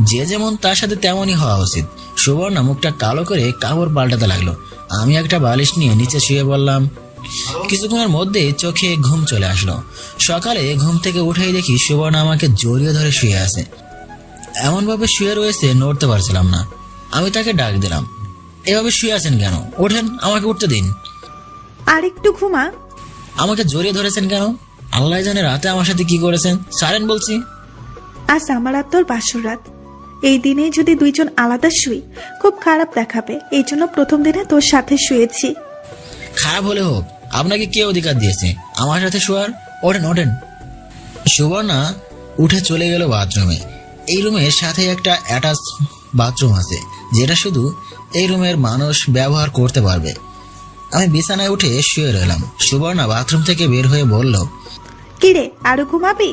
যে যেমন তার সাথে তেমনই হওয়া উচিত। সুবর্ণা মুখটা কালো করে কাপড় পাল্টাতে লাগলো। আমি একটা বালিশ নিয়ে নিচে শুয়ে বললাম। কিছুক্ষণের মধ্যে চোখে ঘুম চলে আসলো। সকালে ঘুম থেকে উঠেই দেখি সুবর্ণা আমাকে জড়িয়ে ধরে শুয়ে আছে। এমনভাবে শুয়ে রয়েছে, নড়তে পারছিলাম না। আমি তাকে ডাক দিলাম, এভাবে শুয়ে আছেন কেন? ওঠেন, আমাকে উঠতে দিন। আর একটু ঘুমা। আমাকে জড়িয়ে ধরেছেন কেন? আল্লাহ জানে রাতে আমার সাথে কি করেছেন। সারেন বলছি। আজ আমার আর তোর বাসর রাত। এই দিনে যদি দুইজন আলাদা শুই খুব খারাপ দেখাবে। এই জন্য প্রথম দিনে তোর সাথে শুয়েছি। খারাপ হলে হোক, আপনাকে কে অধিকার দিয়েছে আমার সাথে শোয়ার? ওঠেন ওঠেন। সুবর্ণা উঠে চলে গেল বাথরুমে। এই রুমের সাথে একটা অ্যাটাচ বাথরুম আছে, যেটা শুধু এই রুমের মানুষ ব্যবহার করতে পারবে। আমি বিছানায় উঠে শুয়ে রইলাম। সুবর্ণা বাথরুম থেকে বের হয়ে বলল, কিরে আরো ঘুমাবি?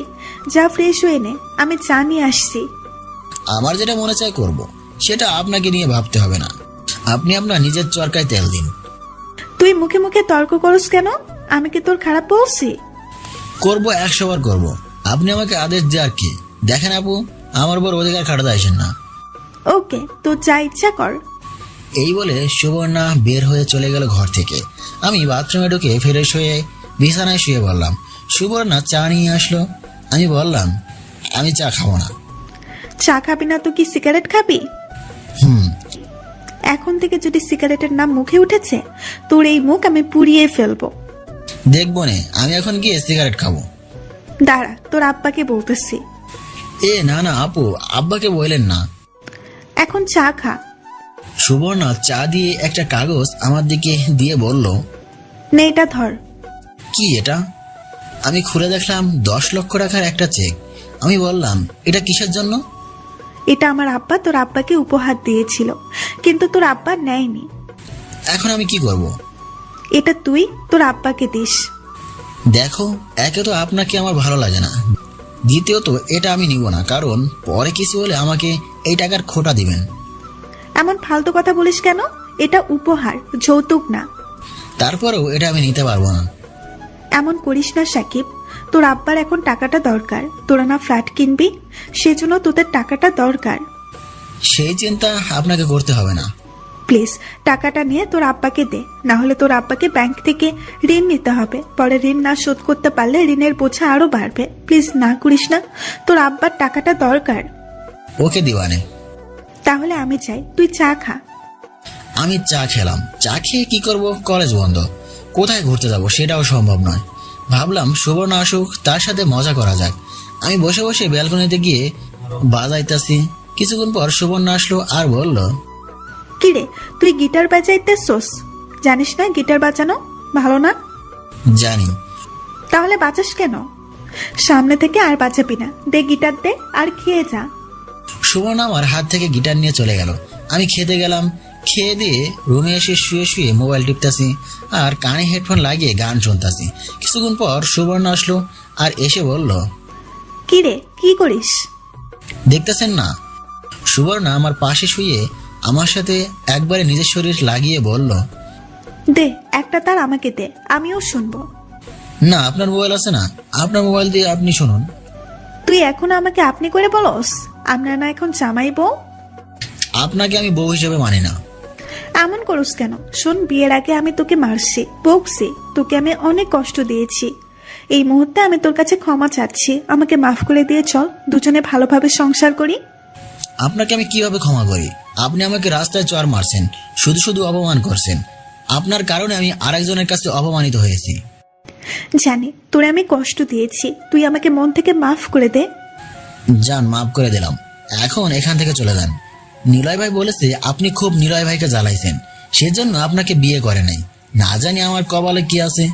যা ফ্রেশ হয়ে নে, আমি চা নিয়ে আসছি। আমার যেটা মনে চায় করব, সেটা আপনাকে নিয়ে ভাবতে হবে না। আপনি আপনার নিজের চরকায় তেল দিন। তুই মুখে মুখে তর্ক করস কেন? আমি কি তোর খারাপ বলছি? করবো, 100 বার করবো। আপনি আমাকে আদেশ দেওয়ার কি? দেখেন আপু, আমার উপর অধিকার খাটাতে আসেন না। ওকে, তোর যা ইচ্ছা কর। এই বলে সুবর্ণা বের হয়ে চলে গেল ঘর থেকে। আমি বাথরুমে ঢুকে ফ্রেশ হয়ে বিছানায় শুয়ে বললাম। সুবর্ণা চা নিয়ে আসলো। আমি বললাম, আমি চা খাবো না। চা খাবি না তো কি সিগারেট খাবি? হুম। এখন থেকে যদি সিগারেটের নাম মুখে উঠেছে, তোর এই মুখ আমি পুড়িয়ে ফেলবো। দেখবো নে, আমি এখন গিয়ে সিগারেট খাবো। দাঁড়া, তোর আব্বাকে বলতেছি। না না আপু, আব্বাকে বললেন না। এখন চা খা। সুবর্ণা চা দিয়ে একটা কাগজ আমার দিকে দিয়ে বলল, নে এটা ধর। কি এটা? আমি খুলে দেখলাম 10 লক্ষ টাকার একটা চেক। আমি বললাম, এটা কিসের জন্য? এটা আমার আব্বা তোর আব্বাকে উপহার দিয়েছিল, কিন্তু তোর আব্বা নেয়নি। এখন আমি কি করব? এটা তুই তোর আব্বাকে দিস। দেখো, একে তো আপনাকে আমার ভালো লাগে না, দ্বিতীয়ত এটা আমি নিব না, কারণ পরে কিছু হলে আমাকে এই টাকার খোটা দিবেন। এমন ফালতু কথা বলিস কেন? এটা উপহার, যৌতুক না। তারপরেও এটা আমি নিতে পারবো না। এমন করিস না সাকিব, তোর আব্বার এখন টাকাটা দরকার। তোরা না ফ্ল্যাট কিনবি, সেজন্য তোদের টাকাটা দরকার। সেই চিন্তা আপনাকে করতে হবে না। প্লিজ টাকাটা নিয়ে তোর আব্বাকে দে, না হলে তোর আব্বাকে ব্যাংক থেকে ঋণ নিতে হবে। পরে ঋণ না শোধ করতে পারলে ঋণের বোঝা আরো বাড়বে। প্লিজ না করিস না, তোর আব্বার টাকাটা দরকার। ওকে দিওয়ানে। তাহলে আমি চাই তুই চা খা। আমি চা খেলাম, চা খেয়ে কি করব? কলেজ বন্ধ, কোথায় ঘুরতে যাব সেটাও সম্ভব নয়। ভাবলাম সুবর্ণা আসুক, তার সাথে মজা করা যাক। আমি বসে বসে ব্যালকনিতে গিয়ে বাজাইতেছি। কিছুক্ষণ পর সুবর্ণা আসলো আর বলল, কিরে তুই গিটার বাজাইতেছস? জানিস না গিটার বাজানো ভালো না? জানি। তাহলে বাজাস কেন? সামনে থেকে আর বাজাবি না। দে গিটার দে আর খেয়ে যা। সুবর্ণা আমার হাত থেকে গিটার নিয়ে চলে গেল। আমি খেতে গেলাম। খেয়ে দিয়ে রুমে এসে শুয়ে শুয়ে মোবাইল টিপতাছি আর কানে হেডফোন লাগিয়ে গান শুনতাছি। কিছুক্ষণ পর সুবর্ণা আসলো আর এসে বলল, কিরে কি করিস? দেখতেছেন না? সুবর্ণা আমার পাশে শুয়ে আমার সাথে একবারে নিজের শরীর লাগিয়ে বলল, দে একটা তার আমাকে দে, আমিও শুনবো। না, আপনার মোবাইল আছে না, আপনার মোবাইল দিয়ে আপনি শুনুন। তুই এখন আমাকে আপনি করে বলস? আমরা না এখন জামাই বউ? আপনাকে আমি বউ হিসেবে মানি না। এমন করস কেন? শোন, বিয়ের আগে আমি তোকে মারছি, বকছি, তোকে আমি অনেক কষ্ট দিয়েছি। এই মুহূর্তে আমি তোর কাছে ক্ষমা চাচ্ছি, আমাকে মাফ করে দিয়ে চল, দুজনে ভালোভাবে সংসার করি। আপনাকে আমি কিভাবে ক্ষমা করি? আপনি আমাকে রাস্তায় চড় মারছেন, শুধু শুধু অপমান করছেন। আপনার কারণে আমি আরেকজনের কাছে অপমানিত হয়েছি। জানি তোরে আমি কষ্ট দিয়েছি, তুই আমাকে মন থেকে মাফ করে দে। যান, মাফ করে দিলাম। এখন এখান থেকে চলে যান। নিলয় ভাই বলেছে আপনি খুব নিলয় ভাইকে জ্বালাইছেন, সেজন্য আপনাকে বিয়ে করে নাই। না জানি আমার কপালে কি আছে।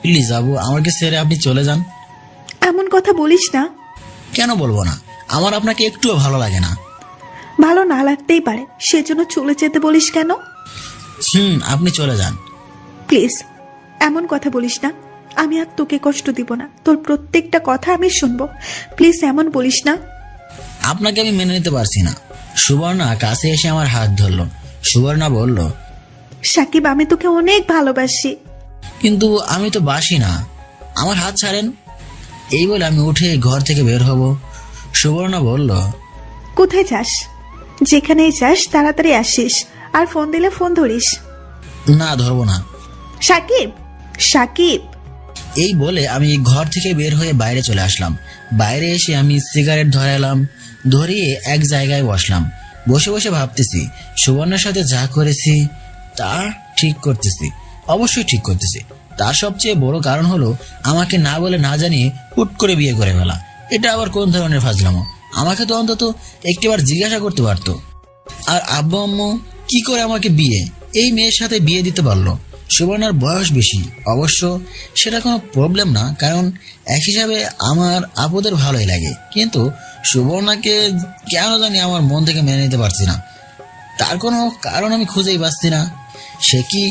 প্লিজ আবু, আমাকে ছেড়ে আপনি চলে যান। এমন কথা বলিস না। কেন বলবো না? আমার আপনাকে একটুও ভালো লাগে না। ভালো না লাগতেই পারে, সেজন্য চলে যেতে বলিস কেন? আপনি চলে যান। প্লিজ এমন কথা বলিস না। আমি আর তোকে কষ্ট দিব না, তোর প্রত্যেকটা কথা আমি শুনবো। প্লিজ এমন বলিস না। আপনাকে আমি মেনে নিতে পারছি না। সুবর্ণা কাছে এসে আমার হাত ধরলো। সুবর্ণা বলল, সাকিব আমি তোকে অনেক ভালোবাসি। কিন্তু আমি তো বাসি না, আমার হাত ছাড়েন। এই বলে আমি উঠে ঘর থেকে বের হব। সুবর্ণা বলল, কোথায় যাস? যেখানেই যাস তাড়াতাড়ি আসিস, আর ফোন দিলে ফোন ধরিস। না, ধরবো না। সাকিব, সাকিব। এই বলে আমি ঘর থেকে বের হয়ে বাইরে চলে আসলাম। বাইরে এসে আমি সিগারেট ধরালাম, ধরিয়ে এক জায়গায় বসলাম। বসে বসে ভাবতেছি সুবর্ণার সাথে যা করেছি তা ঠিক করতেছি, অবশ্যই ঠিক করতেছি। তার সবচেয়ে বড় কারণ হলো আমাকে না বলে না জানিয়ে হুট করে বিয়ে করে ফেলা। এটা আবার কোন ধরনের ফাজলামো? আমাকে তো অন্তত একটিবার জিজ্ঞাসা করতে পারতো। আর আব্বু আম্মু কি করে আমাকে এই মেয়ের সাথে বিয়ে দিতে পারলো? সুবর্ণার বয়স বেশি, অবশ্য সেটা কোনো প্রবলেম না, কারণ এক হিসাবে আমার আপুদের ভালোই লাগে। কিন্তু সুবর্ণাকে কেন জানি আমার মন থেকে মেনে নিতে পারছি না। তার কোনো কারণ আমি খুঁজেই পাচ্ছি না। সে কি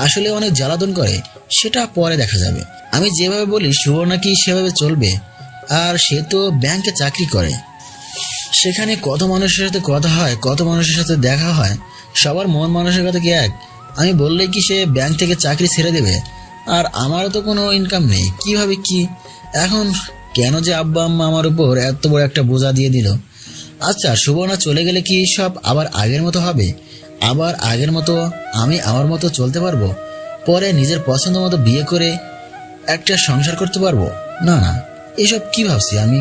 আসলে অনেক জ্বালাতন করে সেটা পরে দেখা যাবে। আমি যেভাবে বলি সুবর্ণা কি সেভাবে চলবে? আর সে তো ব্যাংকে চাকরি করে, সেখানে কত মানুষের সাথে কথা হয়, কত মানুষের সাথে দেখা হয়, সবার মন মানসিকতা কি এক? আমি বললেই কি সে ব্যাংক থেকে চাকরি ছেড়ে দেবে? আর আমারও তো কোনো ইনকাম নেই, কিভাবে কি? এখন কেন যে আব্বা আম্মা আমার উপর এত বড় একটা বোঝা দিয়ে দিল? আচ্ছা, সুবর্ণা চলে গেলে কি সব আবার আগের মতো হবে? আবার আগের মতো আমি আমার মতো চলতে পারবো? পরে নিজের পছন্দ মতো বিয়ে করে একটা সংসার করতে পারবো? না না, এসব কি ভাবছি আমি?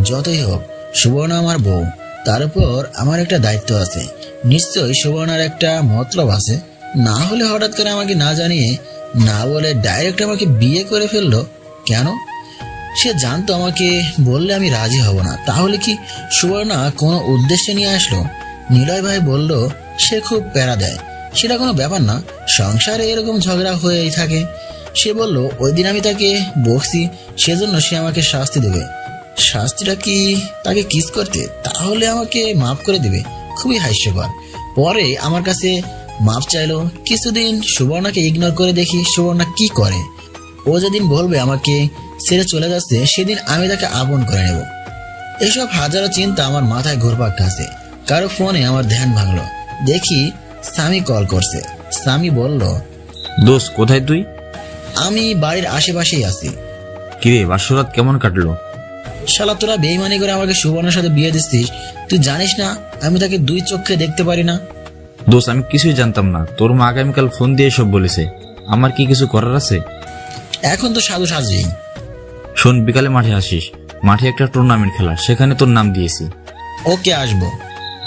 যতই হোক সুবর্ণা আমার বউ, তার উপর আমার একটা দায়িত্ব আছে। নিশ্চয়ই সুবর্ণার একটা মতলব আছে, না হলে হঠাৎ করে আমাকে না জানিয়ে না বলে ডাইরেক্ট আমাকে বিয়ে করে ফেললো কেন? সে জানতো আমাকে বললে আমি রাজি হব না। তাহলে কি সুবর্ণা কোনো উদ্দেশ্যে নিয়ে আসলো? নিলয় ভাই বলল সে খুব প্যারা দেয়, সেটা কোনো ব্যাপার না, সংসারে এরকম ঝগড়া হয়েই থাকে। সে বলল ওই দিন আমি তাকে বকছি, সেজন্য সে আমাকে শাস্তি দেবে। শাস্তিটা কি তাকে কিস করতে? তাহলে আমাকে মাফ করে দেবে। খুবই হাস্যকর। পরে আমার কাছে মাপ চাইলো। কিছুদিন সুবর্ণাকে ইগনোর করে দেখি সুবর্ণা কি করে। ও যেদিন বলবে আমাকে ছেড়ে চলে যাচ্ছে, সেদিন আমি তাকে আপন করে নেব। এসব হাজারো চিন্তা আমার মাথায় ঘুরপাক খাচ্ছে। কারো ফোনে আমার ধ্যান ভাঙলো, দেখি স্বামী কল করছে। স্বামী বলল, দোস্ত কোথায় তুই? আমি বাড়ির আশেপাশেই আছি। কিরে বাসরাত কেমন কাটলো? শালা তোরা বেইমানি করে আমাকে সুবর্ণার সাথে বিয়ে দিচ্ছিস। তুই জানিস না আমি তাকে দুই চোখে দেখতে পারি না। দোস্ত আমি কিছুই জানতাম না, তোর মা আগামীকাল ফোন দিয়ে সব বলেছে। আমার কি কিছু করার আছে? এখন তো সাধু সাজি। শোন, বিকালে মাঠে আসিস। মাঠে একটা টুর্নামেন্ট খেলা, সেখানে তোর নাম দিয়েছি। ওকে, আসবো।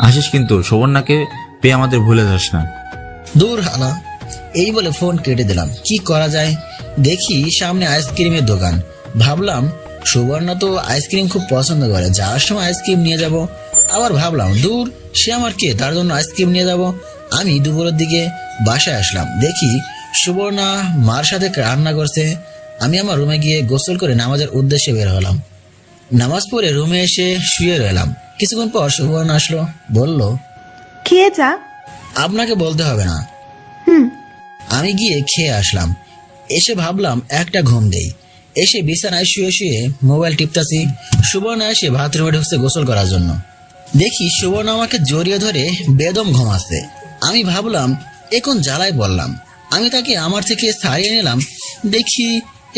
আসিস কিন্তু সুবর্ণাকে পেয়ে আমাদের ভুলে যাস না। দূর হালা। এই বলে ফোন কেটে দিলাম। কি করা যায়, দেখি সামনে আইসক্রিমের দোকান। ভাবলাম সুবর্ণা তো আইসক্রিম খুব পছন্দ করে, যাওয়ার সময় আইসক্রিম নিয়ে যাব। আবার ভাবলাম দূর, সে আমার কে, তার জন্য আইসক্রিম নিয়ে যাব। আমি দুপুরের দিকে বাসায় আসলাম, দেখি সুবর্ণা মার সাথে রান্না করছে। আমি আমার রুমে গিয়ে গোসল করে নামাজের উদ্দেশ্যে বের হলাম। নামাজ পড়ে রুমে এসে শুয়ে রইলাম। কিছুক্ষণ পর সুবর্ণা আসলো, বলল, খেয়ে যা। আপনাকে বলতে হবে না। আমি গিয়ে খেয়ে আসলাম। এসে ভাবলাম একটা ঘুম দেই। এসে বিছানায় শুয়ে শুয়ে মোবাইল টিপতাছি। সুবর্ণা এসে বাথরুমে ঢুকছে গোসল করার জন্য। দেখি সুবর্ণা আমাকে জড়িয়ে ধরে বেদম ঘুমাচ্ছে। আমি ভাবলাম এখন জ্বালায় বললাম। আমি তাকে আমার থেকে ছাড়িয়ে নিলাম। দেখি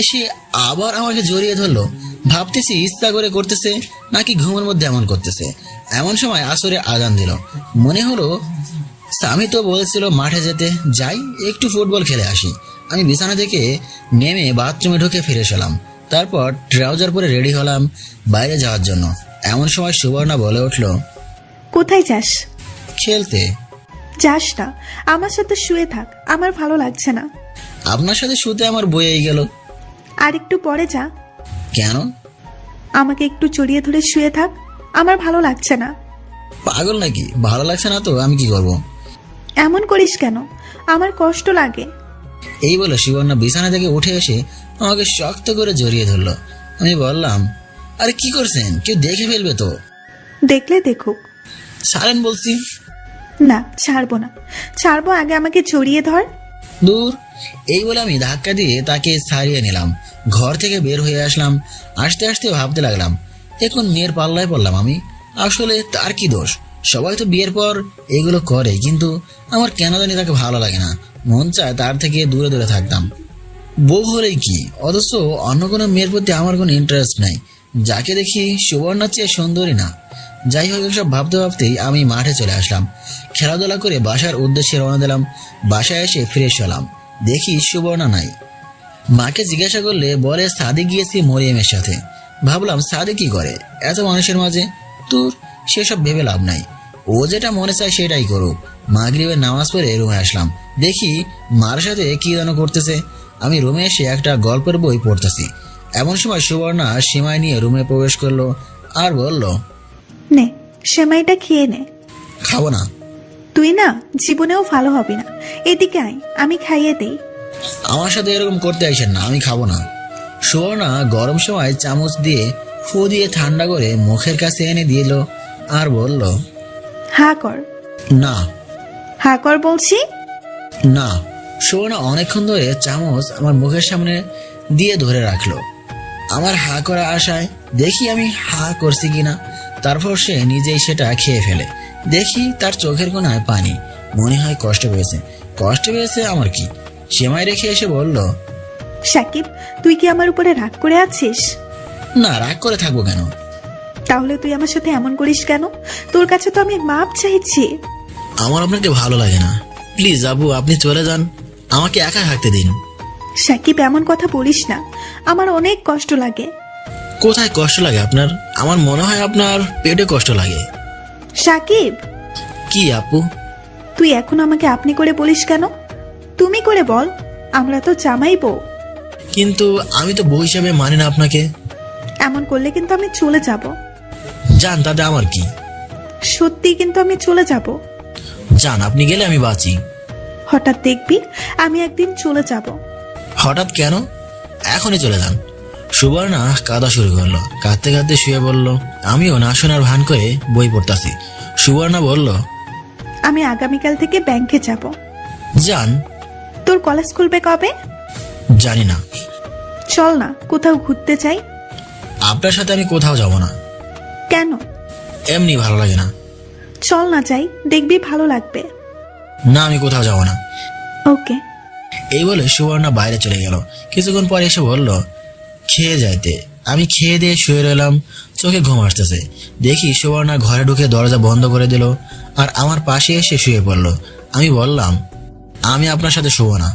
এসে আবার আমাকে জড়িয়ে ধরলো। ভাবতেছি ইচ্ছা করে করতেছে নাকি ঘুমের মধ্যে এমন করতেছে। এমন সময় আসরে আজান দিল। মনে হলো স্বামী তো বলেছিল মাঠে যেতে, যাই একটু ফুটবল খেলে আসি। আমি বিছানা থেকে নেমে বাথরুমে ঢুকে ফিরে এলাম। তারপর ট্রাউজার পরে রেডি হলাম বাইরে যাওয়ার জন্য। এমন সময় সুবর্ণা বলে উঠল, কোথায় যাস? খেলতে। যাস না, আমার সাথে শুয়ে থাক, আমার ভালো লাগছে না। আপনার সাথে শুতে আমার বয়েই গেল। আর একটু পরে যা। কেন? আমাকে একটু জড়িয়ে ধরে শুয়ে থাক, আমার ভালো লাগছে না। পাগল নাকি? ভালো লাগছে না তো আমি কি করব? এমন করিস কেন? আমার কষ্ট লাগে। এই বলে সুবর্ণা বিছানা থেকে উঠে এসে আমাকে শক্ত করে জড়িয়ে ধরলো। আমি বললাম, আরে কি করছেন? কেউ দেখে ফেলবে তো। দেখলে দেখুক। ছাড়েন বলছি। না, ছাড়বো না। ছাড়বো, আগে আমাকে জড়িয়ে ধর। দূর। এই বলে আমি ধাক্কা দিয়ে তাকে ছাড়িয়ে নিলাম। ঘর থেকে বের হয়ে আসলাম। আসতে আসতে ভাবতে লাগলাম, এখন মেয়ের পাল্লায় পড়লাম আমি। আসলে তার কি দোষ? সবাই তো বিয়ের পর এগুলো করে, কিন্তু আমার কেন জানি তাকে ভালো লাগে না। মন চায় তার থেকে দূরে দূরে থাকতাম। বউ হলেই কি, অথচ অন্য কোনো মেয়ের প্রতি আমার কোনো ইন্টারেস্ট নাই। যাকে দেখি সুবর্ণার চেয়ে সুন্দরী না। যাই হোক, এসব ভাবতে ভাবতেই আমি মাঠে চলে আসলাম। খেলাধুলা করে বাসার উদ্দেশ্যে রওনা দিলাম। বাসায় এসে ফ্রেশ হলাম, দেখি সুবর্ণা নাই। মাকে জিজ্ঞাসা করলে বলে সাদি গিয়েছি মরিয়মের সাথে। ভাবলাম সাদি কি করে এত মানুষের মাঝে? তোর সেসব ভেবে লাভ নাই, ও যেটা মনে চায় সেটাই করুক। মাগরিবের নামাজ পড়ে রুমে আসলাম, দেখি মার সাথে কি যেন করতেছে। আমি রুমে এসে একটা গল্পের বই পড়তেছি। এমন সময় সুবর্ণা সেমাই নিয়ে রুমে প্রবেশ করলো আর বলল, নে, সেমাইটা খেয়ে নে। খাবো না। তুই না জীবনেও ভালো হবি না। এদিকে আয়, আমি খাইয়ে দেই। আমার সাথে এরকম করতে আইসেন না, আমি খাবো না। সুবর্ণা গরম সময় চামচ দিয়ে ফু দিয়ে ঠান্ডা করে মুখের কাছে এনে দিল আর বলল, হা কর। না। হা কর বলছি। না। সুবর্ণা অনেকক্ষণ ধরে চামচ আমার মুখের সামনে দিয়ে ধরে রাখলো। আমার হা করা আশায় দেখি আমি হা করছি কিনা। তারপর সে নিজেই সেটা খেয়ে ফেলে। দেখি তার চোখের কোণায় পানি। মনে হয় কষ্ট পেয়েছে। কষ্ট পেয়েছে আমার কি? সেমাই রেখে এসে বলল, সাকিব, তুই কি আমার উপরে রাগ করে আছিস? না, রাগ করে থাকবো কেন? তাহলে তুই আমার সাথে এমন করিস কেন? তোর কাছে তো আমি মাপ চাইছি। আমার আপনাকে ভালো লাগে না। প্লিজ আবু, আপনি চলে যান, আমাকে একা থাকতে দিন। সাকিব, এমন কথা বলিস না, আমার অনেক কষ্ট লাগে। কোথায় কষ্ট লাগে আপনার? আমার মনে হয় আপনার পেটে কষ্ট লাগে। সাকিব, কি আপু? তুই এখন আমাকে আপনি করে বলিস কেন? তুমি করে বল, আমরা তো জামাই বউ। কিন্তু আমি তো বউ হিসাবে মানি না আপনাকে। এমন করলে কিন্তু আমি চলে যাব। যান, তাতে আমার কি? সত্যি কিন্তু আমি চলে যাব। যান, আপনি গেলে আমি বাঁচি। হঠাৎ দেখবি আমি একদিন চলে যাব। হঠাৎ কেন? এখনই চলে যান। সুবর্ণা কাঁদা শুরু করলো। কাঁদতে কাঁদতে শুয়ে বলল। আমিও না শোনার ভান করে বই পড়তাছি। সুবর্ণা বলল, আমি আগামীকাল থেকে ব্যাংকে যাব। যান। তোর কলেজ খুলবে কবে? জানি না। চল না, কোথাও ঘুরতে যাই। আপনার সাথে আমি কোথাও যাব না। কেন? এমনি ভালো লাগে না। চল না যাই, দেখবি ভালো লাগবে। না, আমি কোথাও যাব না। ওকে। এই বলে সুবর্ণা বাইরে চলে গেল। কিছুক্ষণ পরে এসে বলল খেয়ে যাইতে। আমি খেয়ে দিয়ে শুয়ে রইলাম, চোখে ঘুম আসতেছে। দেখি সুবর্ণা ঘরে ঢুকে দরজা বন্ধ করে দিল আর আমার পাশে এসে শুয়ে পড়ল। আমি বললাম, আমি আপনার সাথে শুবো না।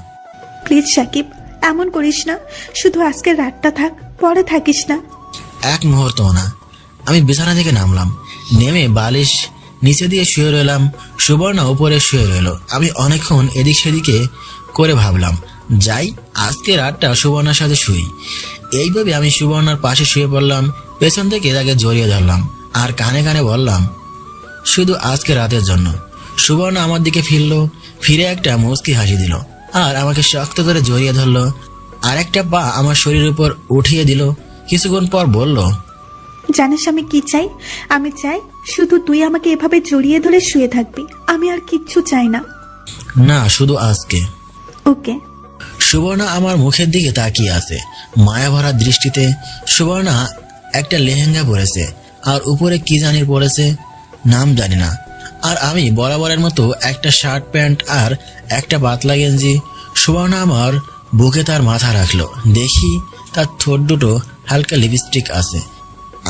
প্লিজ সাকিব, এমন করিস না। শুধু আজকের রাতটা থাক, পরে থাকিস না। এক মুহূর্ত না। আমি বিছানা থেকে নামলাম, নেমে বালিশ নিচে দিয়ে শুয়ে রইলাম। সুবর্ণা উপরে শুয়ে রইল। আমি অনেকক্ষণ এদিক সেদিকে করে ভাবলাম, যাই আজকে রাতটা সুবর্ণার সাথে শুই। এইভাবে আমি সুবর্ণার পাশে শুয়ে পড়লাম, পেছন থেকে তাকে জড়িয়ে ধরলাম আর কানে কানে বললাম, শুধু আজকে রাতের জন্য। সুবর্ণা আমার দিকে ফিরে একটা মুচকি হাসি দিল আর আমাকে শক্ত করে জড়িয়ে ধরলো। আর একটা পা আমার শরীরের উপর উঠিয়ে দিল। কিছুক্ষণ পর বলল, জানিস আমি কি চাই? আমি চাই শুধু তুই আমাকে এভাবে জড়িয়ে ধরে শুয়ে থাকবি। আমি আর কিচ্ছু চাই না। না, শুধু আজকে। ওকে। সুবর্ণা আমার মুখের দিকে তাকিয়ে আছে মায়া ভরা দৃষ্টিতে। সুবর্ণা একটা লেহেঙ্গা পরেছে আর উপরে কি জানি পরেছে, নাম জানি না। আর আমি বরাবরের মতো একটা শার্ট প্যান্ট আর একটা পাতলা গেঞ্জি। সুবর্ণা আমার বুকে তার মাথা রাখলো। দেখি তার ঠোঁট দুটো হালকা লিপস্টিক আছে।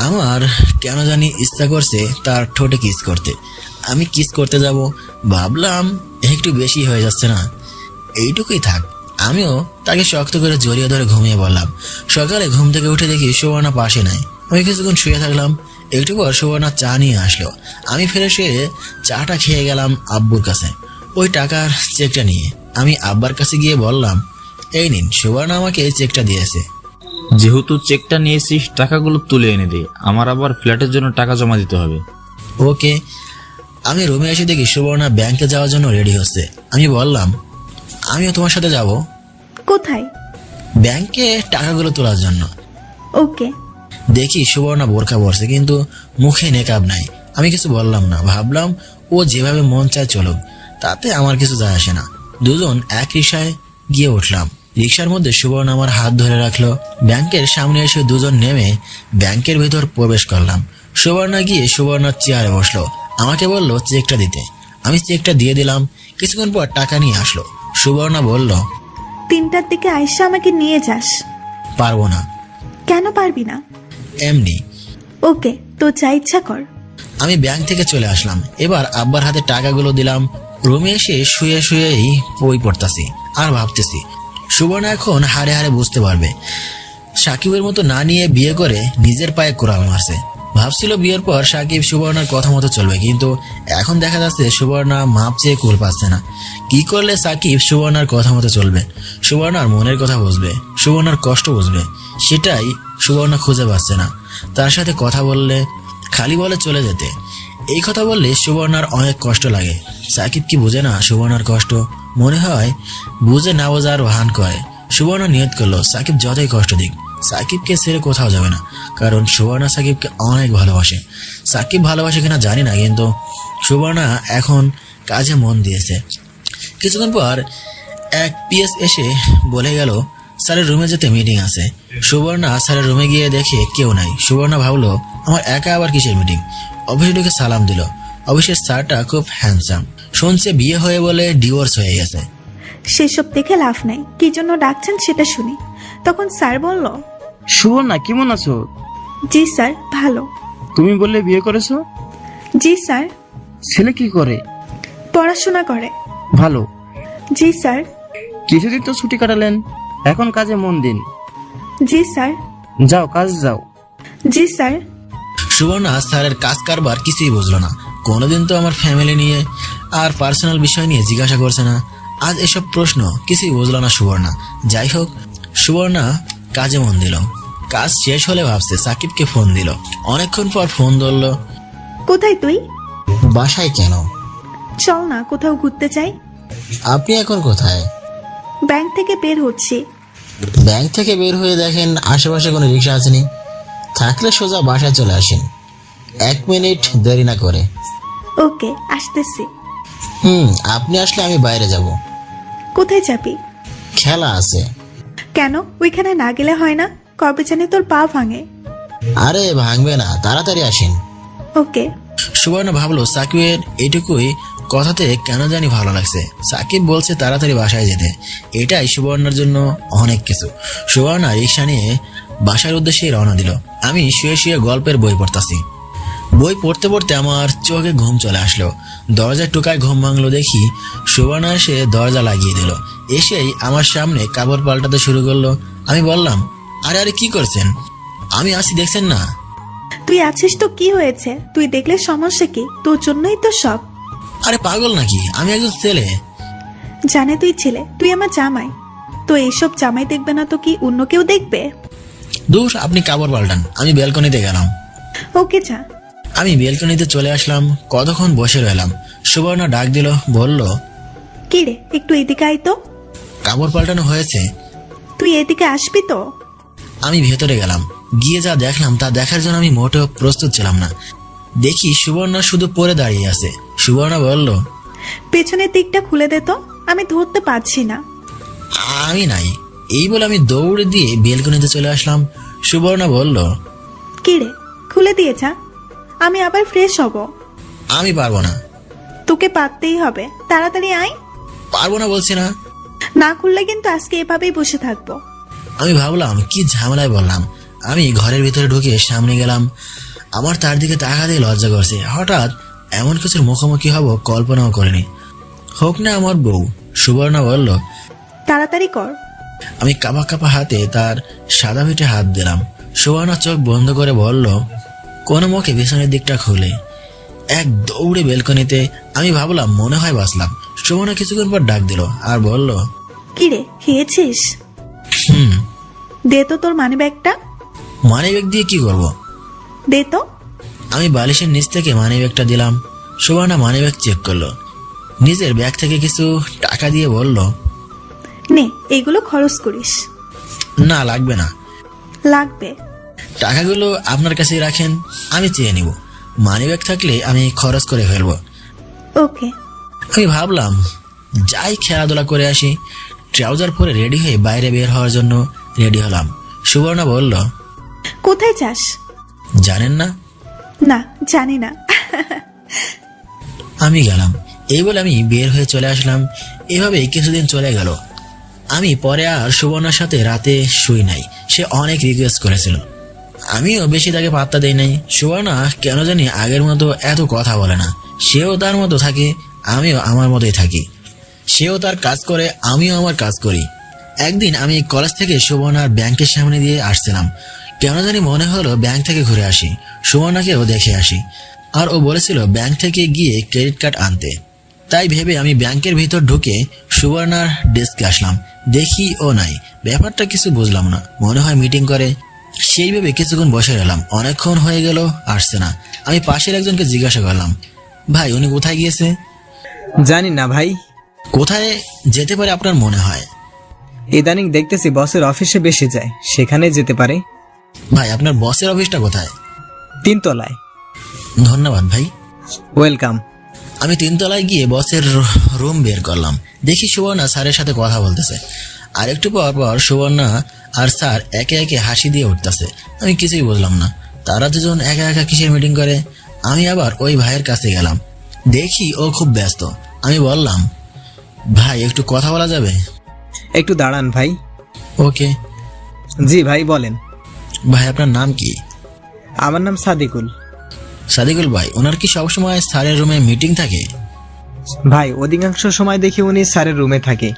আমার কেন জানি ইচ্ছা করছে তার ঠোঁটে কিস করতে। আমি কিস করতে যাব, ভাবলাম একটু বেশি হয়ে যাচ্ছে না, এইটুকুই থাক। আমিও তাকে শক্ত করে জড়িয়ে ধরে ঘুমিয়ে পড়লাম। সকালে ঘুম থেকে উঠে দেখি সুবর্ণা পাশে নাই। আমি কিছুক্ষণ শুয়ে থাকলাম। একটু পর সুবর্ণা চা নিয়ে আসলো। আমি ফিরে শুয়ে চাটা খেয়ে গেলাম আব্বুর কাছে ওই টাকার চেকটা নিয়ে। আমি আব্বার কাছে গিয়ে বললাম, এই নিন, সুবর্ণা আমাকে এই চেকটা দিয়েছে। যেহেতু চেকটা নিয়েছিস, টাকাগুলো তুলে এনে দে, আমার আবার ফ্ল্যাটের জন্য টাকা জমা দিতে হবে। ওকে। আমি রুমে এসে দেখি সুবর্ণা ব্যাংকে যাওয়ার জন্য রেডি হচ্ছে। আমি বললাম, আমিও তোমার সাথে যাব। কোথায়? ব্যাংকে টাকাগুলো তোলার জন্য। ওকে। দেখি সুবর্ণা বোরকা পরছে, কিন্তু মুখে নেকাব নাই। আমি কিছু বললাম না, ভাবলাম ও যেভাবে মন চায় চলুক, তাতে আমার কিছু যায় আসে না। দুজন এক রিক্সায় গিয়ে উঠলাম। রিক্সার মধ্যে সুবর্ণা আমার হাত ধরে রাখলো। ব্যাংকের সামনে এসে দুজন নেমে ব্যাংকের ভিতর প্রবেশ করলাম। সুবর্ণা গিয়ে সুবর্ণার চেয়ারে বসলো। আমাকে বলল চেকটা দিতে। আমি চেকটা দিয়ে দিলাম। কিছুক্ষণ পর টাকা নিয়ে আসলো। সুবর্ণা বলল, 3টার দিকে আয়সা আমাকে নিয়ে যাস। পারবো না। কেন পারবি না? এমনি। ওকে, তো যা ইচ্ছা কর। আমি ব্যাংক থেকে চলে আসলাম। এবার আব্বার হাতে টাকাগুলো দিলাম। রুমে এসে শুয়ে শুয়েই বই পড়তাছি আর ভাবতেছি, সুবর্ণা এখন হারে হারে বুঝতে পারবে সাকিবের মতো না নিয়ে বিয়ে করে নিজের পায়ে কোড়াল মারছে। ভাবছিল বিয়ের পর সাকিব সুবর্ণার কথা মতো চলবে, কিন্তু এখন দেখা যাচ্ছে সুবর্ণা মাপ চেয়ে কুল পাচ্ছে না। কি করলে সাকিব সুবর্ণার কথা মতো চলবে, সুবর্ণার মনের কথা বুঝবে, সুবর্ণার কষ্ট বুঝবে, সেটাই সুবর্ণা খুঁজে পাচ্ছে না। তার সাথে কথা বললে খালি বলে চলে যেতে। এই কথা বললে সুবর্ণার অনেক কষ্ট লাগে। সাকিব কি বুঝে না সুবর্ণার কষ্ট? মনে হয় বুঝে না বোঝার ভান করে। সুবর্ণা নিয়ত করলো সাকিব যতই কষ্ট দিক, সাকিবকে ছেড়ে কোথাও যাবে না, কারণ সুবর্ণা সাকিবকে অনেক ভালোবাসে। সাকিব ভালোবাসে কিনা জানি না, কিন্তু সুবর্ণা এখন কাজে মন দিয়েছে। কিছুক্ষণ পর এক পিএস এসে বলে গেল স্যারের রুমে যেতে মিটিং আছে। সুবর্ণা স্যারের রুমে গিয়ে দেখে কেউ নাই। সুবর্ণা ভাবলো আমার একা আবার কিসের মিটিং। অফিসে ঢুকে সালাম দিল। অফিসের স্যারটা খুব হ্যান্ডসাম। শুনছে বিয়ে হয়ে বলে ডিভোর্স হয়ে গেছে। সেসব দেখে লাভ নাই, কি জন্য ডাকছেন সেটা শুনি। তখন স্যার বলল, সুবর্ণা কেমন আছো? জি স্যার, ভালো। তুমি বললে বিয়ে করেছো? জি স্যার। ছেলে কি করে? পড়াশোনা করে। ভালো। জি স্যার। কিছুদিন তো ছুটি কাটালেন, এখন কাজে মন দিন। জি স্যার। যাও কাজ যাও। জি স্যার। সুবর্ণা স্যারের কাজ কারবার কিছুই বুঝলো না। কোনোদিন তো আমার ফ্যামিলি নিয়ে আর পার্সোনাল বিষয় নিয়ে জিজ্ঞাসা করছে না। আজ এসব প্রশ্ন কিছুই বুঝলো না সুবর্ণা। যাই হোক, সুবর্ণা কাজে মন দিল। কাজ শেষ হলে ভাবছে সাকিবকে ফোন দিল। অনেকক্ষণ পর ফোন ধরলো। কোথায় তুই? বাসায়। কেন? চল না কোথাও ঘুরতে যাই। আপনি এখন কোথায়? ব্যাংক থেকে বের হচ্ছি। ব্যাংক থেকে বের হয়ে দেখেন আশেপাশে কোনো রিক্সা আসেনি। থাকলে সোজা বাসায় চলে আসেন, 1 মিনিট দেরি না করে। ওকে, আসতেছি। আপনি আসলে আমি বাইরে যাব। কোথায় যাবি? খেলা আছে। কেন ওইখানে না গেলে হয় না? কবে জানি তোর পা ভাঙে। আরে ভাঙবে না, তাড়াতাড়ি আসেন। ওকে। সুবর্ণা ভাবলো সাকিবের এইটুকুই কথাতে কেন জানি ভালো লাগছে। সাকিব বলছে তাড়াতাড়ি বাসায় যেতে, এটাই সুবর্ণার জন্য অনেক কিছু। সুবর্ণা রিক্সা নিয়ে বাসার উদ্দেশ্যে রওনা দিল। আমি শুয়ে শুয়ে গল্পের বই পড়তাছি। বই পড়তে পড়তে আমার চোখে ঘুম চলে আসলো। দরজায় টোকায় ঘুম ভাঙলো দেখি সুবর্ণা এসে দরজা লাগিয়ে দিল। এসেই আমার সামনে কাপড় পাল্টাতে শুরু করলো। আমি বললাম, আরে আরে কি করছেন? আমি আসি দেখছেন না? তুই আছিস তো কি হয়েছে? তুই দেখলে সমস্যা কি? তোর জন্যই তো সব। আরে পাগল নাকি? আমি একজন ছেলে। জানে তুই ছেলে, তুই আমার জামাই। তো এইসব জামাই দেখবে না তো কি অন্য কেউ দেখবে? দূর, আপনি কাপড় পাল্টান, আমি ব্যালকনিতে গেলাম। ওকে যা। আমি ব্যালকনিতে চলে আসলাম। কতক্ষণ বসে রইলাম। সুবর্ণা ডাক দিল, বলল, কি রে, একটু এদিকে আয় তো। কাপড় পাল্টানো হয়েছে? তুই এদিকে আসবি তো? আমি ভেতরে গেলাম। গিয়ে যা দেখলাম তা দেখার জন্য আমি মোটেও প্রস্তুত ছিলাম না। দেখি সুবর্ণা শুধু পরে দাঁড়িয়ে আছে। সুবর্ণা বলল, পেছনের দিকটা খুলে দে তো, আমি ধরতে পারছি না। আমি নাই। এই বলে আমি দৌড়ে দিয়ে ব্যালকনিতে চলে আসলাম। সুবর্ণা বলল, কি রে, খুলে দিয়ে যা, আমি আবার ফ্রেশ হব। আমি পারবো না। তোকে পারতেই হবে, তাড়াতাড়ি আয়। পারবো না বলছি না। না খুললে কিন্তু আজকে এভাবেই বসে থাকবো। আমি ভাবলাম কি ঝামেলায় বললাম। আমি ঘরের ভিতরে ঢুকে সামনে গেলাম। আমার তার দিকে তাকাতেই লজ্জা করছে। হঠাৎ এমন কিছুর মুখোমুখি হব কল্পনাও করিনি। হোক না আমার বউ। সুবর্ণা বলল, তাড়াতাড়ি কর। আমি কাঁপা কাঁপা হাতে তার সাদা পিঠে হাত দিলাম। সুবর্ণা চোখ বন্ধ করে বলল, কোনো মুখে পেছনের দিকটা খুলে। এক দৌড়ে বেলকনিতে। আমি ভাবলাম মনে হয় বাঁচলাম। সুবর্ণা কিছুক্ষণ পর ডাক দিল আর বলল, কি রে, খেয়েছিস? হুম। দে তো তোর মানি ব্যাগটা। মানি ব্যাগ দিয়ে কি করব? দে তো। আমি বালিশের নিচ থেকে মানি ব্যাগটা দিলাম। সুবর্ণা মানি ব্যাগ চেক করলো। নিজের ব্যাগ থেকে কিছু টাকা দিয়ে বলল, নে, এগুলো খরচ করিস। না লাগবে না। লাগবে। টাকাগুলো আপনার কাছেই রাখেন, আমি চেয়ে নিব। মানি ব্যাগ থাকলে আমি খরচ করে ফেলবো। ওকে। আমি ভাবলাম যাই খেলাধুলা করে আসি। ট্রাউজার পরে রেডি হয়ে বাইরে বের হওয়ার জন্য রেডি হলাম। সুবর্ণা বলল, কোথায় যাস? জানেন না? না, জানি না। আমি গেলাম। এই বলে আমি বের হয়ে চলে আসলাম। এভাবেই কিছুদিন চলে গেল। আমি পরে আর সুবর্ণার সাথে রাতে শুই নাই। সে অনেক রিকোয়েস্ট করেছিল, আমিও বেশি তাকে পাত্তা দেই নাই। সুবর্ণা কেন জানি আগের মতো এত কথা বলে না। সেও তার মতো থাকে, আমিও আমার মতোই থাকি। সেও তার কাজ করে, আমিও আমার কাজ করি। একদিন আমি কলেজ থেকে সুবর্ণার ব্যাংকের সামনে দিয়ে আসছিলাম। কেন জানি মনে হলো ব্যাংক থেকে ঘুরে আসি, সুবর্ণাকেও দেখে আসি। আর ও বলেছিল ব্যাংক থেকে গিয়ে ক্রেডিট কার্ড আনতে। তাই ভেবে আমি ব্যাংকের ভিতর ঢুকে সুবর্ণার ডেস্কে আসলাম। দেখি ও নাই। ব্যাপারটা কিছু বুঝলাম না, মনে হয় মিটিং করে। সেই ভেবে কিছুক্ষণ বসে রইলাম। অনেকক্ষণ হয়ে গেল, আসছে না। আমি পাশের একজনকে জিজ্ঞাসা করলাম, ভাই উনি কোথায় গিয়েছে? জানি না ভাই। কোথায় যেতে পারে আপনার মনে হয়? ইদানিং দেখতেছি বসের অফিসে বেশি যায়, সেখানে যেতে পারে। ভাই আপনার বসের অফিসটা কোথায়? 3 তলায়। ধন্যবাদ ভাই। ওয়েলকাম। আমি 3 তলায় গিয়ে বসের রুম বের করলাম। দেখি সুবর্ণা স্যারের সাথে কথা বলতেছে। আর একটু পর পর সুবর্ণা আর স্যার একে একে হাসি দিয়ে উঠতেছে। আমি কিছুই বুঝলাম না, তারা দুজন একা একা কিসের মিটিং করে। আমি আবার ওই ভাইয়ের কাছে গেলাম। দেখি ও খুব ব্যস্ত। আমি বললাম, ভাই একটু কথা বলা যাবে? একটু দাঁড়ান ভাই। ওকে। জি ভাই বলেন। ভাই আপনার নাম কি? আমার নাম সাদিকুল। সাদিকুল ভাই, ওনার কি সবসময় স্যারের রুমে মিটিং থাকে? ভাই অধিকাংশ সময় দেখি উনি স্যারের রুমে থাকে,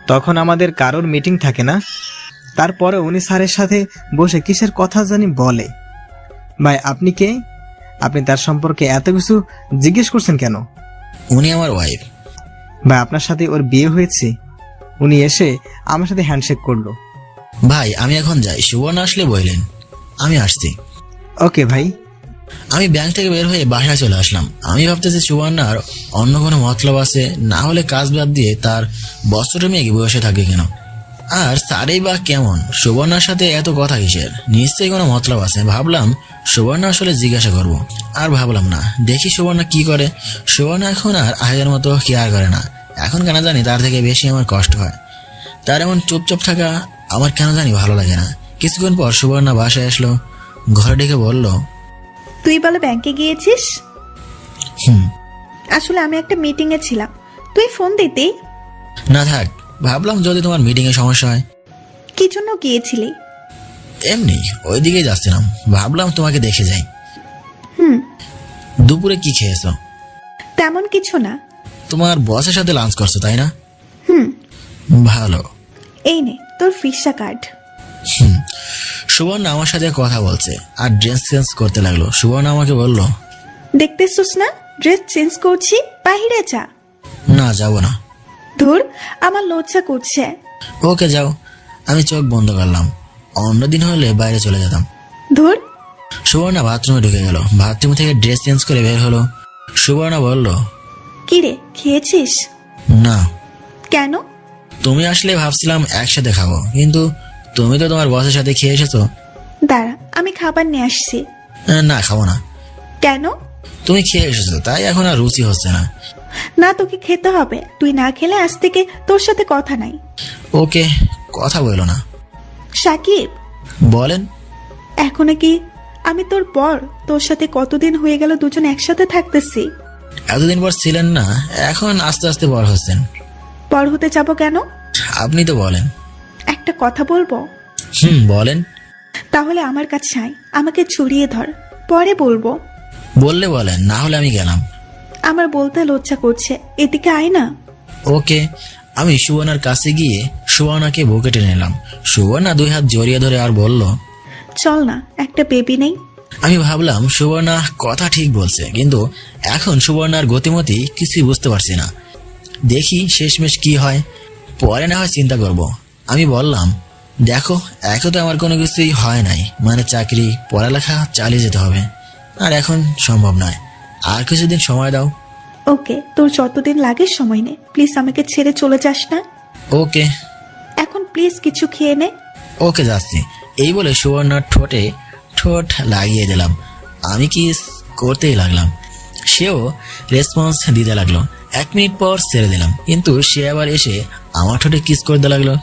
তখন আমাদের কারোর মিটিং থাকে না। তারপরে উনি স্যারের সাথে বসে কিসের কথা জানি বলে। ভাই আপনি কে? আপনি তার সম্পর্কে এত কিছু জিজ্ঞেস করছেন কেন? উনি আমার ওয়াইফ। ভাই আপনার সাথে ওর বিয়ে হয়েছে? উনি এসে আমার সাথে হ্যান্ডশেক করলো। ভাই আমি এখন যাই, সুবর্ণা আসলে বললেন। আমি আসছি। ওকে ভাই। আমি ব্যাংক থেকে বের হয়ে বাসায় চলে আসলাম। আমি ভাবতেছি সুবর্ণার অন্য কোনো মতলব আছে, না হলে কাজ বাদ দিয়ে তার বস্ত্ররুমে গিয়ে বসে থাকে কেন? আর স্যারই বা কেমন? সুবর্ণার সাথে এত কথা কিসের? নিশ্চয়ই কোনো মতলব আছে। ভাবলাম সুবর্ণা আসলে জিজ্ঞাসা করব, আর ভাবলাম না। দেখি সুবর্ণা কি করে। সুবর্ণা এখন আর আগের মতো কেয়ার করে না। এখন কেন জানি তার থেকে বেশি আমার কষ্ট হয়। তার এমন চুপচাপ থাকা আমার কেন জানি ভালো লাগে না। কিছুক্ষণ পর সুবর্ণা বাসায় আসলো, ঘরে ডেকে বলল, তুই বলে ব্যাংকে গিয়েছিস? হুম। আসলে আমি একটা মিটিং এ ছিলাম, তুই ফোন দিতি। না থাক, ভাবলাম যদি তোমার মিটিং এ সমস্যা হয়। কি জন্য গিয়েছিলি? এমনি ওইদিকেই যাচ্ছিলাম, ভাবলাম তোমাকে দেখে যাই। হুম। দুপুরে কি খেয়েছো? তেমন কিছু না। তোমার বসের সাথে লাঞ্চ করছো তাই না? হুম। ভালো। এই নে তোর ভিসা কার্ড। সুবর্ণা আমার সাথে কথা বলছে আর ড্রেস চেঞ্জ করতে লাগলো। সুবর্ণা আমাকে বলল, দেখতেছিস না ড্রেস চেঞ্জ করছি, বাহিরে যা। না যাব না। ধুর, আমার লজ্জা করছে। ওকে যাও। আমি চোখ বন্ধ করলাম। অন্যদিন হলে বাইরে চলে যেতাম। ধুর। সুবর্ণা বাথরুমে ঢুকে গেল, বাথরুম থেকে ড্রেস চেঞ্জ করে বের হলো। সুবর্ণা বলল, কি রে, খেয়েছিস? না। কেন? তুমি আসলে ভাবছিলাম একসাথে খাবো, কিন্তু তুমি তো তোমার বসের সাথে খেয়ে এসেছো। দাঁড়া, আমি খাবার নিয়ে আসছি। না খাবো না। কেন? তুমি খেয়ে এসেছো তাই এখন আর রুচি হচ্ছে না। না, তোকে খেতে হবে। তুই না খেলে আজ থেকে তোর সাথে কথা নাই। ওকে, কথা বলো না। সাকিব, বলেন। এখনো কি আমি তোর পর? তোর সাথে কতদিন হয়ে গেল দুজন একসাথে থাকতেছি। এতদিন পর ছিলেন না, এখন আস্তে আস্তে বড় হচ্ছেন। পর হতে যাব কেন? আপনি তো বলেন। একটা কথা বলবো? বলেন। তাহলে আমার কাছে আয়, আমাকে ছড়িয়ে ধর, পরে বলবো। বললে বলেন, না হলে আমি গেলাম। আমার বলতে লজ্জা করছে, এদিকে আয় না। ওকে। আমি সুবর্ণার কাছে গিয়ে সুবর্ণাকে বুকে টেনে নিলাম। সুবর্ণা 2 হাত জড়িয়ে ধরে আর বলল, চল না, একটা বেবি নেই। আমি ভাবলাম সুবর্ণা কথা ঠিক বলছে, কিন্তু এখন সুবর্ণার গতিমতি কিছুই বুঝতে পারছি না। দেখি শেষমেশ কি হয়, পরে না হয় চিন্তা করব। আমি বললাম, দেখো এখন তো আমার কোনো কিছুই হয় নাই, মানে চাকরি পড়ালেখা চালিয়ে যেতে হবে, আর এখন সম্ভব নয়। আর কিছুদিন সময় দাও। ওকে, তোর যতদিন লাগে সময় নে, প্লিজ আমাকে ছেড়ে চলে যাস না। ওকে। এখন প্লিজ কিছু খেয়ে নে। ওকে যাচ্ছি। এই বলে সুবর্ণার ঠোঁটে ঠোঁট লাগিয়ে দিলাম। আমি কিস করতেই লাগলাম, সেও রেসপন্স দিতে লাগলো। 1 মিনিট পর ছেড়ে দিলাম, কিন্তু সে আবার এসে আমার ঠোঁটে কিস করতে লাগলো।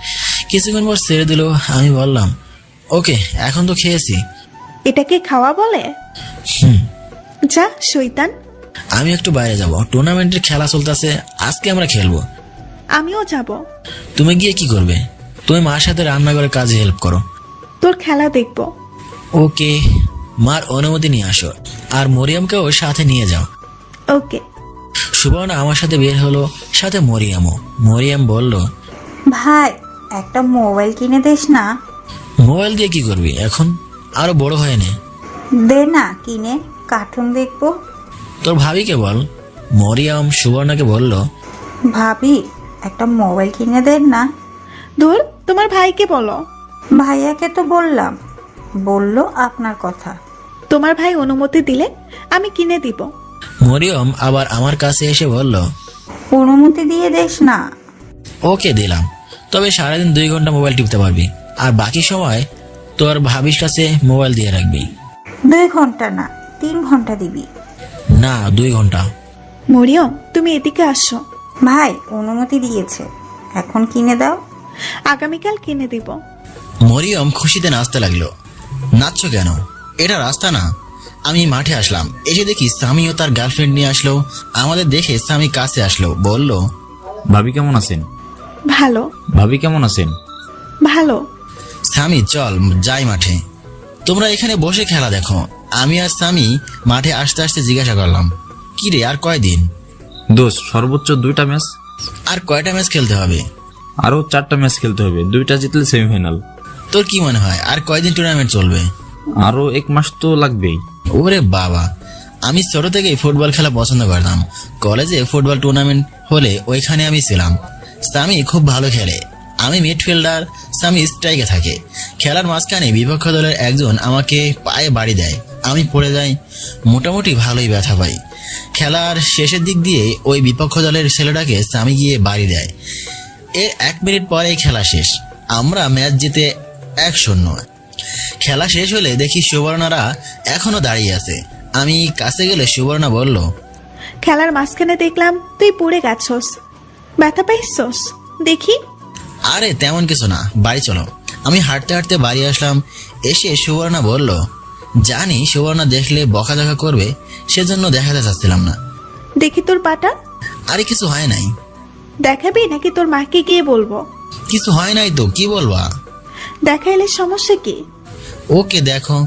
কিছুক্ষণ পর ছেড়ে দিল। আমি বললাম, ওকে এখন তো খেয়েছি। এটাকে খাওয়া বলে? যা শয়তান। আমি একটু বাইরে যাব, টুর্নামেন্টের খেলা চলতেছে, আজকে আমরা খেলবো। আমিও যাব। তুমি গিয়ে কি করবে? তুমি মার সাথে রান্নাঘরের কাজে হেল্প করো। তোর খেলা দেখবো। ওকে। মার অনুমতি নিয়ে আসো, আর মরিয়মকেও সাথে নিয়ে যাও। ওকে। সুবর্ণা আমার সাথে বের হলো, সাথে মরিয়মও। মরিয়ম বলল, ভাই একটা মোবাইল কিনে দিস না। মোবাইল দিয়ে কি করবি এখন? আরো বড় হয়ে নে। দে না কিনে, কার্টুন দেখবো। তোর ভাবিকে বল। মরিয়ম সুবর্ণাকে বলল, ভাবি একটা মোবাইল কিনে দেন না। ধুর, তোমার ভাইকে বলো। ভাইয়াকে তো বললাম, বললো আপনার কথা। তোমার ভাই অনুমতি দিলে আমি কিনে দিব। মরিয়ম আবার আমার কাছে এসে বলল, অনুমতি দিয়ে দেস না। ওকে দিলাম, তবে সারাদিন 2 ঘন্টা মোবাইল টিপতে পারবি, আর বাকি সময় তোর ভাবির কাছে মোবাইল দিয়ে রাখবি। 2 ঘন্টা না, 3 ঘন্টা দিবি। না, 2 ঘন্টা। মরিয়ম, তুমি এদিকে আসো। ভাই অনুমতি দিয়েছে, এখন কিনে দাও। আগামীকাল কিনে দিব। মরিয়ম খুশিতে নাচতে লাগলো। নাচছো কেন? এটা রাস্তা না। আমি মাঠে আসলাম, এসে দেখি সামি ও তার গার্লফ্রেন্ড নিয়ে আসলো। আমাদের দেখে সামি কাছে আসলো, বলল, ভাবি কেমন আছেন? ভালো। ভাবি কেমন আছেন? ভালো। সামি চল যাই মাঠে, তোমরা এখানে বসে খেলা দেখো। আমি আর সামি মাঠে আসতে আসতে জিজ্ঞাসা করলাম, কি রে আর কয়দিন? দোস্ত সর্বোচ্চ 2টা ম্যাচ। আর কয়টা ম্যাচ খেলতে হবে? আরো 4টা ম্যাচ খেলতে হবে, 2টা জিতলে সেমিফাইনাল। তোর কি মনে হয় আর কয়দিন টুর্নামেন্ট চলবে? আরো 1 মাস তো লাগবেই। ওরে বাবা, আমি ছোট থেকেই ফুটবল খেলা পছন্দ করতাম। কলেজে ফুটবল টুর্নামেন্ট হলে ওইখানে আমি ছিলাম। সামি খুব ভালো খেলে, আমি মিডফিল্ডার, সামি স্ট্রাইকে থাকে। খেলার মাঝখানে বিপক্ষ দলের একজন আমাকে পায়ে বাড়ি দেয়, আমি পড়ে যাই, মোটামুটি ভালোই ব্যথা পাই। খেলার শেষের দিক দিয়ে ওই বিপক্ষ দলের ছেলেটাকে সামি গিয়ে বাড়ি দেয়। এর 1 মিনিট পরেই খেলা শেষ, আমরা ম্যাচ জিতে 1-0। খেলা শেষ হলে দেখি সুবর্ণারা এখনো দাঁড়িয়ে আছে। আমি কাছে গেলে সুবর্ণা বলল, খেলার মাঝখানে দেখলাম তুই পড়ে গেছস, ব্যথা পাইছস? দেখি। আরে তেমন কিছু না, বাড়ি চলো। আমি হাঁটতে হাঁটতে বাড়ি আসলাম। এসে সুবর্ণা বলল, জানি সুবর্ণা দেখলে বকাঝকা করবে, সেজন্য দেখাতে চাচ্ছিলাম না। দেখি তোর পাটা। আরে কিছু হয় নাই। দেখাবি নাকি তোর মাকে গিয়ে বলবো? কিছু হয় নাই তো, কি বলবা? দেখাইলে সমস্যা কি? ওকে দেখো।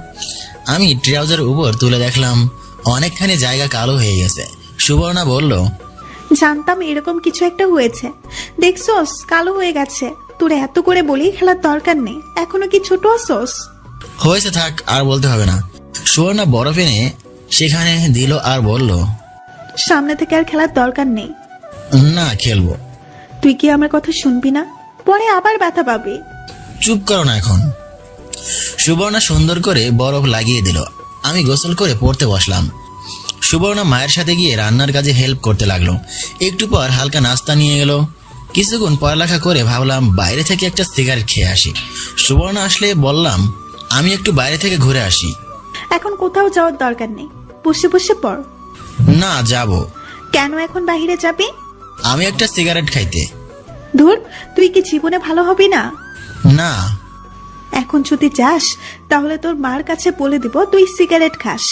আমি ট্রাউজার উপর তুলে দেখলাম অনেকখানি জায়গা কালো হয়ে গেছে। সুবর্ণা বলল, জানতাম এরকম কিছু একটা হয়েছে। দেখছস কালো হয়ে গেছে। তোর এত করে বলি খেলার দরকার নেই, এখনো কি ছোট আছস? হয়েছে, থাক, আর বলতে হবে না। সুবর্ণা বরফ এনে সেখানে দিল আর বলল, সামনে থেকে আর খেলার দরকার নেই। না, খেলবো। তুই কি আমার কথা শুনবি না? পরে আবার ব্যথা পাবি। চুপ করো না এখন। সুবর্ণা সুন্দর করে বরফ লাগিয়ে দিল। আমি গোসল করে পড়তে বসলাম। সুবর্ণা মায়ের সাথে গিয়ে রান্নার কাজে হেল্প করতে লাগলো। একটু পর হালকা নাস্তা নিয়ে গেল। কিছুক্ষণ পড়ালেখা করে ভাবলাম বাইরে থেকে একটা সিগারেট খেয়ে আসি। সুবর্ণা আসলে বললাম, আমি একটু বাইরে থেকে ঘুরে আসি। এখন কোথাও যাওয়ার দরকার নেই, বসে বসে পড়। না, যাব। কেন এখন বাইরে যাবি? আমি একটা সিগারেট খাইতে। ধুর, তুই কি জীবনে ভালো হবি না? না। এখন যদি যাস তাহলে তোর মার কাছে বলে দিব তুই সিগারেট খাস।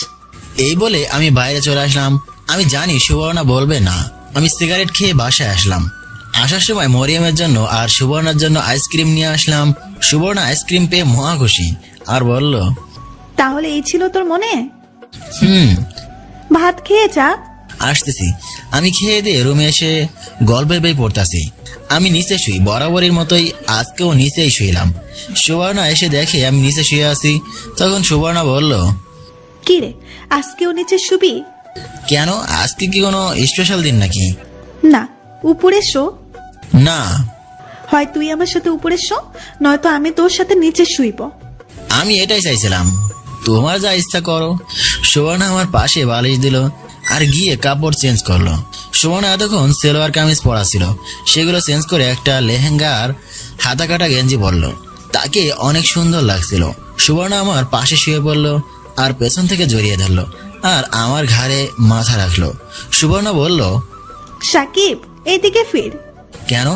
এই বলে আমি বাইরে চলে আসলাম। আমি জানি সুবর্ণা বলবে না। আমি সিগারেট খেয়ে বাসায় আসলাম। আসার সময় মরিয়মের জন্য আর সুবর্ণার জন্য আইসক্রিম নিয়ে আসলাম। সুবর্ণা আইসক্রিম পেয়ে মহা খুশি আর বলল, তাহলে এই ছিল তোর মনে? হুম। ভাত খেয়ে যা। আসতেছি। আমি খেয়ে দিয়ে রুমে এসে গল্পের বই পড়তাছি। আমি নিচে শুই, বরাবরের মতোই আজকেও নিচেই শুইলাম। সুবর্ণা এসে দেখে আমি নিচে শুয়ে আছি। তখন সুবর্ণা বলল, কি রে, আজকেও নিচে শুবি? কেন, আজকে কি কোনো স্পেশাল দিন নাকি? না, উপরে শো। না। হয় তুই আমার সাথে উপরে শো, নয়তো আমি তোর সাথে নিচে শুইব। আমি এটাই চাইছিলাম, তোমার যা ইচ্ছা করো। সুবর্ণা আমার পাশে বালিশ দিল আর গিয়ে কাপড় চেঞ্জ করলো। সুবর্ণা এতক্ষণ সেলোয়ার কামিজ পরা ছিল, সেগুলো চেঞ্জ করে একটা লেহেঙ্গার হাতা কাটা গেঞ্জি পরলো। তাকে অনেক সুন্দর লাগছিল। সুবর্ণা আমার পাশে শুয়ে পড়লো আর পেছন থেকে জড়িয়ে ধরলো আর আমার ঘাড়ে মাথা রাখলো। সুবর্ণা বলল, সাকিব, এইদিকে ফির। কেন?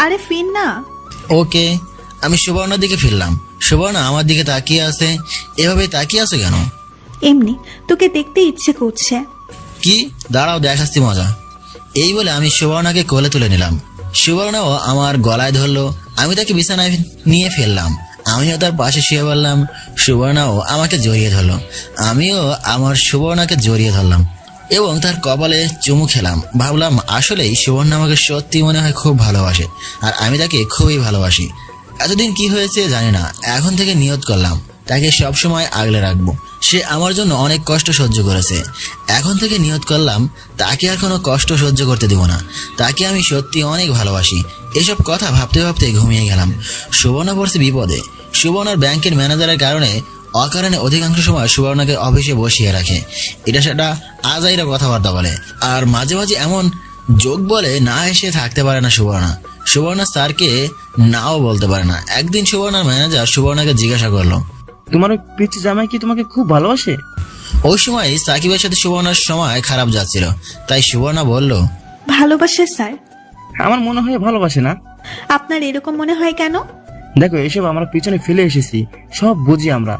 আরে ফির না। ওকে। আমি সুবর্ণার দিকে ফিরলাম। সুবর্ণা আমার দিকে তাকিয়ে আছে। এভাবে তাকিয়ে আছো কেন? এমনি, তোকে দেখতে ইচ্ছে করছে। কি? দাঁড়াও, দেখাচ্ছি মজা। এই বলে আমি সুবর্ণাকে কোলে তুলে নিলাম। সুবর্ণাও আমার গলায় ধরলো। আমি তাকে বিছানায় নিয়ে ফেললাম। আমিও তার পাশে শুয়ে পড়লাম। সুবর্ণাও আমাকে জড়িয়ে ধরলো। আমিও আমার সুবর্ণাকে জড়িয়ে ধরলাম এবং তার কপালে চুমু খেলাম। ভাবলাম আসলেই সুবর্ণা আমাকে সত্যি মনে হয় খুব ভালোবাসে আর আমি তাকে খুবই ভালোবাসি। এতদিন কি হয়েছে জানি না, এখন থেকে নিয়ত করলাম তাকে সবসময় আগলে রাখবো। সে আমার জন্য অনেক কষ্ট সহ্য করেছে। এখন থেকে নিয়ত করলাম তাকে আর কোনো কষ্ট সহ্য করতে দিব না। তাকে আমি সত্যি অনেক ভালোবাসি। এসব কথা ভাবতে ভাবতে ঘুমিয়ে গেলাম। সুবর্ণা পড়ছে বিপদে। সুবর্ণার ব্যাংকের ম্যানেজারের কারণে অকারণে অধিকাংশ সময় সুবর্ণাকে অফিসে বসিয়ে রাখে। এটা সেটা আজাইরা কথাবার্তা বলে আর মাঝে মাঝে এমন যোগ বলে না এসে থাকতে পারে না সুবর্ণা। সুবর্ণা স্যারকে নাও বলতে পারে না। একদিন সুবর্ণার ম্যানেজার সুবর্ণাকে জিজ্ঞাসা করলো, তোমার ওই পিচ্ছি জামাই কি তোমাকে খুব ভালোবাসে? ওই সময় সাকিবের সাথে সুবর্ণার সময় খারাপ যাচ্ছিল, তাই সুবর্ণা বলল, ভালোবাসে স্যার। আমার মনে হয় ভালোবাসে না। আপনার এরকম মনে হয় কেন? দেখো, এসব আমরা পিছনে ফেলে এসেছি, সব বুঝি আমরা।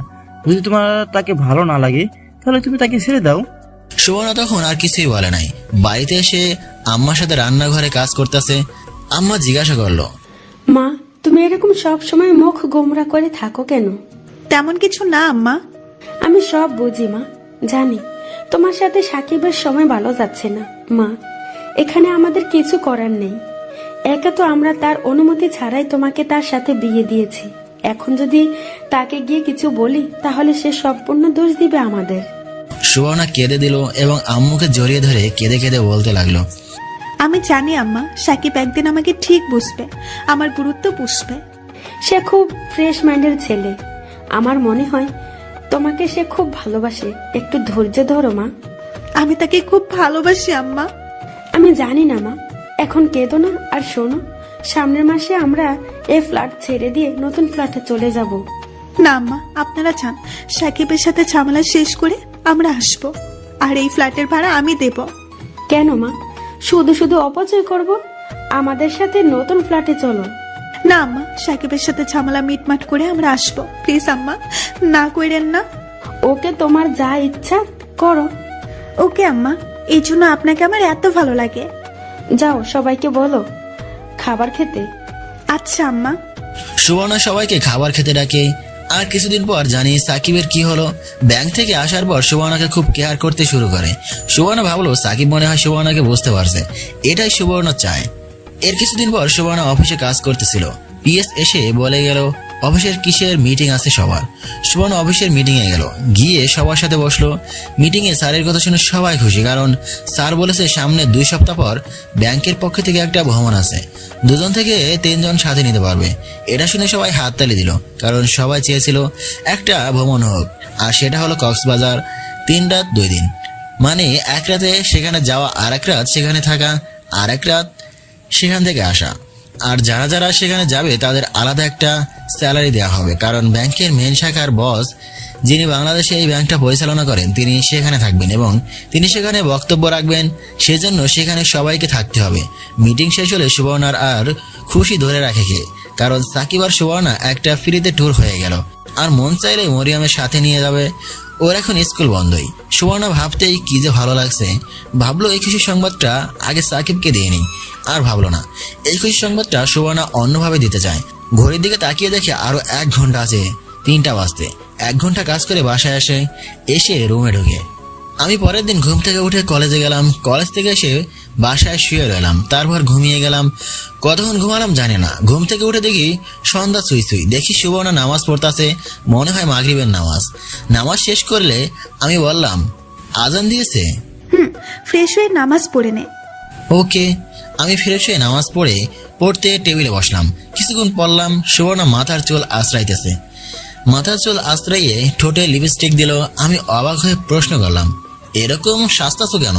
যদি তোমার তাকে ভালো না লাগে তাহলে তুমি তাকে ছেড়ে দাও। সুবর্ণা তখন আর কিছুই বলে নাই। বাড়িতে এসে আম্মার সাথে রান্নাঘরে কাজ করতেছে। আম্মা জিজ্ঞাসা করলো, মা, তুমি এরকম সব সময় মুখ গোমরা করে থাকো কেন? তেমন কিছু না আম্মা। আমি সব বুঝি মা, জানি তোমার সাথে সাকিবের সময় ভালো যাচ্ছে না। মা, এখানে আমাদের কিছু করার নেই। একে তো আমরা তার অনুমতি ছাড়াই তোমাকে তার সাথে বিয়ে দিয়েছি। এখন যদি তাকে গিয়ে কিছু বলি তাহলে সে সম্পূর্ণ দোষ দিবে আমাদের। সুবর্ণা কেঁদে দিল এবং আম্মুকে জড়িয়ে ধরে কেঁদে কেঁদে বলতে লাগলো, আমি জানি আম্মা, সাকিব একদিন আমাকে ঠিক বুঝবে, আমার গুরুত্ব বুঝবে। সে খুব ফ্রেশ মাইন্ডের ছেলে। আমার মনে হয় তোমাকে সে খুব ভালোবাসে। একটু ধৈর্য ধরো মা। আমি তাকে খুব ভালোবাসি আম্মা। আমি জানি না মা, এখন কেঁদো না। আর শোনো, সামনের মাসে আমরা এই ফ্ল্যাট ছেড়ে দিয়ে নতুন ফ্ল্যাটে চলে যাব। না আম্মা, আপনারা চান সাকিবের সাথে ঝামেলা শেষ করে আমরা আসবো, আর এই ফ্ল্যাটের ভাড়া আমি দেব। কেন মা, শুধু শুধু অপচয় করব? আমাদের সাথে নতুন ফ্ল্যাটে চলো। না আম্মা, সাকিবের সাথে ঝামেলা মিটমাট করে আমরা আসবো, প্লিজ আম্মা, না কইরেন না। ওকে, তোমার যা ইচ্ছা করো। ওকে আম্মা, এই জন্য আপনাকে আমার এত ভালো লাগে। যাও, সবাইকে বলো খাবার খেতে। আচ্ছা আম্মা। সুবর্ণা সবাইকে খাবার খেতে ডাকে। আর কিছুদিন পর জানি সাকিবের কি হলো। ব্যাংক থেকে আসার পর সুবর্ণাকে খুব কেয়ার করতে শুরু করে। সুবর্ণা ভাবলো সাকিব মনে হয় সুবর্ণাকে বুঝতে পারছে, এটাই সুবর্ণা চায়। এর কিছুদিন পর সুবর্ণা অফিসে কাজ করতেছিল। পিএস এসে বলে গেল অফিসের কিসের মিটিং আছে সবার। সুবর্ণা অফিসের মিটিং এ গেল, গিয়ে সবার সাথে বসলো। মিটিং এ স্যারের কথা শুনে সবাই খুশি, কারণ স্যার বলেছে সামনে 2 সপ্তাহ পর ব্যাংকের পক্ষ থেকে একটা ভ্রমণ আছে, 2 থেকে 3 জন সাথে নিতে পারবে। এটা শুনে সবাই হাততালি দিল, কারণ সবাই চেয়েছিল একটা ভ্রমণ হোক, আর সেটা হলো কক্সবাজার। 3 রাত 2 দিন, মানে 1 রাতে সেখানে যাওয়া, আর 1 রাত সেখানে থাকা, আর 1 রাত সেখান থেকে আসা। আর যারা যারা সেখানে যাবে তাদের আলাদা একটা স্যালারি দেওয়া হবে, কারণ ব্যাংকের মেন শাখার বস, যিনি বাংলাদেশে এই ব্যাংকটা পরিচালনা করেন, তিনি সেখানে থাকবেন এবং তিনি সেখানে বক্তব্য রাখবেন। সেজন্য সেখানে সবাইকে থাকতে হবে। মিটিং শেষ হলে সুবর্ণার আর খুশি ধরে রাখে কে, কারণ সাকিব আর সুবর্ণা একটা ফ্রিতে ট্যুর হয়ে গেল। আর মন চাইলে মরিয়মের সাথে নিয়ে যাবে। ওর এখন স্কুল বন্ধই। সুবর্ণা ভাবতেই কি যে ভালো লাগছে। ভাবলো এই খুশি সংবাদটা আগে সাকিবকে দিয়ে নিই, আর ভাবলো না এই খুশি সংবাদটা সুবর্ণা অন্যভাবে দিতে চায়। ঘড়ির দিকে তাকিয়ে দেখে আরো 1 ঘন্টা আছে 3টা বাজতে। 1 ঘন্টা কাজ করে বাসায় এসে রুমে ঢুকে আমি পরের দিন ঘুম থেকে উঠে কলেজে গেলাম। কলেজ থেকে এসে বাসায় শুয়ে রইলাম, তারপর ঘুমিয়ে গেলাম। কতক্ষণ ঘুমালাম জানি না। ঘুম থেকে উঠে দেখি সন্ধ্যা ছুঁই। দেখি সুবর্ণা নামাজ পড়তাছে, মনে হয় মাগরিবের নামাজ। নামাজ শেষ করলে আমি বললাম আজান দিয়েছে। ফ্রেশ হয়ে নামাজ পড়ে নে। ওকে। আমি ফ্রেশ হয়ে নামাজ পড়তে টেবিলে বসলাম। কিছুক্ষণ পড়লাম, সুবর্ণা মাথার চুল আশ্রাইতেছে। মাথার চুল আশ্রাইয়ে ঠোঁটে লিপস্টিক দিল। আমি অবাক হয়ে প্রশ্ন করলাম, এরকম সাজতাছো কেন?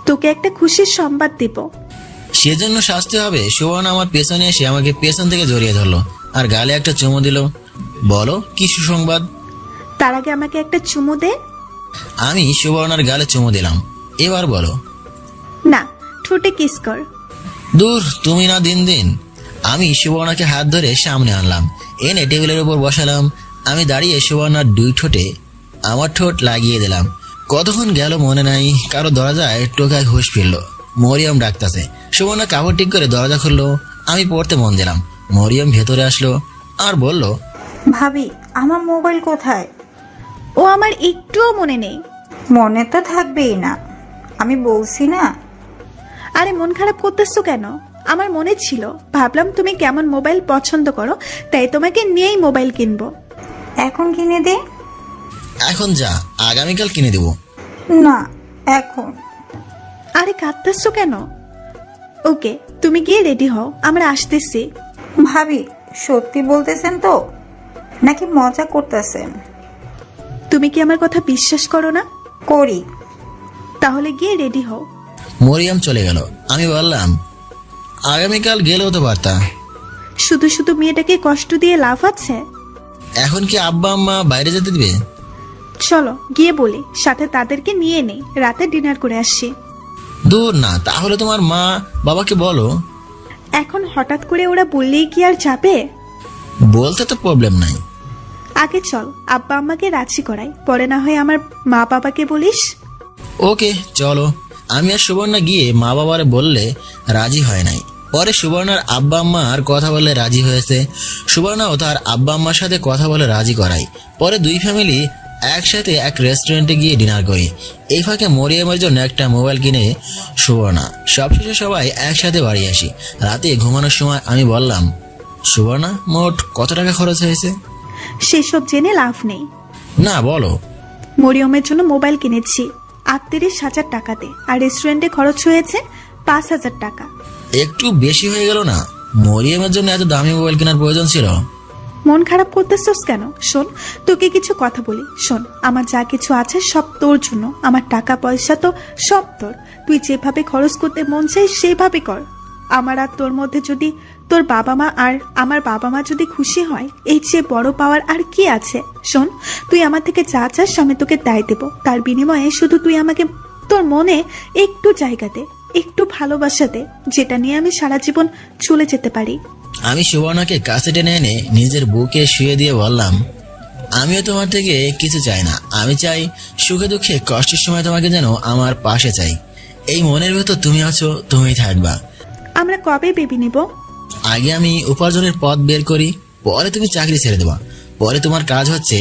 তোকে একটা খুশির সংবাদ দিব। সেজন্য সাজতে হবে? সুবর্ণা আমার পেছনে এসে আমাকে পেছন থেকে জড়িয়ে ধরলো আর গালে একটা চুমু দিল। বলো কি সুসংবাদ? তার আগে আমাকে একটা চুমু দে। আমি সুবর্ণার গালে চুমু দিলাম। এবার বলো। না, ঠোঁটে কিস কর। দূর, তুমি না দিন। আমি সুবর্ণাকে হাত ধরে সামনে আনলাম, এনে টেবিলের উপর বসালাম। আমি দাঁড়িয়ে সুবর্ণার 2 ঠোঁটে আমার ঠোঁট লাগিয়ে দিলাম। কতক্ষণ গেল মনে নাই। কারো দরজায় টোকায় হুঁশ ফিরল। মরিয়ম ডাকতেছে। সুবর্ণা কাপড় ঠিক করে দরজা খুললো। আমি পড়তে মন দিলাম। মরিয়ম ভেতরে আসলো আর বলল, ভাবি, আমার মোবাইল কোথায়? ও আমার একটুও মনে নেই। মনে তো থাকবেই না, আমি বলছি না। আরে মন খারাপ করতেছো কেন? আমার মনে ছিল, ভাবলাম তুমি কেমন মোবাইল পছন্দ করো, তাই তোমাকে নিয়েই মোবাইল কিনবো। এখন কিনে দে। এখন যা, আগামীকাল কিনে দেবো। না, এখন। আরে কাঁদতেছো কেন? ওকে, তুমি গিয়ে রেডি হও, আমরা আসতেছি। ভাবি, সত্যি বলতেছেন তো নাকি মজা করতেছেন? তুমি কি আমার কথা বিশ্বাস করো না? করি। তাহলে গিয়ে রেডি হও। মরিয়ম চলে গেল। আমি বললাম, আগামীকাল গেলেও তো পারতা। শুধু শুধু মেয়েটাকে কষ্ট দিয়ে লাভ আছে? এখন কি আব্বা আম্মা বাইরে যেতে দিবে? চলো গিয়ে বলি, সাথে তাদেরকে নিয়ে নেই, রাতে ডিনার করে আসছি। দূর না, তাহলে তোমার মা বাবাকে বলো। এখন হঠাৎ করে ওরা বললেই কি আর যাবে? বলতে তো প্রবলেম নাই। আগে চল, আব্বা আম্মাকে রাজি করাই, পরে না হয় আমার মা বাবাকে বলিস। ওকে চলো। আমি আর সুবর্ণা গিয়ে মা বাবারে বললে রাজি হয় নাই। পরে সুবর্ণার আব্বা আম্মার কথা বলে রাজি হয়েছে। সুবর্ণাও তার আব্বা আম্মার সাথে কথা বলে রাজি করাই। পরে 2 ফ্যামিলি একসাথে এক রেস্টুরেন্টে গিয়ে ডিনার করি। এই ফাঁকে মরিয়মের জন্য একটা মোবাইল কিনে সুবর্ণা। সবশেষে সবাই একসাথে বাড়ি আসি। রাতে ঘুমানোর সময় আমি বললাম, সুবর্ণা, মোট কত টাকা খরচ হয়েছে? সেসব জেনে লাভ নেই। না বলো। মরিয়মের জন্য মোবাইল কিনেছি 38,000 টাকাতে, আর রেস্টুরেন্টে খরচ হয়েছে 5,000 টাকা। একটু বেশি হয়ে গেল না? মরিয়মের জন্য এত দামি মোবাইল কেনার প্রয়োজন ছিল? মন খারাপ করতেছস কেন? শোন, তোকে কিছু কথা বলি। শোন, আমার যা কিছু আছে সব তোর জন্য। আমার টাকা পয়সা তো সব তোর। তুই যেভাবে খরচ করতে মন চাই সেভাবে কর। আমার আর তোর মধ্যে যদি তোর বাবা মা আর আমার বাবা মা যদি খুশি হয়, এই চেয়ে বড় পাওয়ার আর কি আছে? শোন, তুই আমার থেকে যা চাস আমি তোকে তাই দেব। তার বিনিময়ে শুধু তুই আমাকে তোর মনে একটু জায়গা দে। একটু ভালোবাসা দে, যেটা নিয়ে আমি সারা জীবন চলে যেতে পারি। আমি সুবর্ণাকে কাছে টেনে এনে নিজের বুকে শুয়ে দিয়ে বললাম, আমিও তোমার থেকে কিছু চাই না। আমি চাই সুখে দুঃখে কষ্টের সময় তোমাকে যেন আমার পাশে চাই। এই মনের ভেতর তুমি আছো, তুমিই থাকবা। আমরা কবে বেবি নিব? আগে আমি উপার্জনের পথ বের করি, পরে তুমি চাকরি ছেড়ে দেবা, পরে তোমার কাজ হচ্ছে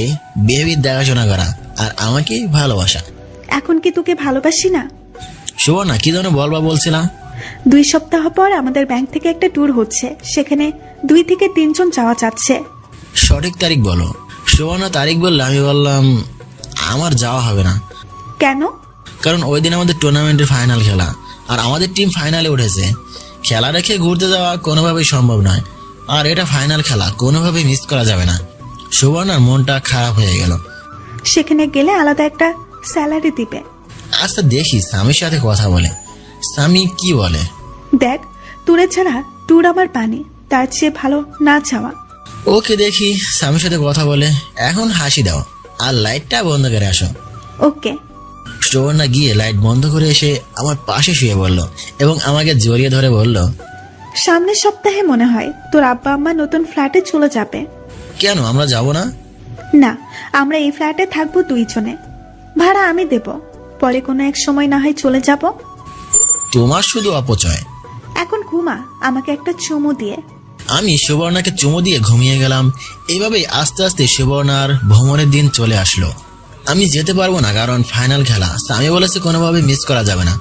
বেবির দেখাশোনা করা আর আমাকে ভালোবাসা। এখন কি তোকে ভালোবাসি না? সুবর্ণা, কি যেন বলবা বলছিলাম? 2 সপ্তাহ পর আমাদের ব্যাংক থেকে একটা ট্যুর হচ্ছে, সেখানে 2 থেকে 3 জন যাওয়া যাচ্ছে। সঠিক তারিখ বলো। সুবর্ণা তারিখ বললে আমি বললাম, আমার যাওয়া হবে না। কেন? কারণ ওই দিন আমাদের টুর্নামেন্টের ফাইনাল খেলা, আর আমাদের টিম ফাইনালে উঠেছে। খেলা রেখে ঘুরতে যাওয়া কোনোভাবেই সম্ভব নয়, আর এটা ফাইনাল খেলা, কোনোভাবেই মিস করা যাবে না। সুবর্ণার মনটা খারাপ হয়ে গেল। সেখানে গেলে আলাদা একটা স্যালারি দিবে। আচ্ছা দেখি স্বামীর সাথে কথা বলে। স্বামী কি বলে? দেখ, ট্যুরে ছাড়া ট্যুর আমার পানি, তার চেয়ে ভালো না চাওয়া। ওকে, দেখি স্বামীর সাথে কথা বলে। এখন হাসি দাও আর লাইটটা বন্ধ করে আসো। ওকে। সুবর্ণা গিয়ে লাইট বন্ধ করে এসে আমার পাশে শুয়ে বলল এবং আমাকে জড়িয়ে ধরে বলল, সামনের সপ্তাহে মনে হয় তোর আব্বা আম্মা নতুন ফ্ল্যাটে চলে যাবে। কেন আমরা যাব না? না, আমরা এই ফ্ল্যাটে থাকবো 2 জনে, ভাড়া আমি দেব, পরে কোনো এক সময় না হয় চলে যাব। তোমার শুধু অপচয়। এখন ঘুমা, আমাকে একটা চুমু দিয়ে। আমি সুবর্ণাকে চুমু দিয়ে ঘুমিয়ে গেলাম। এইভাবেই আস্তে আস্তে সুবর্ণার ভ্রমণের দিন চলে আসলো। আমি যেতে পারবো না, কারণ ফাইনাল খেলা, স্বামী বলেছে কোনোভাবে মিস করা যাবে না।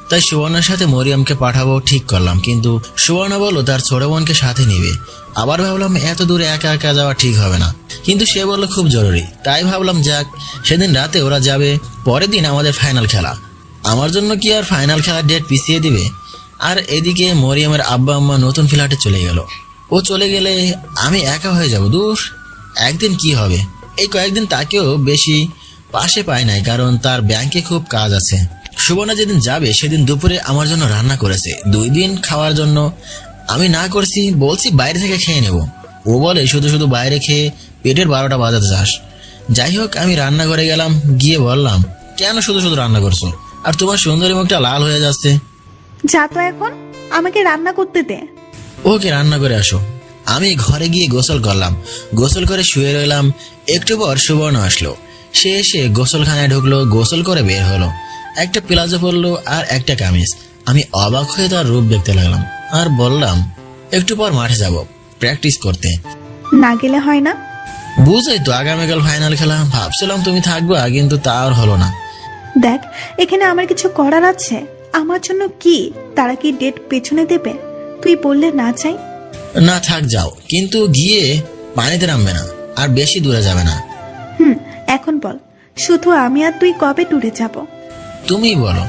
তাই সুবর্ণার সাথে মরিয়মকে পাঠাবো ঠিক করলাম, কিন্তু সুবর্ণা বলল তার ছোট বোনকে সাথে নিবে। আবার ভাবলাম এত দূরে একা একা যাওয়া ঠিক হবে না, কিন্তু সে বলল খুব জরুরি। তাই ভাবলাম যাক, সেদিন রাতে ওরা যাবে, পরের দিন আমাদের ফাইনাল খেলা। আমার জন্য কি আর ফাইনাল খেলার ডেট পিছিয়ে দিবে? আর এদিকে মরিয়মের আব্বা আম্মা নতুন ফ্ল্যাটে চলে গেল। ও চলে গেলে আমি একা হয়ে যাব। দূর, একদিন কি হবে? এই কয়েকদিন তাকেও বেশি পাশে পায় নাই, কারণ তার ব্যাংকে খুব কাজ আছে। সুবর্ণা যেদিন যাবে সেদিন দুপুরে আমার জন্য রান্না করেছে 2 দিন খাওয়ার জন্য। আমি না করছি, বলছি বাইরে থেকে খেয়ে নেব। ও বলে শুধু শুধু বাইরে খেয়ে পেটের 12টা বাজাতে চাস। যাই হোক, আমি রান্নাঘরে গেলাম, গিয়ে বললাম, কেন শুধু শুধু রান্না করছো? আর তোমার সুন্দরী মুখটা লাল হয়ে যাচ্ছে। যা তো এখন, আমাকে রান্না করতে দে। ওকে, রান্না করে আসো। আমি ঘরে গিয়ে গোসল করলাম, গোসল করে শুয়ে রইলাম। একটু পর সুবর্ণ আসলো। সে এসে গোসলখানায় ঢুকলো, গোসল করে বের হলো। একটা প্লাজো পরলো আর একটা কামিজ। আমি অবাক হয়ে তার রূপ দেখতে লাগলাম আর বললাম, একটু পর মাঠে যাব প্র্যাকটিস করতে। না গেলে হয় না? বুঝই তো, আগামীকাল ফাইনাল খেলা। ভাবছিলাম তুমি থাকবা, কিন্তু তা আর হলো না। দেখ, এখানে আমার কিছু করার আছে। আমার জন্য কি তারা কি ডেট পেছনে দেবে? তুই বললে না চাই। না থাক, যাও, কিন্তু গিয়ে পানিতে নামবে না আর বেশি দূরে যাবে না। এখন বল, শুধু আমি আর তুই কবে ট্যুরে যাব? তুমি বলো।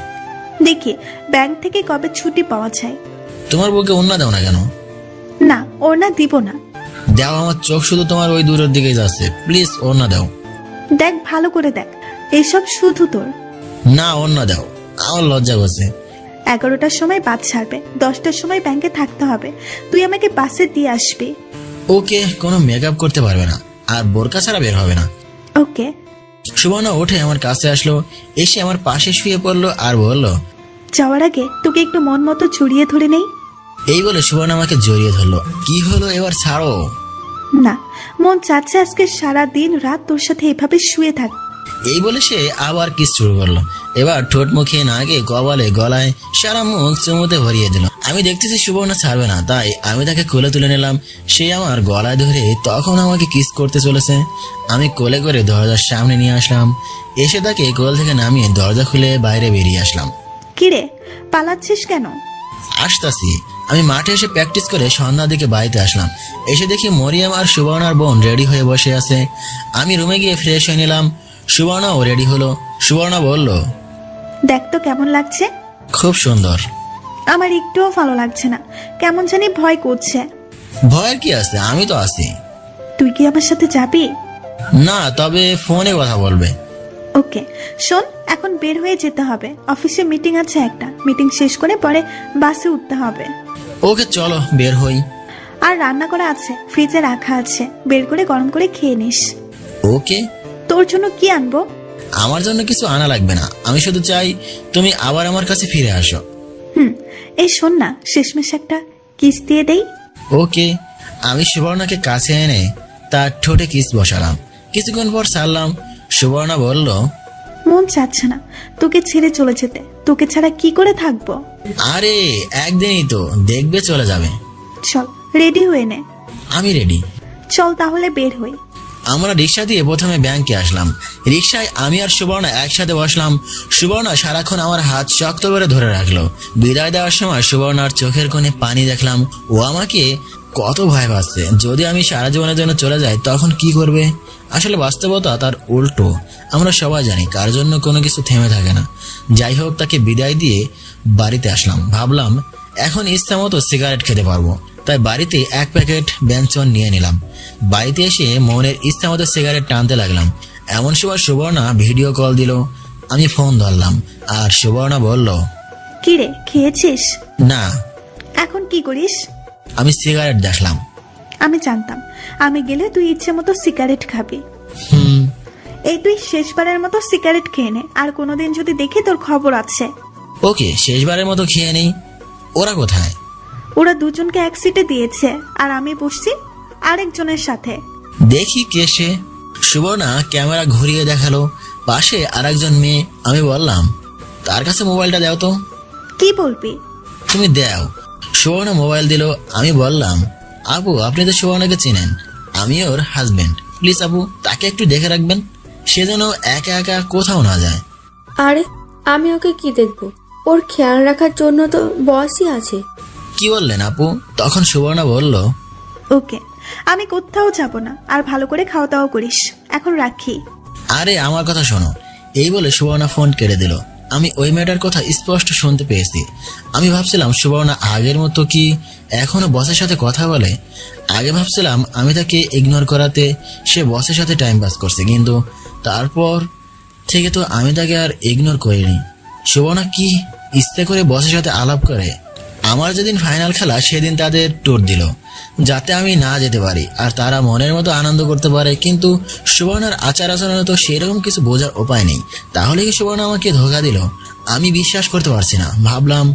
দেখি ব্যাংক থেকে কবে ছুটি পাওয়া যায়। তোমার বউকে ওড়না দাও না কেন? না, ওড়না দিব না। দাও, আমার চোখ শুধু তোমার ওই দূরের দিকে যাচ্ছে। প্লিজ ওড়না দাও। দেখ, ভালো করে দেখ, এসব শুধু তোর। না, ওড়না দাও, আমার লজ্জা করছে। 11টার সময় বাস ছাড়বে, 10টার সময় ব্যাংকে থাকতে হবে। তুই আমাকে বাসে দিয়ে আসবি। ওকে, কোনো মেকআপ করতে পারবে না আর বোরকা ছাড়া বের হবে না। ওকে। সুবর্ণা উঠে আমার কাছে আসলো, এসে আমার পাশে শুয়ে পড়লো আর বলল, যাওয়ার আগে তোকে একটু মন মতো জড়িয়ে ধরে নেই। এই বলে সুবর্ণা আমাকে জড়িয়ে ধরলো। কি হলো, এবার ছাড়ো। না, মন চাচ্ছে আজকে সারা দিন রাত তোর সাথে এভাবে শুয়ে থাক। এই বলে সে আবার কিস শুরু করলো। এবার ঠোঁট মুখে নাকে কপালে গলায় সারা মুখ চুমুতে ভরিয়ে দিল। আমি দেখতেছি সুবর্ণা ছাড়বে না, তাই আমি তাকে কোলে তুলে নিলাম। সে আমার গলায় ধরে তখন আমাকে কিস করতে চলেছে। আমি কোলে করে দরজার সামনে নিয়ে আসলাম, এসে তাকে কোল থেকে নামিয়ে দরজা খুলে বাইরে বেরিয়ে আসলাম। কিরে, পালাচ্ছিস কেন? আসতাছি। আমি মাঠে এসে প্র্যাকটিস করে সন্ধ্যার দিকে বাড়িতে আসলাম। এসে দেখি মরিয়ম আর সুবর্ণার বোন রেডি হয়ে বসে আছে। আমি রুমে গিয়ে ফ্রেশ হয়ে নিলাম। সুবর্ণাও রেডি হলো। সুবর্ণা বলল, দেখ তো কেমন লাগছে। খুব সুন্দর। আমার একটুও ভালো লাগছে না, কেমন জানি ভয় করছে। ভয়ের কি আছে, আমি তো আছি। তুই কি আমার সাথে যাবি? না, তবে ফোনে কথা বলবে। ওকে। শোন, এখন বের হয়ে যেতে হবে, অফিসে মিটিং আছে একটা। মিটিং শেষ করে পরে বাসে উঠতে হবে। ওকে, চলো বের হই। আর রান্না করা আছে, ফ্রিজে রাখা আছে, বের করে গরম করে খেয়ে নিস। ওকে। তোর জন্য কি আনবো? আমার জন্য কিছু আনা লাগবে না, আমি শুধু চাই তুমি আবার আমার কাছে ফিরে আসো। এই শোন না, শেষমেশ একটা কিস দিয়ে দেই। ওকে। আমি সুবর্ণাকে কাছে এনে তার ঠোঁটে কিস বসালাম। কিছুক্ষণ পর ছাড়লাম। সুবর্ণা বলল, মন চাচ্ছে না তোকে ছেড়ে চলে যেতে, তোকে ছাড়া কি করে থাকবো। আরে একদিনই তো, দেখবে চলে যাবে। চল রেডি হয়ে নে। আমি রেডি। চল তাহলে বের হই। আমরা রিক্সা দিয়ে প্রথমে ব্যাংকে আসলাম। রিক্সায় আমি আর সুবর্ণা একসাথে বসলাম। সুবর্ণা সারাক্ষণ আমার হাত শক্ত করে ধরে রাখলো। বিদায় দেওয়ার সময় সুবর্ণার চোখের কোণে পানি দেখলাম। ও আমাকে কত ভয় পাচ্ছে, যদি আমি সারা জীবনের জন্য চলে যাই তখন কি করবে। আসলে বাস্তবতা তার উল্টো। আমরা সবাই জানি কার জন্য কোনো কিছু থেমে থাকে না। যাই হোক, তাকে বিদায় দিয়ে বাড়িতে আসলাম। ভাবলাম এখন ইচ্ছা মতো সিগারেট খেতে পারবো, তাই বাড়িতে এক প্যাকেট ব্যঞ্জন নিয়ে নিলাম। বাড়িতে এসে মনের ইচ্ছা মতো সিগারেট টানতে লাগলাম। এমন সময় সুবর্ণা ভিডিও কল দিল। আমি ফোন ধরলাম আর সুবর্ণা বলল, কি রে, খেয়েছিস? না। এখন কি করিস? আমি সিগারেট দেখলাম। আমি জানতাম আমি গেলে তুই ইচ্ছে মতো সিগারেট খাবি। এই তুই শেষবারের মতো সিগারেট খেয়ে নে, আর কোনোদিন যদি দেখি তোর খবর আছে। ওকে, শেষবারের মতো খেয়ে নেই। ওরা কোথায়? ওরা দুজনকে এক সিটে দিয়েছে আর আমি বসছি আরেকজনের সাথে। দেখি কে সে। সুবর্ণা ক্যামেরা ঘুরিয়ে দেখালো পাশে আরেকজন মেয়ে। আমি বললাম, তার কাছে মোবাইলটা দাও তো। কি বলবি? তুমি দাও। সুবর্ণা মোবাইল দিল। আমি বললাম, আপু আপনি তো সুবর্ণাকে চেনেন, আমি ওর হাজবেন্ড, প্লিজ আপু তাকে একটু দেখে রাখবেন, সে যেন একা একা কোথাও না যায়। আরে আমি ওকে কি দেখবো, ওর খেয়াল রাখার জন্য তো বসই আছে। কি বললেন আপু? তখন সুবর্ণা বলল, ওকে, আমি কোথাও যাব না, আর ভালো করে খাওয়া দাওয়া করিস। এখন রাখি। আরে আমার কথা শোনো। এই বলে সুবর্ণা ফোন কেটে দিল। আমি ওই মেয়েটার কথা স্পষ্ট শুনতে পেয়েছি। আমি ভাবছিলাম সুবর্ণা আগের মতো কি এখনো বসের সাথে কথা বলে। আগে ভাবছিলাম আমি তাকে ইগনোর করাতে সে বসের সাথে টাইম পাস করছে, কিন্তু তারপর থেকে তো আমি তাকে আর ইগনোর করিনি। সুবর্ণা কি ইচ্ছে করে বসের সাথে আলাপ করে? আমার যেদিন ফাইনাল খেলা সেদিন তাদের ট্যুর দিল যাতে আমি না যেতে পারি আর তারা মনের মতো আনন্দ করতে পারে, কিন্তু সুবর্ণার আচার আচরণে তো সেরকম কিছু বোঝার উপায় নেই। তাহলে কি সুবর্ণা আমাকে ধোঁকা দিল? আমি বিশ্বাস করতে পারছি না। ভাবলাম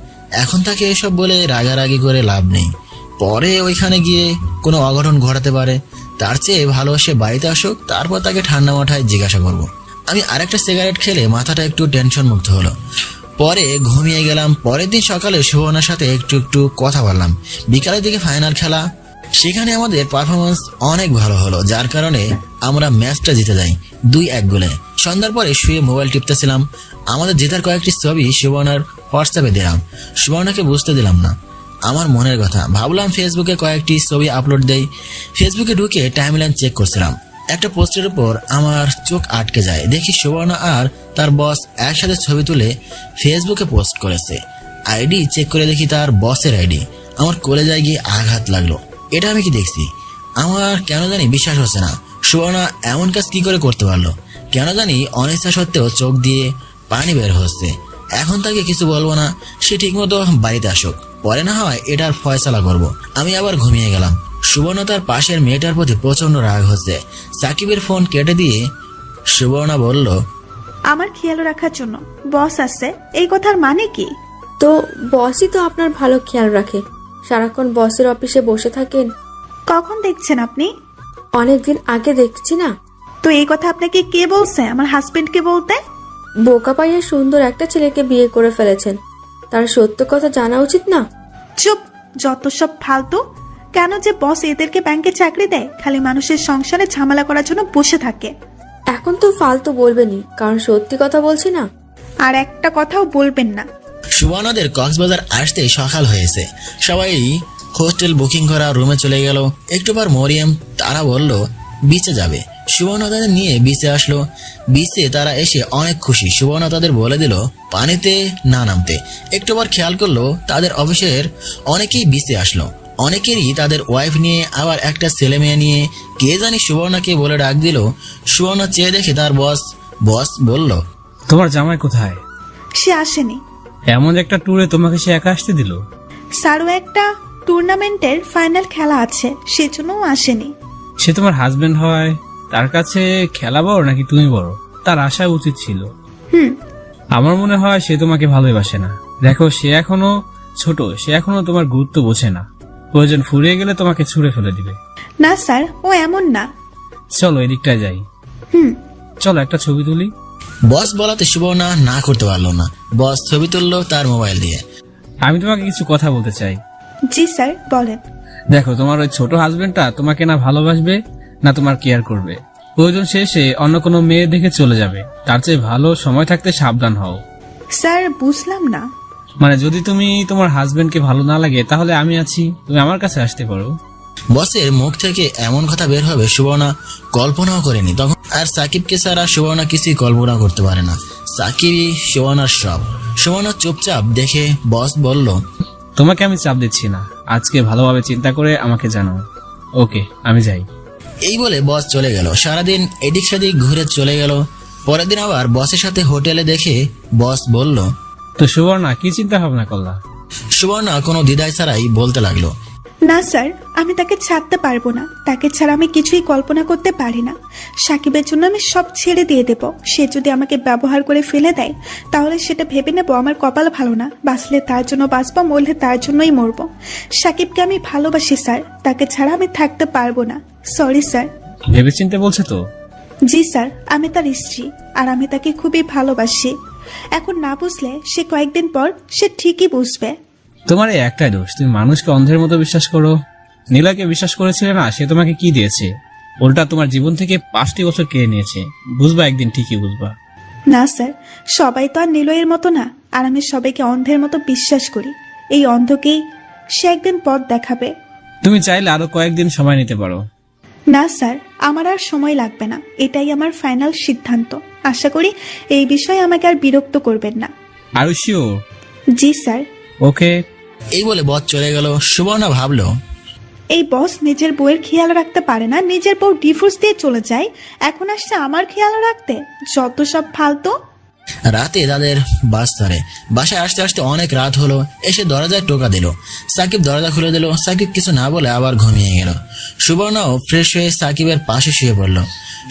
এখন তাকে এসব বলে রাগারাগি করে লাভ নেই, পরে ওইখানে গিয়ে কোনো অঘটন ঘটাতে পারে। তার চেয়ে ভালো সে বাড়িতে আসুক, তারপর তাকে ঠান্ডা মাথায় জিজ্ঞাসা করব। আমি আরেকটা সিগারেট খেলে মাথাটা একটু টেনশন মুক্ত হলো। পরে ঘুমিয়ে গেলাম। পরের দিন সকালে সুবর্ণার সাথে একটু কথা বললাম। বিকালের দিকে ফাইনাল খেলা, সেখানে আমাদের পারফরমেন্স অনেক ভালো হলো, যার কারণে আমরা ম্যাচটা জিতে যাই 2-1 গোলে। সন্ধ্যার পরে শুয়ে মোবাইল টিপতেছিলাম। আমাদের জেতার কয়েকটি ছবি সুবর্ণার হোয়াটসঅ্যাপে দিলাম। সুবর্ণাকে বুঝতে দিলাম না আমার মনের কথা। ভাবলাম ফেসবুকে কয়েকটি ছবি আপলোড দেই। ফেসবুকে ঢুকে টাইমলাইন চেক করছিলাম। একটা পোস্টের উপর আমার চোখ আটকে যায়। দেখি সুবর্ণা আর তার বস একসাথে ছবি তুলে ফেসবুকে পোস্ট করেছে। আইডি চেক করে দেখি তার বসের আইডি। আমার কলেজায় গিয়ে আঘাত লাগলো। এটা আমি কি দেখছি? আমার কেন জানি বিশ্বাস হচ্ছে না। সুবর্ণা এমন কাজ কি করে করতে পারলো? কেন জানি অনিচ্ছা সত্ত্বেও চোখ দিয়ে পানি বের হচ্ছে। এখন তাকে কিছু বলবো না, সে ঠিকমতো বাড়িতে আসুক, পরে না হয় এটার ফয়সালা করব। আমি আবার ঘুমিয়ে গেলাম। সুবর্ণা তার পাশের মেয়েটার প্রতি প্রচন্ড রাগ হচ্ছে। সাকিবের ফোন কেটে দিয়ে সুবর্ণা বলল, আমার খেয়াল রাখার জন্য বস আছে, এই কথার মানে কি? তো বসই তো আপনার ভালো খেয়াল রাখে, সারাক্ষণ বসের অফিসে বসে থাকেন। কখন দেখছেন আপনি? অনেকদিন আগে দেখছি না। তো এই কথা আপনাকে কে বলছে আমার হাজবেন্ডকে বলতে? বোকা পাইয়া সুন্দর একটা ছেলেকে বিয়ে করে ফেলেছেন, তার সত্য কথা জানা উচিত না? চুপ, যত সব ফালতু। কেন যে বস এদেরকে ব্যাংকে চাকরি দেয়, খালি মানুষের সংসারে ঝামেলা করার জন্য বসে থাকে। এখন তো ফালতু বলবেনই, কারণ সত্যি কথা বলছি না। আর একটা কথাও বলবেন না। সুবর্ণাদের কক্সবাজার আসতে সকাল হয়েছে। সবাই হোস্টেল বুকিং করা রুমে চলে গেল। একটু পর মরিয়ম তারা বলল বিচে যাবে। সুবর্ণা তাদের নিয়ে বিচে আসলো। বিচে তারা এসে অনেক খুশি। সুবর্ণা তাদের বলে দিল পানিতে না নামতে। একটু পর খেয়াল করলো তাদের অফিসের অনেকেই বিচে আসলো। অনেকেরই তাদের ওয়াইফ নিয়ে, আবার একটা ছেলে মেয়ে নিয়ে। কে জানি সুবর্ণাকে বলে ডাক দিল। সুবর্ণা চেয়ে দেখে তার বস বলল, তোমার জামাই কোথায়? সে আসেনি। এমন একটা ট্যুরে তোমাকে সে একা আসতে দিল? স্যারও একটা টুর্নামেন্টের ফাইনাল খেলা আছে, সেজন্য আসেনি। সে তোমার হাজবেন্ড হয়, তার কাছে খেলা বড় নাকি তুমি বড়? তার আসা উচিত ছিল। আমার মনে হয় সে তোমাকে ভালোবাসে না। দেখো, সে এখনো ছোট, সে এখনো তোমার গুরুত্ব বোঝে না। প্রয়োজন ফুরিয়ে গেলে তোমাকে ছুঁড়ে ফেলে দিবে। না স্যার, ও এমন না। চলো এদিকটায় যাই। চলো একটা ছবি তুলি। বস বলাতে সুবর্ণা না করতে পারলো না। বস ছবি তুললো তার মোবাইল দিয়ে। আমি তোমাকে কিছু কথা বলতে চাই। জি স্যার, বলেন। দেখো, তোমার ওই ছোট হাজবেন্ডটা তোমাকে না ভালোবাসবে না তোমার কেয়ার করবে। প্রয়োজন শেষে অন্য কোনো মেয়ে দেখে চলে যাবে। তার চেয়ে ভালো সময় থাকতে সাবধান হও। স্যার, বুঝলাম না। মানে যদি তুমি তোমার হাজবেন্ডকে ভালো না লাগে তাহলে আমি আছি, তুমি আমার কাছে আসতে পারো। বসের মুখ থেকে এমন কথা বের হবে সুবর্ণা কল্পনাও করেনি তখন। আর সাকিবকে ছাড়া সুবর্ণা কিছুই কল্পনা করতে পারে না। সাকিবই সুবর্ণার সব। সুবর্ণা চুপচাপ দেখে বস বলল, তোমাকে আমি চাপ দিচ্ছি না, আজকে ভালোভাবে চিন্তা করে আমাকে জানাও। ওকে, আমি যাই। এই বলে বস চলে গেল। সারাদিন এদিক সেদিক ঘুরে চলে গেল। পরের দিন আবার বসের সাথে হোটেলে দেখে বস বলল, তো সুবর্ণা, কি চিন্তা ভাবনা করলা? সুবর্ণা কোনো দ্বিধায় ছাড়াই বলতে লাগলো, না স্যার, আমি তাকে ছাড়তে পারবো না। তাকে ছাড়া আমি কিছুই কল্পনা করতে পারি না। সাকিবের জন্য আমি সব ছেড়ে দিয়ে দেব। সে যদি আমাকে ব্যবহার করে ফেলে দেয় তাহলে সেটা ভেবে নেব আমার কপাল ভালো না। বাঁচলে তার জন্য বাঁচবো, মরলে তার জন্যই মরবো। সাকিবকে আমি ভালোবাসি স্যার, তাকে ছাড়া আমি থাকতে পারবো না। Sorry sir. ভেবেচিন্তে বলছে তো? জি স্যার, আমি তার স্ত্রী আর আমি তাকে খুবই ভালোবাসি। এখন না বুঝলে সে কয়েকদিন পর সে ঠিকই বুঝবে। তোমার এই একটাই দোষ, তুমি মানুষকে অন্ধের মতো বিশ্বাস করো। নীলাকে বিশ্বাস করেছিলে না, সে তোমাকে কি দিয়েছে? ওটা তোমার জীবন থেকে 5টি বছর কেড়ে নিয়েছে। বুঝবা, একদিন ঠিকই বুঝবা। না স্যার, সবাই তো আর নিলয়ের মতো না। আর আমি সবাইকে অন্ধের মতো বিশ্বাস করি। এই অন্ধকেই সে একদিন পথ দেখাবে। তুমি চাইলে আরো কয়েকদিন সময় নিতে পারো। না স্যার, আমার আর সময় লাগবে না। এটাই আমার ফাইনাল সিদ্ধান্ত। আশা করি এই বিষয়ে আমাকে আর বিরক্ত করবেন না। আর শিওর? জি স্যার। ওকে। এই বলে বস চলে গেল। সুবর্ণা ভাবলো, এই বস নিজের বউয়ের খেয়াল রাখতে পারে না, নিজের বউ ডিভোর্স দিয়ে চলে যায়, এখন আসছে আমার খেয়াল রাখতে। যত সব ফালতু। রাতে তাদের বাস ধরে। বাসায় আসতে আসতে অনেক রাত হলো। এসে দরজায় টোকা দিল। সাকিব দরজা খুলে দিল। সাকিব কিছু না বলে আবার ঘুমিয়ে গেল। সুবর্ণাও ফ্রেশ হয়ে সাকিবের পাশে শুয়ে পড়ল।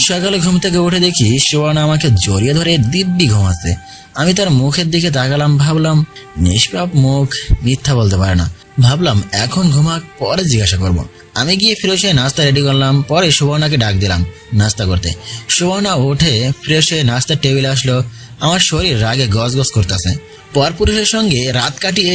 সকালে ঘুম থেকে উঠে দেখি সুবর্ণা আমাকে জড়িয়ে ধরে দিব্যি ঘুমাচ্ছে। আমি তার মুখের দিকে তাকালাম, ভাবলাম নিষ্পাপ মুখ, মিথ্যা বলতে পারে না। ভাবলাম এখন ঘুমাক, পরে জিজ্ঞাসা করব। আমি গিয়ে ফ্রেশ হয়ে নাস্তা রেডি করলাম। পরে সুবর্ণাকে ডাক দিলাম নাস্তা করতে। সুবর্ণা উঠে ফ্রেশ হয়ে নাস্তার টেবিলে আসলো। আমার শরীর রাগে গজগজ করতেছে। পরপুরুষের সঙ্গে রাত কাটিয়ে